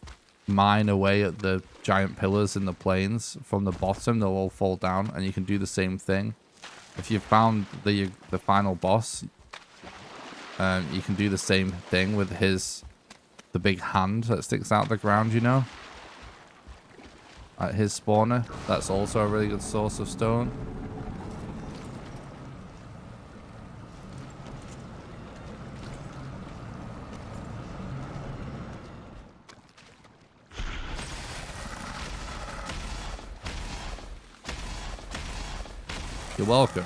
mine away at the giant pillars in the plains from the bottom. They'll all fall down, and you can do the same thing. If you found the final boss, you can do the same thing with the big hand that sticks out the ground, you know? At his spawner. That's also a really good source of stone. You're welcome.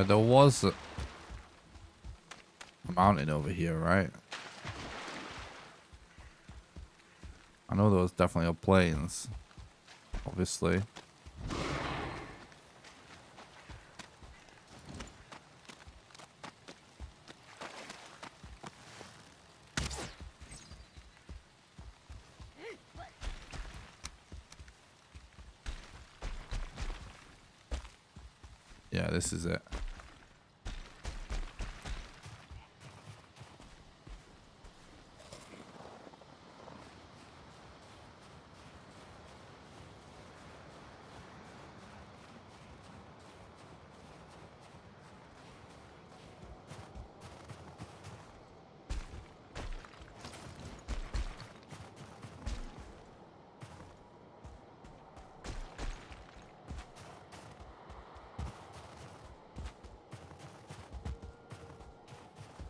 There was a mountain over here, right? I know those definitely are planes. Obviously. Yeah, this is it.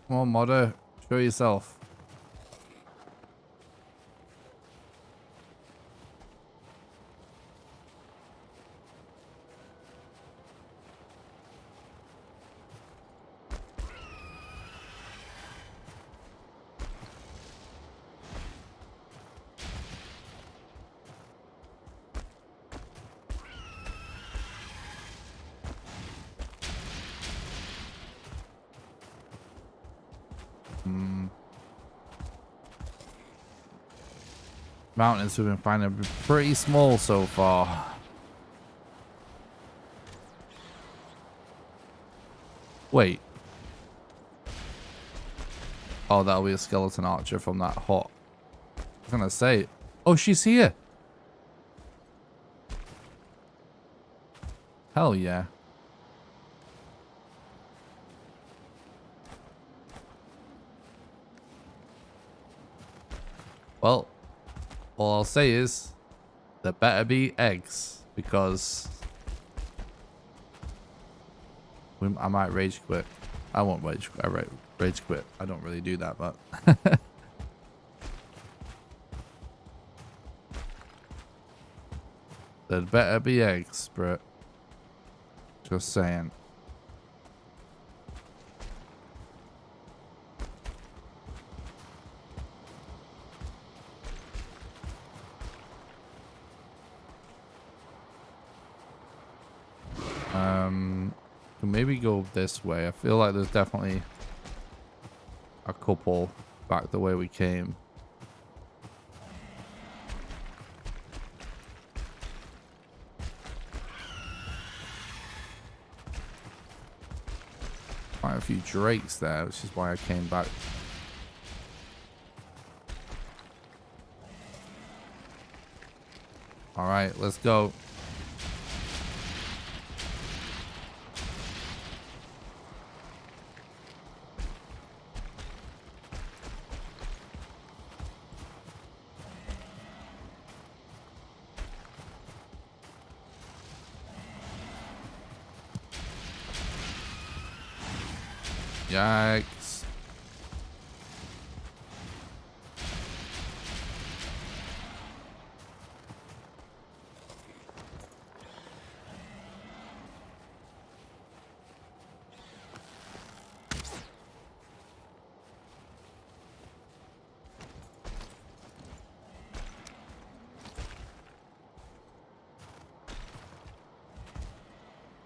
Come on, modder. Show yourself. Mountains we've been finding are pretty small so far. Wait. Oh, that'll be a skeleton archer from that hut. I was gonna say. Oh, she's here. Hell yeah. Well, all I'll say is there better be eggs, because I might rage quit. I won't rage quit. I don't really do that, but there better be eggs, bro. Just saying. Can maybe go this way. I feel like there's definitely a couple back the way we came. Quite a few drakes there, which is why I came back. All right, let's go. Yikes.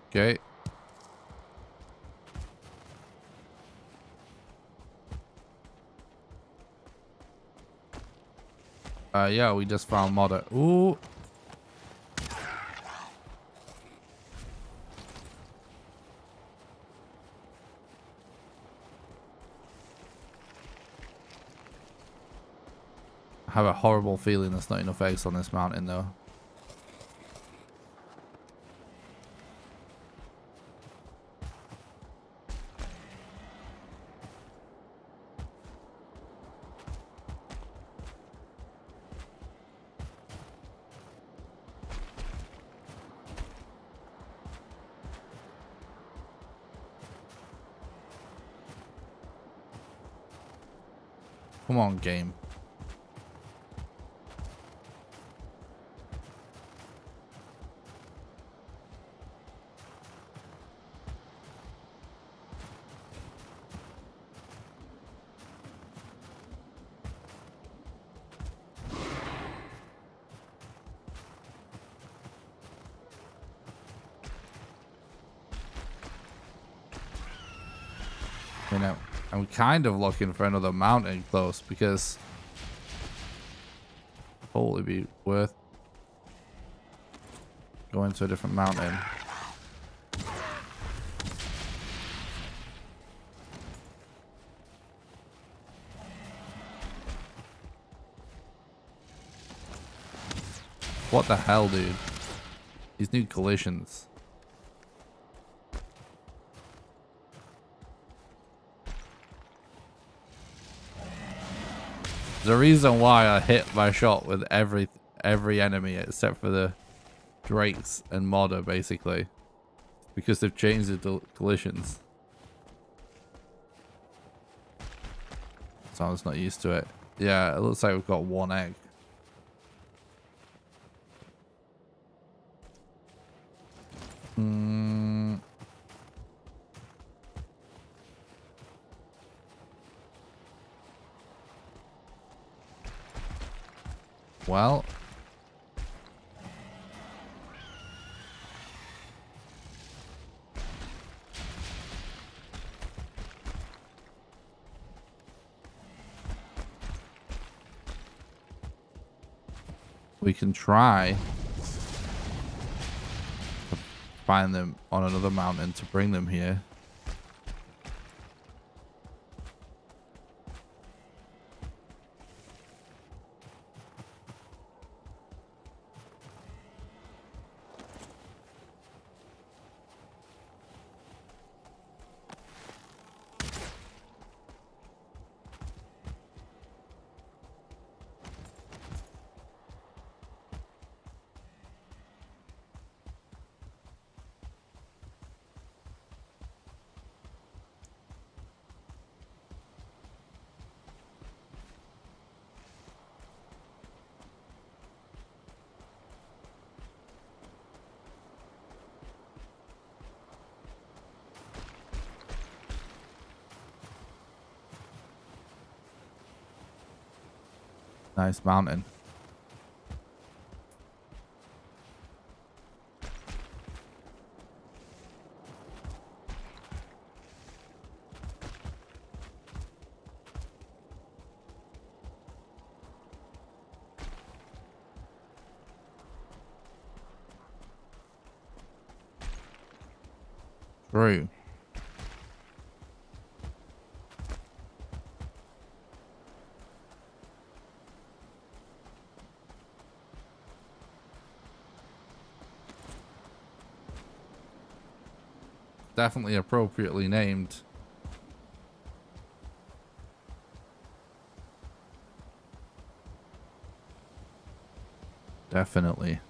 Okay. Yeah, we just found modder. Ooh. I have a horrible feeling there's not enough eggs on this mountain, though. Come on, game. You know, I'm kind of looking for another mountain close because probably be worth going to a different mountain. What the hell, dude? These new collisions. There's a reason why I hit my shot with every enemy except for the Drakes and Modder, basically. Because they've changed the collisions. So I was not used to it. Yeah, it looks like we've got one egg. Well, we can try to find them on another mountain to bring them here. Nice mountain. True. Definitely appropriately named. Definitely.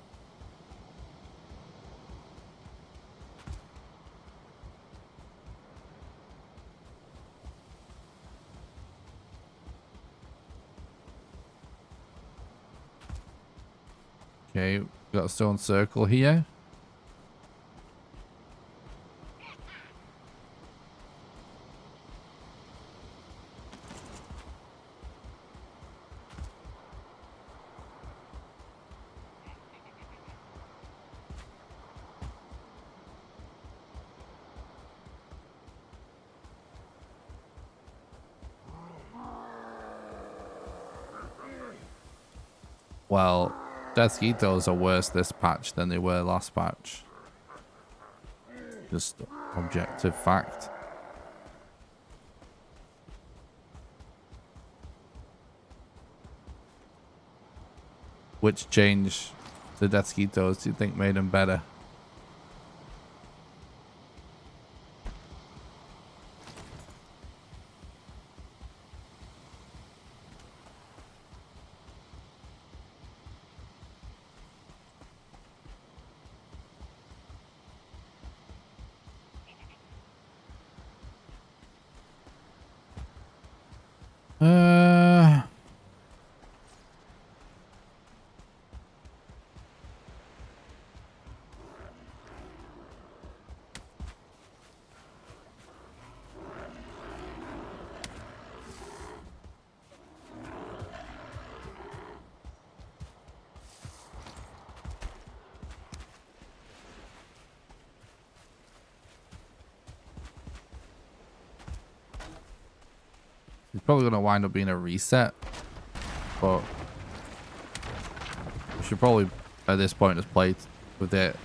Okay, got a stone circle here. Well, Deathsquitos are worse this patch than they were last patch. Just objective fact. Which change to Deathsquitos do you think made them better? It's probably going to wind up being a reset, but we should probably at this point just play with the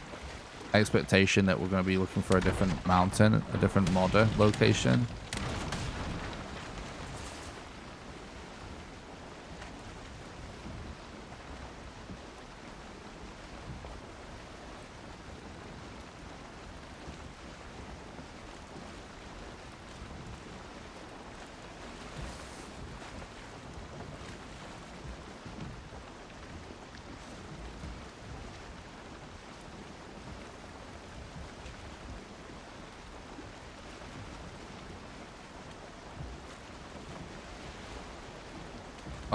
expectation that we're going to be looking for a different mountain, a different modder location.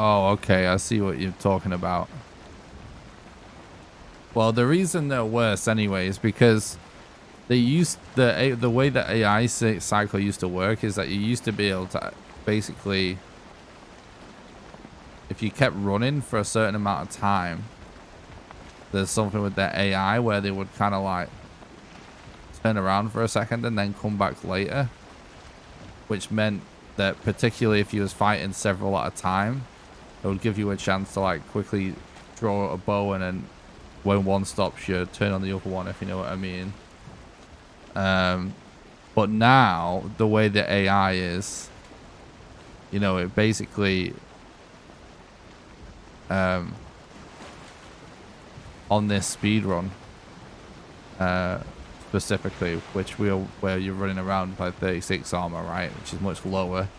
Oh, okay. I see what you're talking about. Well, the reason they're worse anyway is because they used the way that AI cycle used to work is that you used to be able to basically, if you kept running for a certain amount of time, there's something with their AI where they would kind of like turn around for a second and then come back later, which meant that particularly if you was fighting several at a time, it would give you a chance to like quickly draw a bow and then when one stops you turn on the other one, if you know what I mean. But now the way the AI is, you know, it basically on this speed run specifically, where you're running around by 36 armor, right, which is much lower.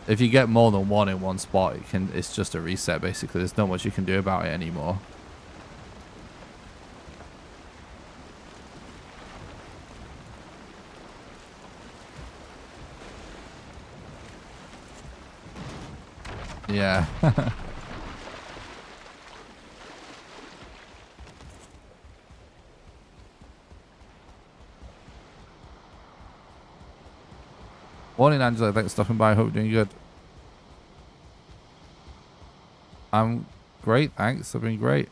If you get more than one in one spot, it's just a reset basically. There's not much you can do about it anymore. Yeah. Morning, Angela. Thanks for stopping by. Hope you're doing good. I'm great, thanks. I've been great.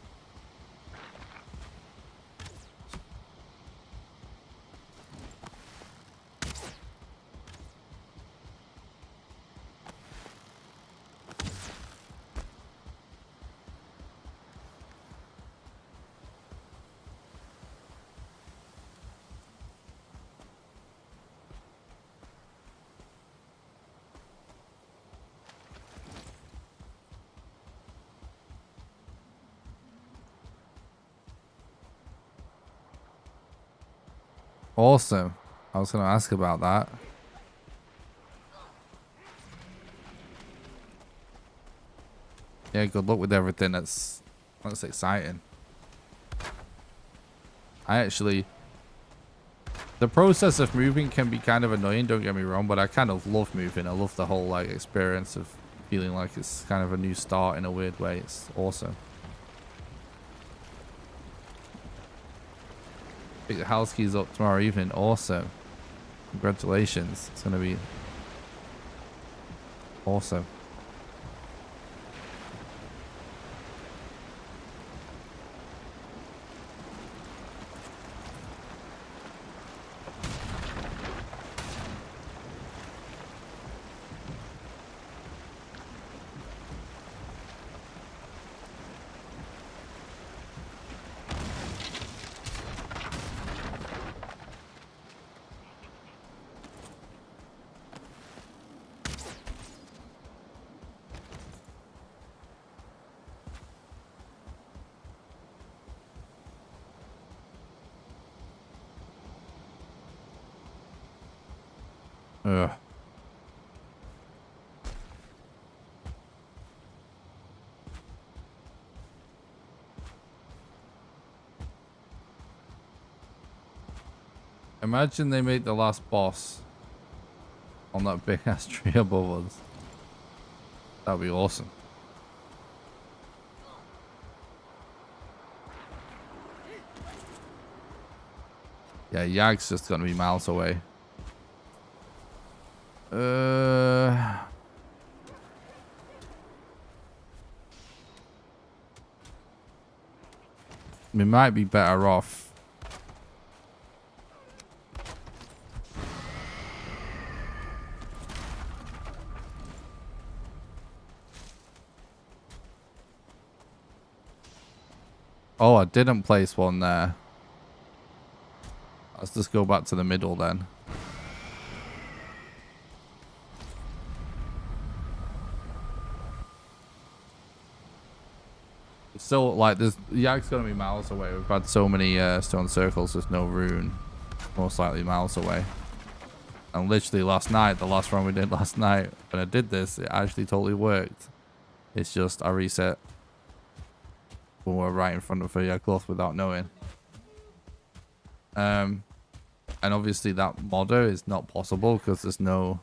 Awesome. I was going to ask about that. Yeah, good luck with everything. That's exciting. The process of moving can be kind of annoying, don't get me wrong, but I kind of love moving. I love the whole like experience of feeling like it's kind of a new start in a weird way. It's awesome. Pick the house keys up tomorrow evening. Awesome. Congratulations. It's going to be awesome. Ugh. Imagine they made the last boss on that big ass tree above us. That'd be awesome. Yeah, Yag's just gonna be miles away. We might be better off Oh, I didn't place one there. Let's just go back to the middle then. It's still like there's Yag's gonna be miles away. We've had so many stone circles, there's no rune. Most likely miles away. And literally last night, the last run we did last night, when I did this, it actually totally worked. It's just I reset when we're right in front of a cloth without knowing. And obviously that modder is not possible because there's no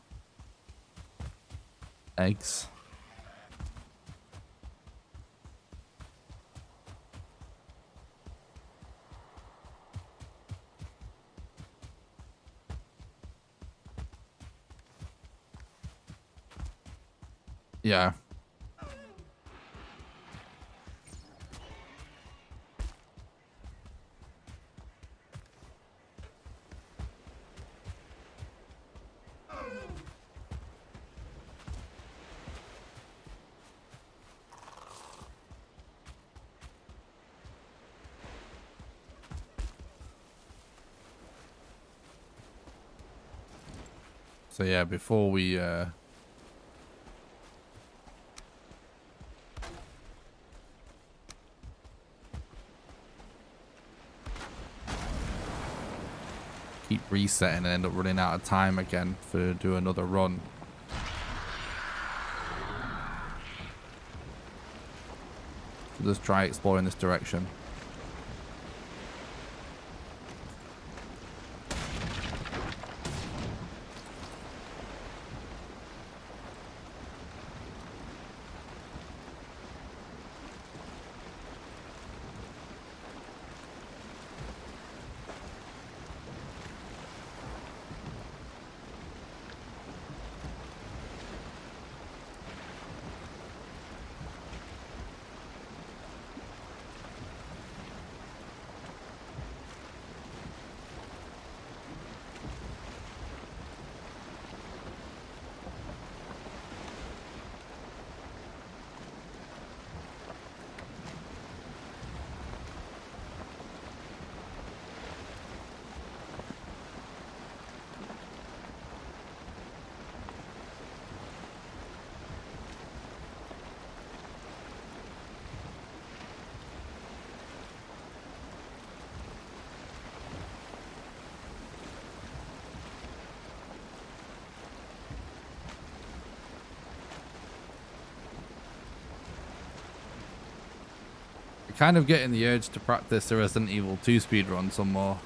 eggs. Yeah. So yeah, before we keep resetting and end up running out of time again for do another run. Let's try exploring this direction. Kind of getting the urge to practice the Resident Evil 2 speedrun some more.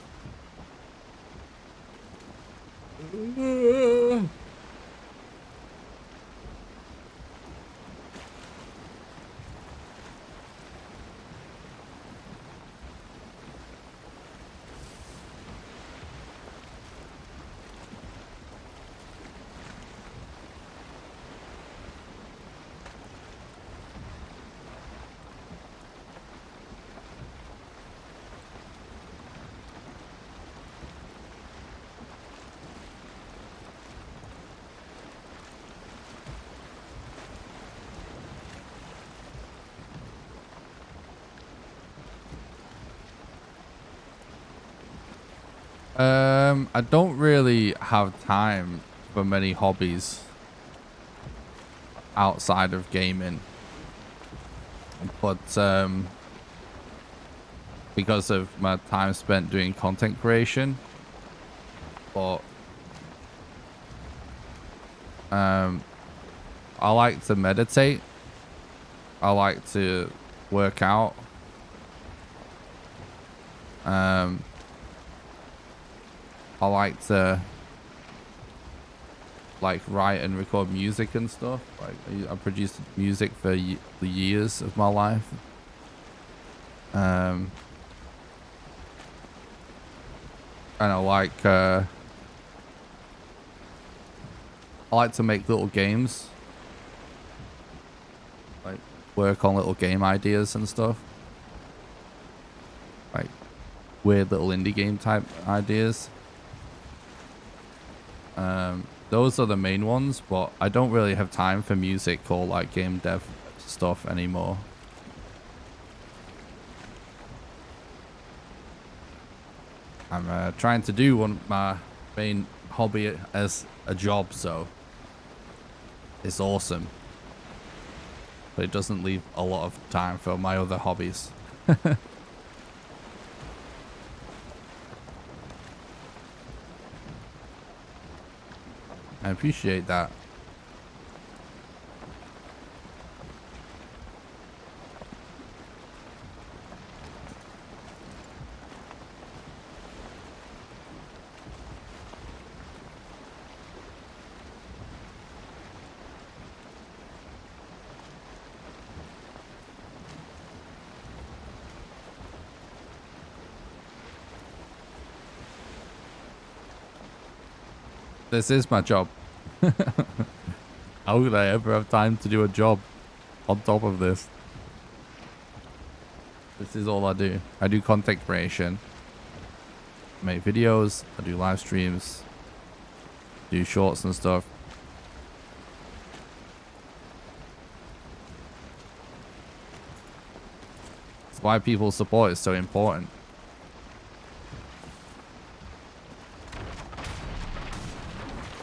I don't really have time for many hobbies outside of gaming, but because of my time spent doing content creation, but I like to meditate. I like to work out. I like to write and record music and stuff. Like I produced music for the years of my life. And I like to make little games, like work on little game ideas and stuff, like weird little indie game type ideas. Those are the main ones, but I don't really have time for music or like game dev stuff anymore. I'm trying to do my main hobby as a job, so it's awesome. But it doesn't leave a lot of time for my other hobbies. I appreciate that. This is my job. How would I ever have time to do a job on top of this? This is all I do. I do content creation. I make videos. I do live streams. Do shorts and stuff. That's why people's support is so important.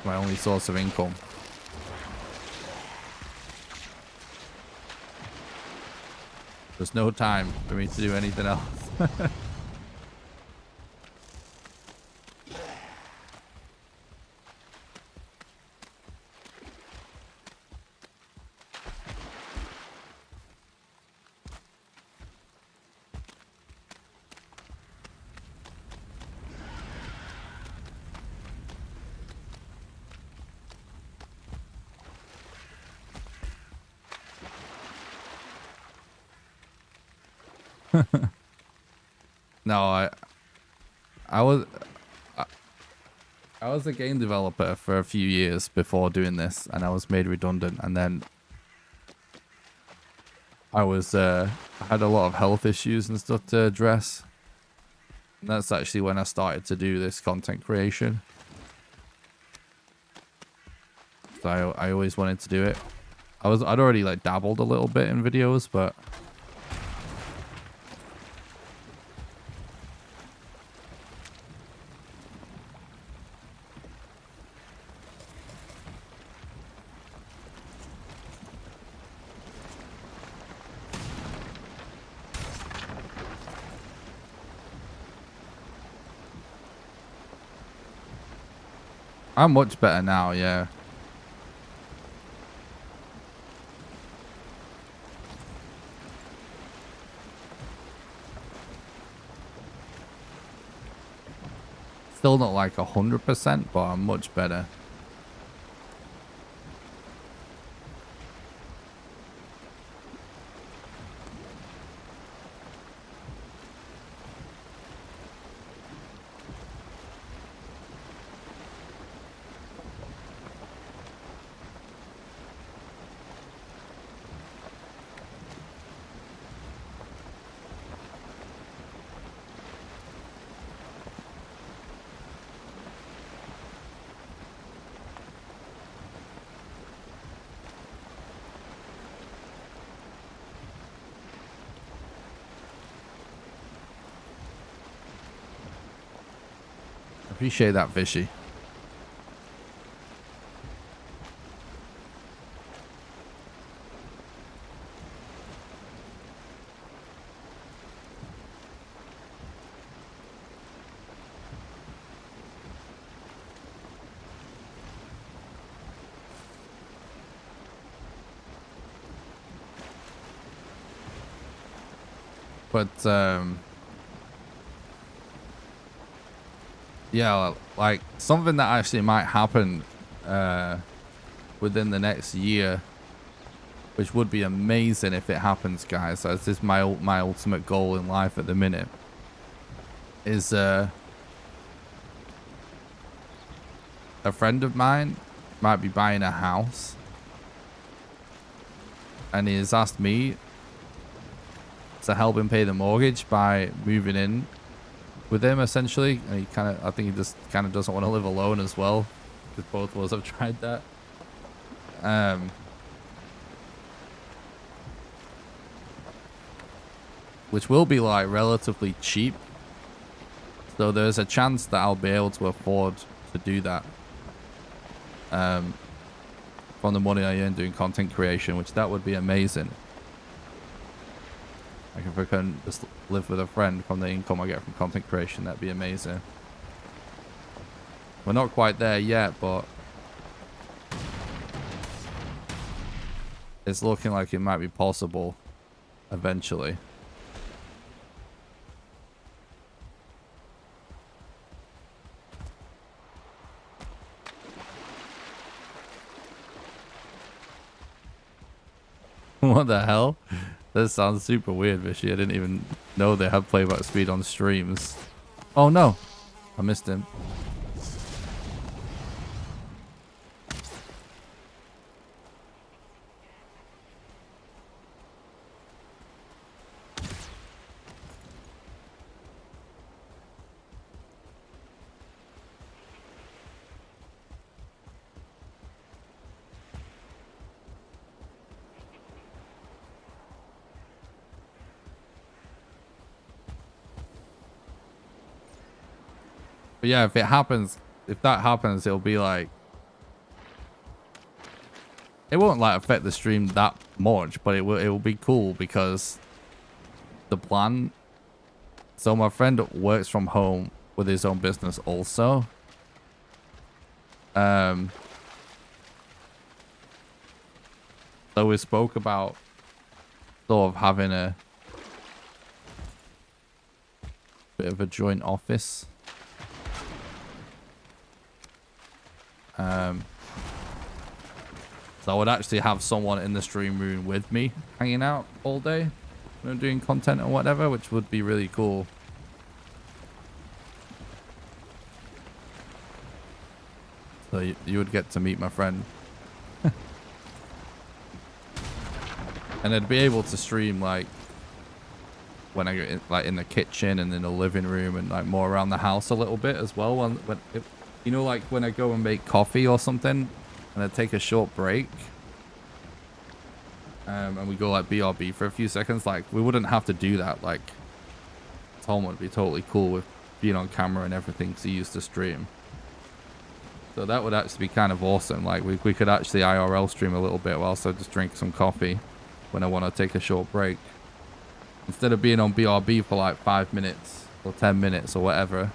My only source of income. There's no time for me to do anything else. No, I was a game developer for a few years before doing this, and I was made redundant, and then I had a lot of health issues and stuff to address. And that's actually when I started to do this content creation. So I always wanted to do it. I'd already like dabbled a little bit in videos, but I'm much better now, yeah. Still not like 100%, but I'm much better. Appreciate that, Fishy. But yeah, like something that actually might happen within the next year, which would be amazing if it happens, guys. As this is my ultimate goal in life at the minute, is a friend of mine might be buying a house, and he has asked me to help him pay the mortgage by moving in with him, essentially. And I think he just kind of doesn't want to live alone as well, because both of us have tried that. Which will be like relatively cheap. So there's a chance that I'll be able to afford to do that. From the money I earn doing content creation, which that would be amazing. Like if I can just live with a friend from the income I get from content creation, that'd be amazing. We're not quite there yet, but it's looking like it might be possible eventually. What the hell? That sounds super weird, Vishy. I didn't even know they had playback speed on streams. Oh no! I missed him. But yeah, if that happens, it'll be like, it won't like affect the stream that much, but it will be cool because the plan. So my friend works from home with his own business also. So we spoke about sort of having a bit of a joint office. So I would actually have someone in the stream room with me hanging out all day, you know, doing content or whatever, which would be really cool. So you would get to meet my friend. And I'd be able to stream like when I get like in the kitchen and in the living room and like more around the house a little bit as well. You know, like when I go and make coffee or something and I take a short break and we go like BRB for a few seconds, like we wouldn't have to do that. Like Tom would be totally cool with being on camera and everything because he used to stream. So that would actually be kind of awesome. Like we could actually IRL stream a little bit whilst I just drink some coffee when I want to take a short break. Instead of being on BRB for like 5 minutes or 10 minutes or whatever,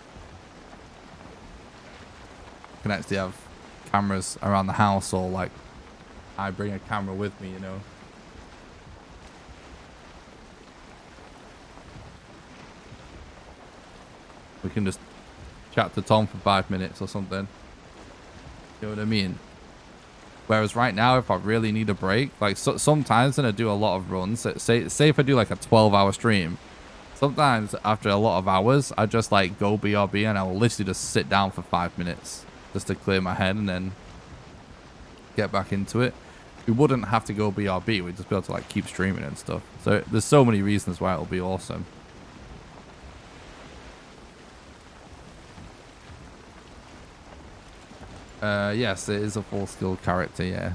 I can actually have cameras around the house, or like I bring a camera with me, you know. We can just chat to Tom for 5 minutes or something. You know what I mean? Whereas right now, if I really need a break, like sometimes when I do a lot of runs, say if I do like a 12-hour stream, sometimes after a lot of hours, I just like go BRB and I'll literally just sit down for 5 minutes just to clear my head and then get back into it. We wouldn't have to go BRB. We'd just be able to like keep streaming and stuff. So there's so many reasons why it'll be awesome. Yes, it is a full skill character, yeah.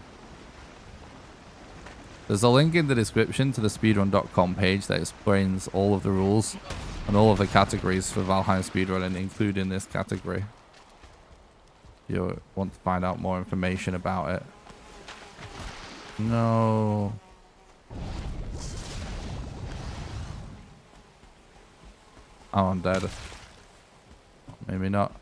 There's a link in the description to the speedrun.com page that explains all of the rules and all of the categories for Valheim Speedrunning, including this category. If you want to find out more information about it. No. Oh, I'm dead. Maybe not.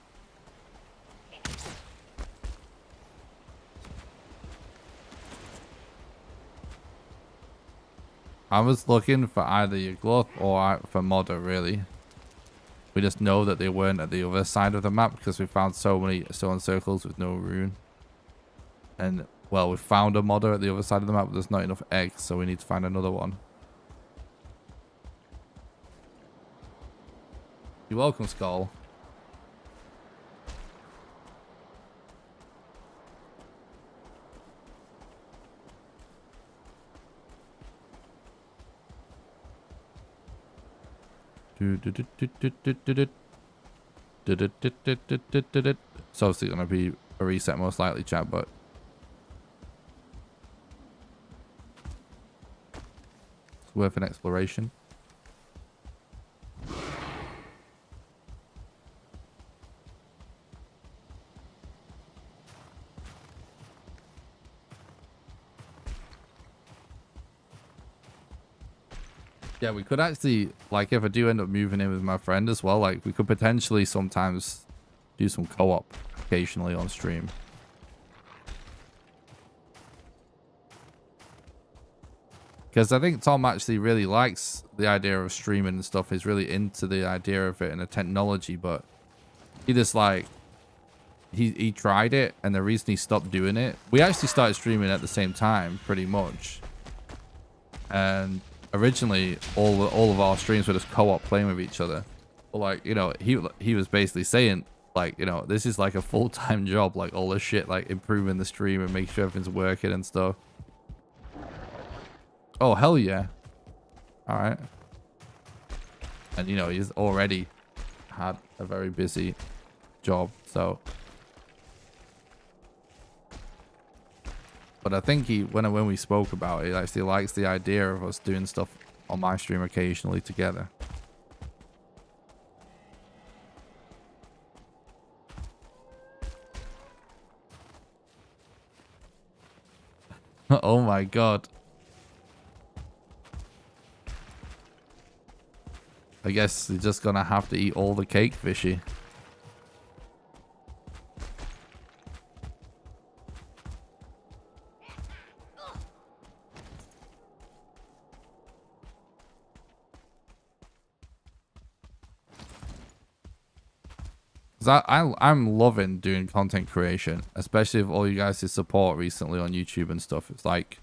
I was looking for either your glove or for Modder, really. We just know that they weren't at the other side of the map because we found so many stone circles with no rune. And, well, we found a Modder at the other side of the map, but there's not enough eggs, so we need to find another one. You're welcome, Skull. It's obviously going to be a reset most likely, chat, but it's worth an exploration. Yeah, we could actually, like, if I do end up moving in with my friend as well, like, we could potentially sometimes do some co-op occasionally on stream. Because I think Tom actually really likes the idea of streaming and stuff. He's really into the idea of it and the technology, but he just, like, he tried it, and the reason he stopped doing it, we actually started streaming at the same time, pretty much. And originally, all of our streams were just co-op playing with each other. But, like, you know, he was basically saying, like, you know, this is like a full-time job, like all this shit, like improving the stream and making sure everything's working and stuff. Oh, hell yeah. All right. And, you know, he's already had a very busy job, so. But I think when we spoke about it, he actually likes the idea of us doing stuff on my stream occasionally together. Oh my god. I guess you're just gonna have to eat all the cake, Fishy. I'm loving doing content creation, especially with all you guys' support recently on YouTube and stuff. It's like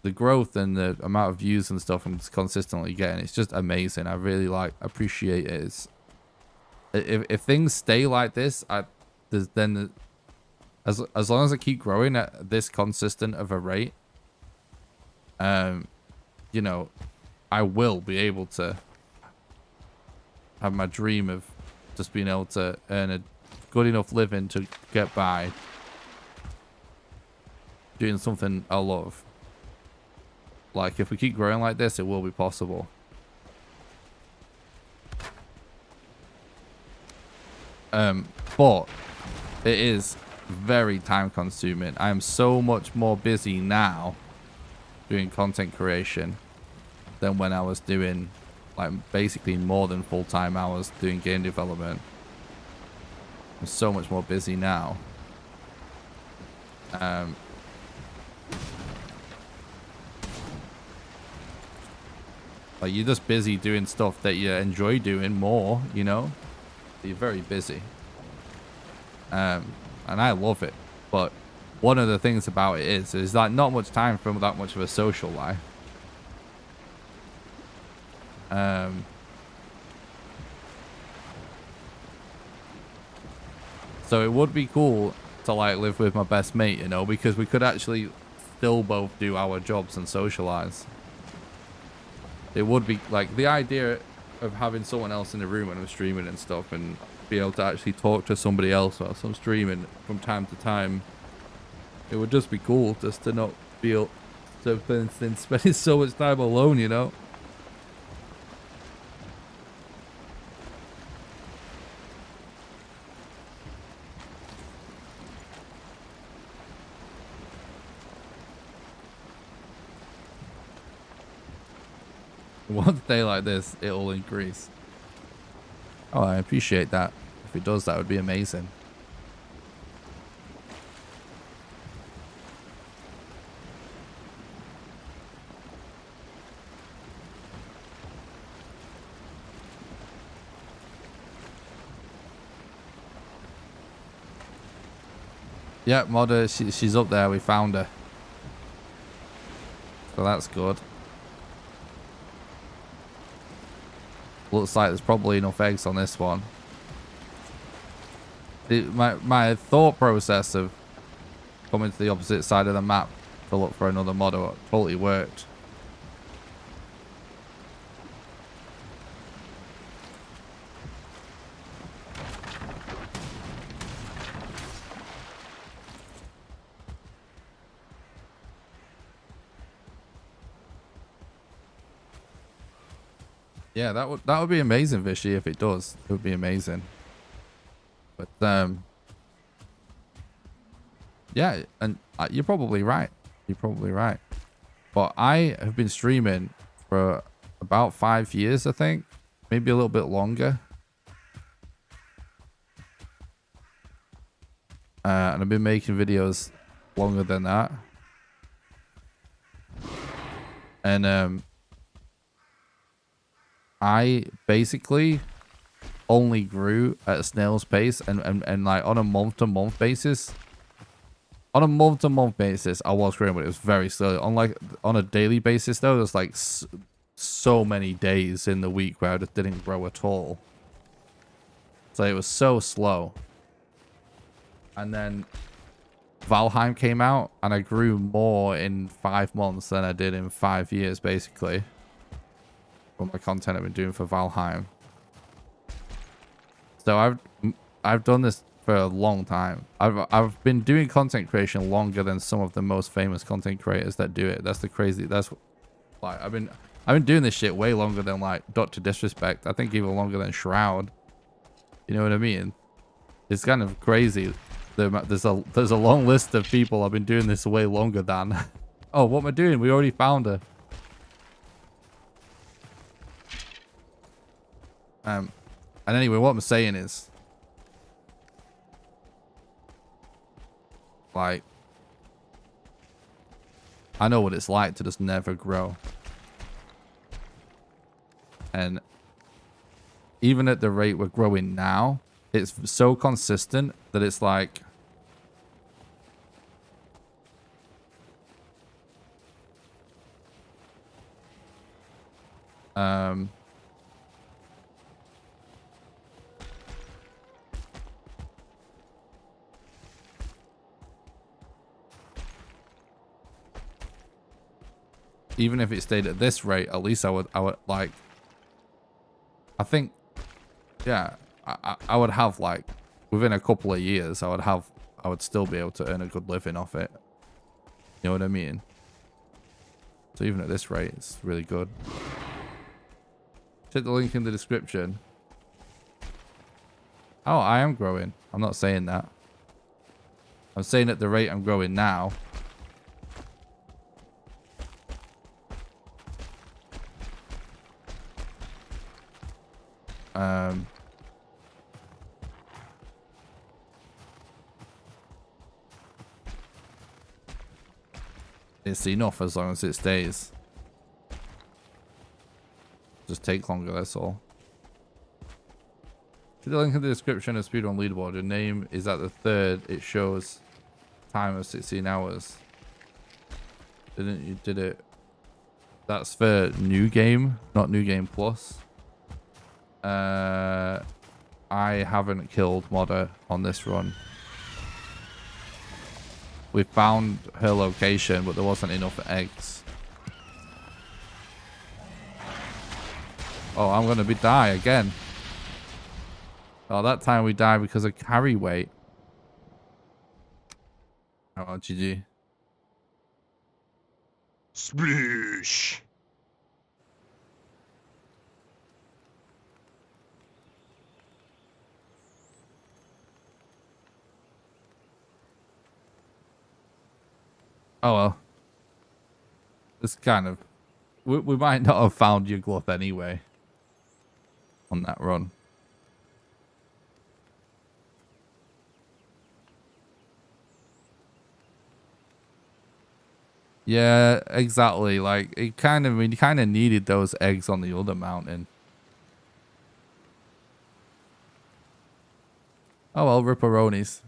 the growth and the amount of views and stuff I'm consistently getting. It's just amazing. I really appreciate it. If things stay like this, as long as I keep growing at this consistent of a rate, you know, I will be able to have my dream of just being able to earn a good enough living to get by doing something I love. Like, if we keep growing like this, it will be possible. But it is very time consuming. I am so much more busy now doing content creation than when I was doing, like, basically more than full-time hours doing game development. I'm so much more busy now. Like, you're just busy doing stuff that you enjoy doing more, you know? You're very busy. And I love it. But one of the things about it is like not much time for that much of a social life. So it would be cool to, like, live with my best mate, you know, because we could actually still both do our jobs and socialize. It would be like the idea of having someone else in the room when I'm streaming and stuff, and be able to actually talk to somebody else while I'm streaming from time to time. It would just be cool just to not feel to been spending so much time alone, you know. One day like this, it'll increase. Oh, I appreciate that. If it does, that would be amazing. Yeah, Modder, she's up there. We found her. So that's good. Looks like there's probably enough eggs on this one. My thought process of coming to the opposite side of the map to look for another modder totally worked. Yeah, that would be amazing, Vishy, if it does. It would be amazing. But yeah, and you're probably right. You're probably right. But I have been streaming for about 5 years, I think. Maybe a little bit longer. And I've been making videos longer than that. And I basically only grew at a snail's pace, and like on a month-to-month basis. On a month-to-month basis, I was growing, but it was very slow. On a daily basis, though, there's like so many days in the week where I just didn't grow at all. So it was so slow. And then Valheim came out, and I grew more in 5 months than I did in 5 years, basically. From the content I've been doing for Valheim. So I've done this for a long time. I've been doing content creation longer than some of the most famous content creators that do it. That's the crazy. That's like I've been doing this shit way longer than like Dr. Disrespect. I think even longer than Shroud. You know what I mean? It's kind of crazy. There's a long list of people I've been doing this way longer than. Oh, what am I doing? We already found her. And anyway, what I'm saying is, like, I know what it's like to just never grow. And even at the rate we're growing now, it's so consistent that it's like, even if it stayed at this rate, at least I would like, I think, yeah, I would have like, within a couple of years, I would still be able to earn a good living off it. You know what I mean? So even at this rate, it's really good. Check the link in the description. Oh, I am growing. I'm not saying that. I'm saying at the rate I'm growing now. It's enough as long as it stays. Just take longer, that's all. To the link in the description of Speedrun leaderboard, your name is at the 3rd. It shows time of 16 hours. Didn't you did it? That's for new game, not new game plus. I haven't killed Modder on this run. We found her location, but there wasn't enough eggs. Oh, I'm gonna die again. Oh, that time we died because of carry weight. Oh, GG. Sploosh. Oh well. It's kind of... We might not have found your glove anyway. On that run. Yeah, exactly. Like, we kind of needed those eggs on the other mountain. Oh well, ripperonis.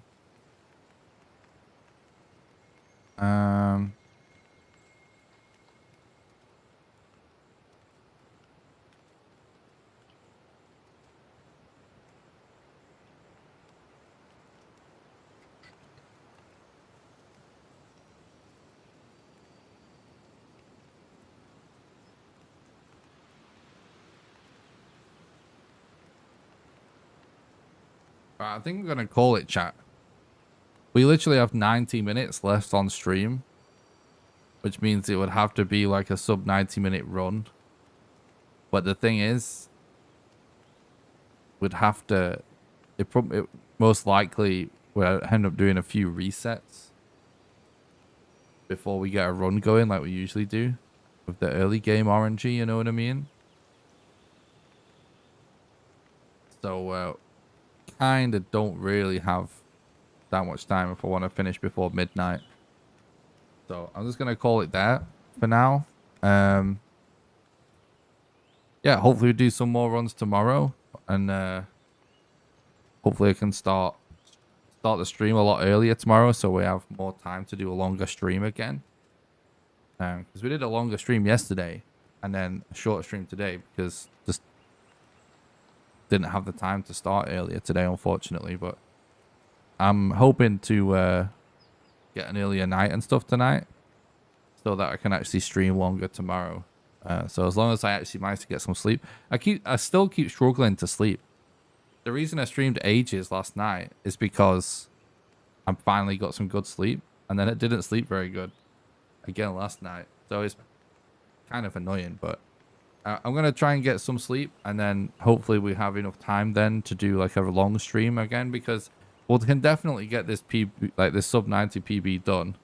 I think I'm gonna call it, chat. We literally have 90 minutes left on stream, which means it would have to be like a sub 90-minute run. But the thing is, we'd have to... It most likely we'll end up doing a few resets before we get a run going like we usually do with the early game RNG, you know what I mean? So kind of don't really have that much time if I want to finish before midnight. So I'm just gonna call it there for now. Yeah, hopefully we do some more runs tomorrow, and hopefully I can start the stream a lot earlier tomorrow, so we have more time to do a longer stream again. Because we did a longer stream yesterday, and then a shorter stream today because just didn't have the time to start earlier today, unfortunately. But I'm hoping to get an earlier night and stuff tonight, so that I can actually stream longer tomorrow. So as long as I actually manage to get some sleep, I still keep struggling to sleep. The reason I streamed ages last night is because I finally got some good sleep, and then it didn't sleep very good again last night. So it's kind of annoying, but I'm going to try and get some sleep, and then hopefully we have enough time then to do like a long stream again, because we can definitely get this PB, like this sub 90 PB done.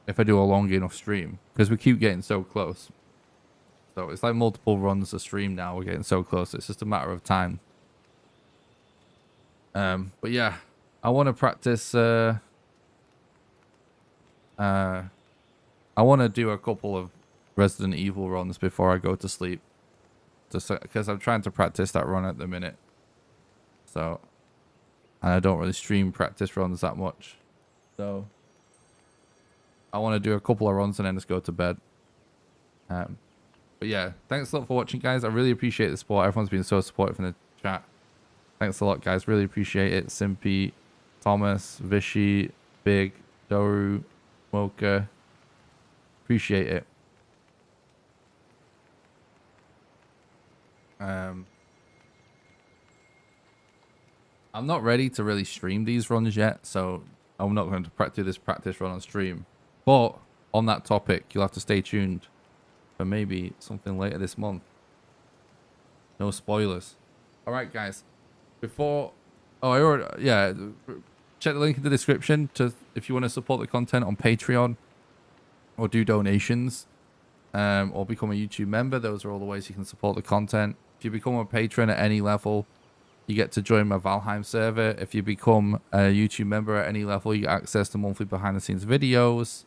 If I do a long enough stream, because we keep getting so close. So it's like multiple runs a stream now. We're getting so close. It's just a matter of time. But yeah, I want to practice. I want to do a couple of Resident Evil runs before I go to sleep, just because I'm trying to practice that run at the minute. So, and I don't really stream practice runs that much. So I want to do a couple of runs and then just go to bed. But yeah, thanks a lot for watching, guys. I really appreciate the support. Everyone's been so supportive in the chat. Thanks a lot, guys. Really appreciate it. Simpy, Thomas, Vishy, Big, Doru, Mocha. Appreciate it. I'm not ready to really stream these runs yet, so I'm not going to do this practice run on stream. But on that topic, you'll have to stay tuned for maybe something later this month. No spoilers. All right, guys. Before, yeah, check the link in the description to if you want to support the content on Patreon, or do donations, or become a YouTube member. Those are all the ways you can support the content. If you become a patron at any level, you get to join my Valheim server. If you become a YouTube member at any level, you get access to monthly behind-the-scenes videos.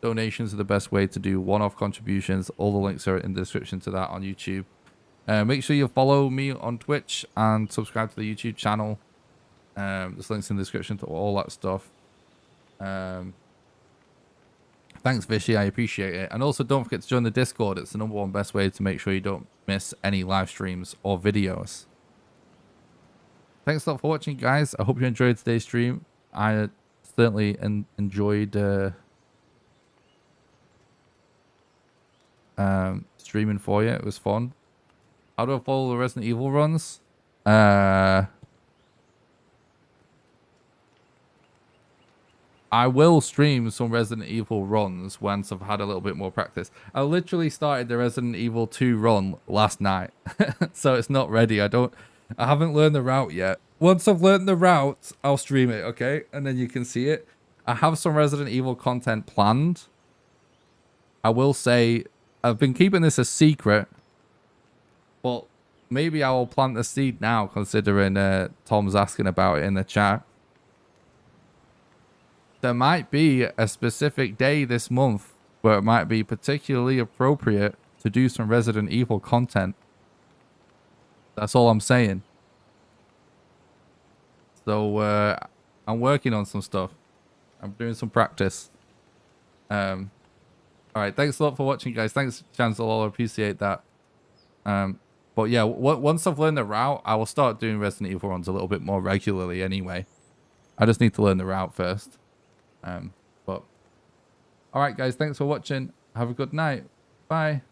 Donations are the best way to do one-off contributions. All the links are in the description to that on YouTube. Make sure you follow me on Twitch and subscribe to the YouTube channel. There's links in the description to all that stuff. Thanks, Vishy. I appreciate it. And also, don't forget to join the Discord. It's the #1 best way to make sure you don't miss any live streams or videos. Thanks a lot for watching, guys. I hope you enjoyed today's stream. I certainly enjoyed streaming for you. It was fun. How do I follow the Resident Evil runs? I will stream some Resident Evil runs once I've had a little bit more practice. I literally started the Resident Evil 2 run last night, so it's not ready. I haven't learned the route yet. Once I've learned the route, I'll stream it, okay? And then you can see it. I have some Resident Evil content planned. I will say, I've been keeping this a secret, but maybe I will plant the seed now, considering Tom's asking about it in the chat. There might be a specific day this month where it might be particularly appropriate to do some Resident Evil content. That's all I'm saying. So I'm working on some stuff. I'm doing some practice. All right, thanks a lot for watching, guys. Thanks, Chancellor. I appreciate that. But yeah, once I've learned the route, I will start doing Resident Evil runs a little bit more regularly anyway. I just need to learn the route first. But all right, guys, thanks for watching. Have a good night. Bye.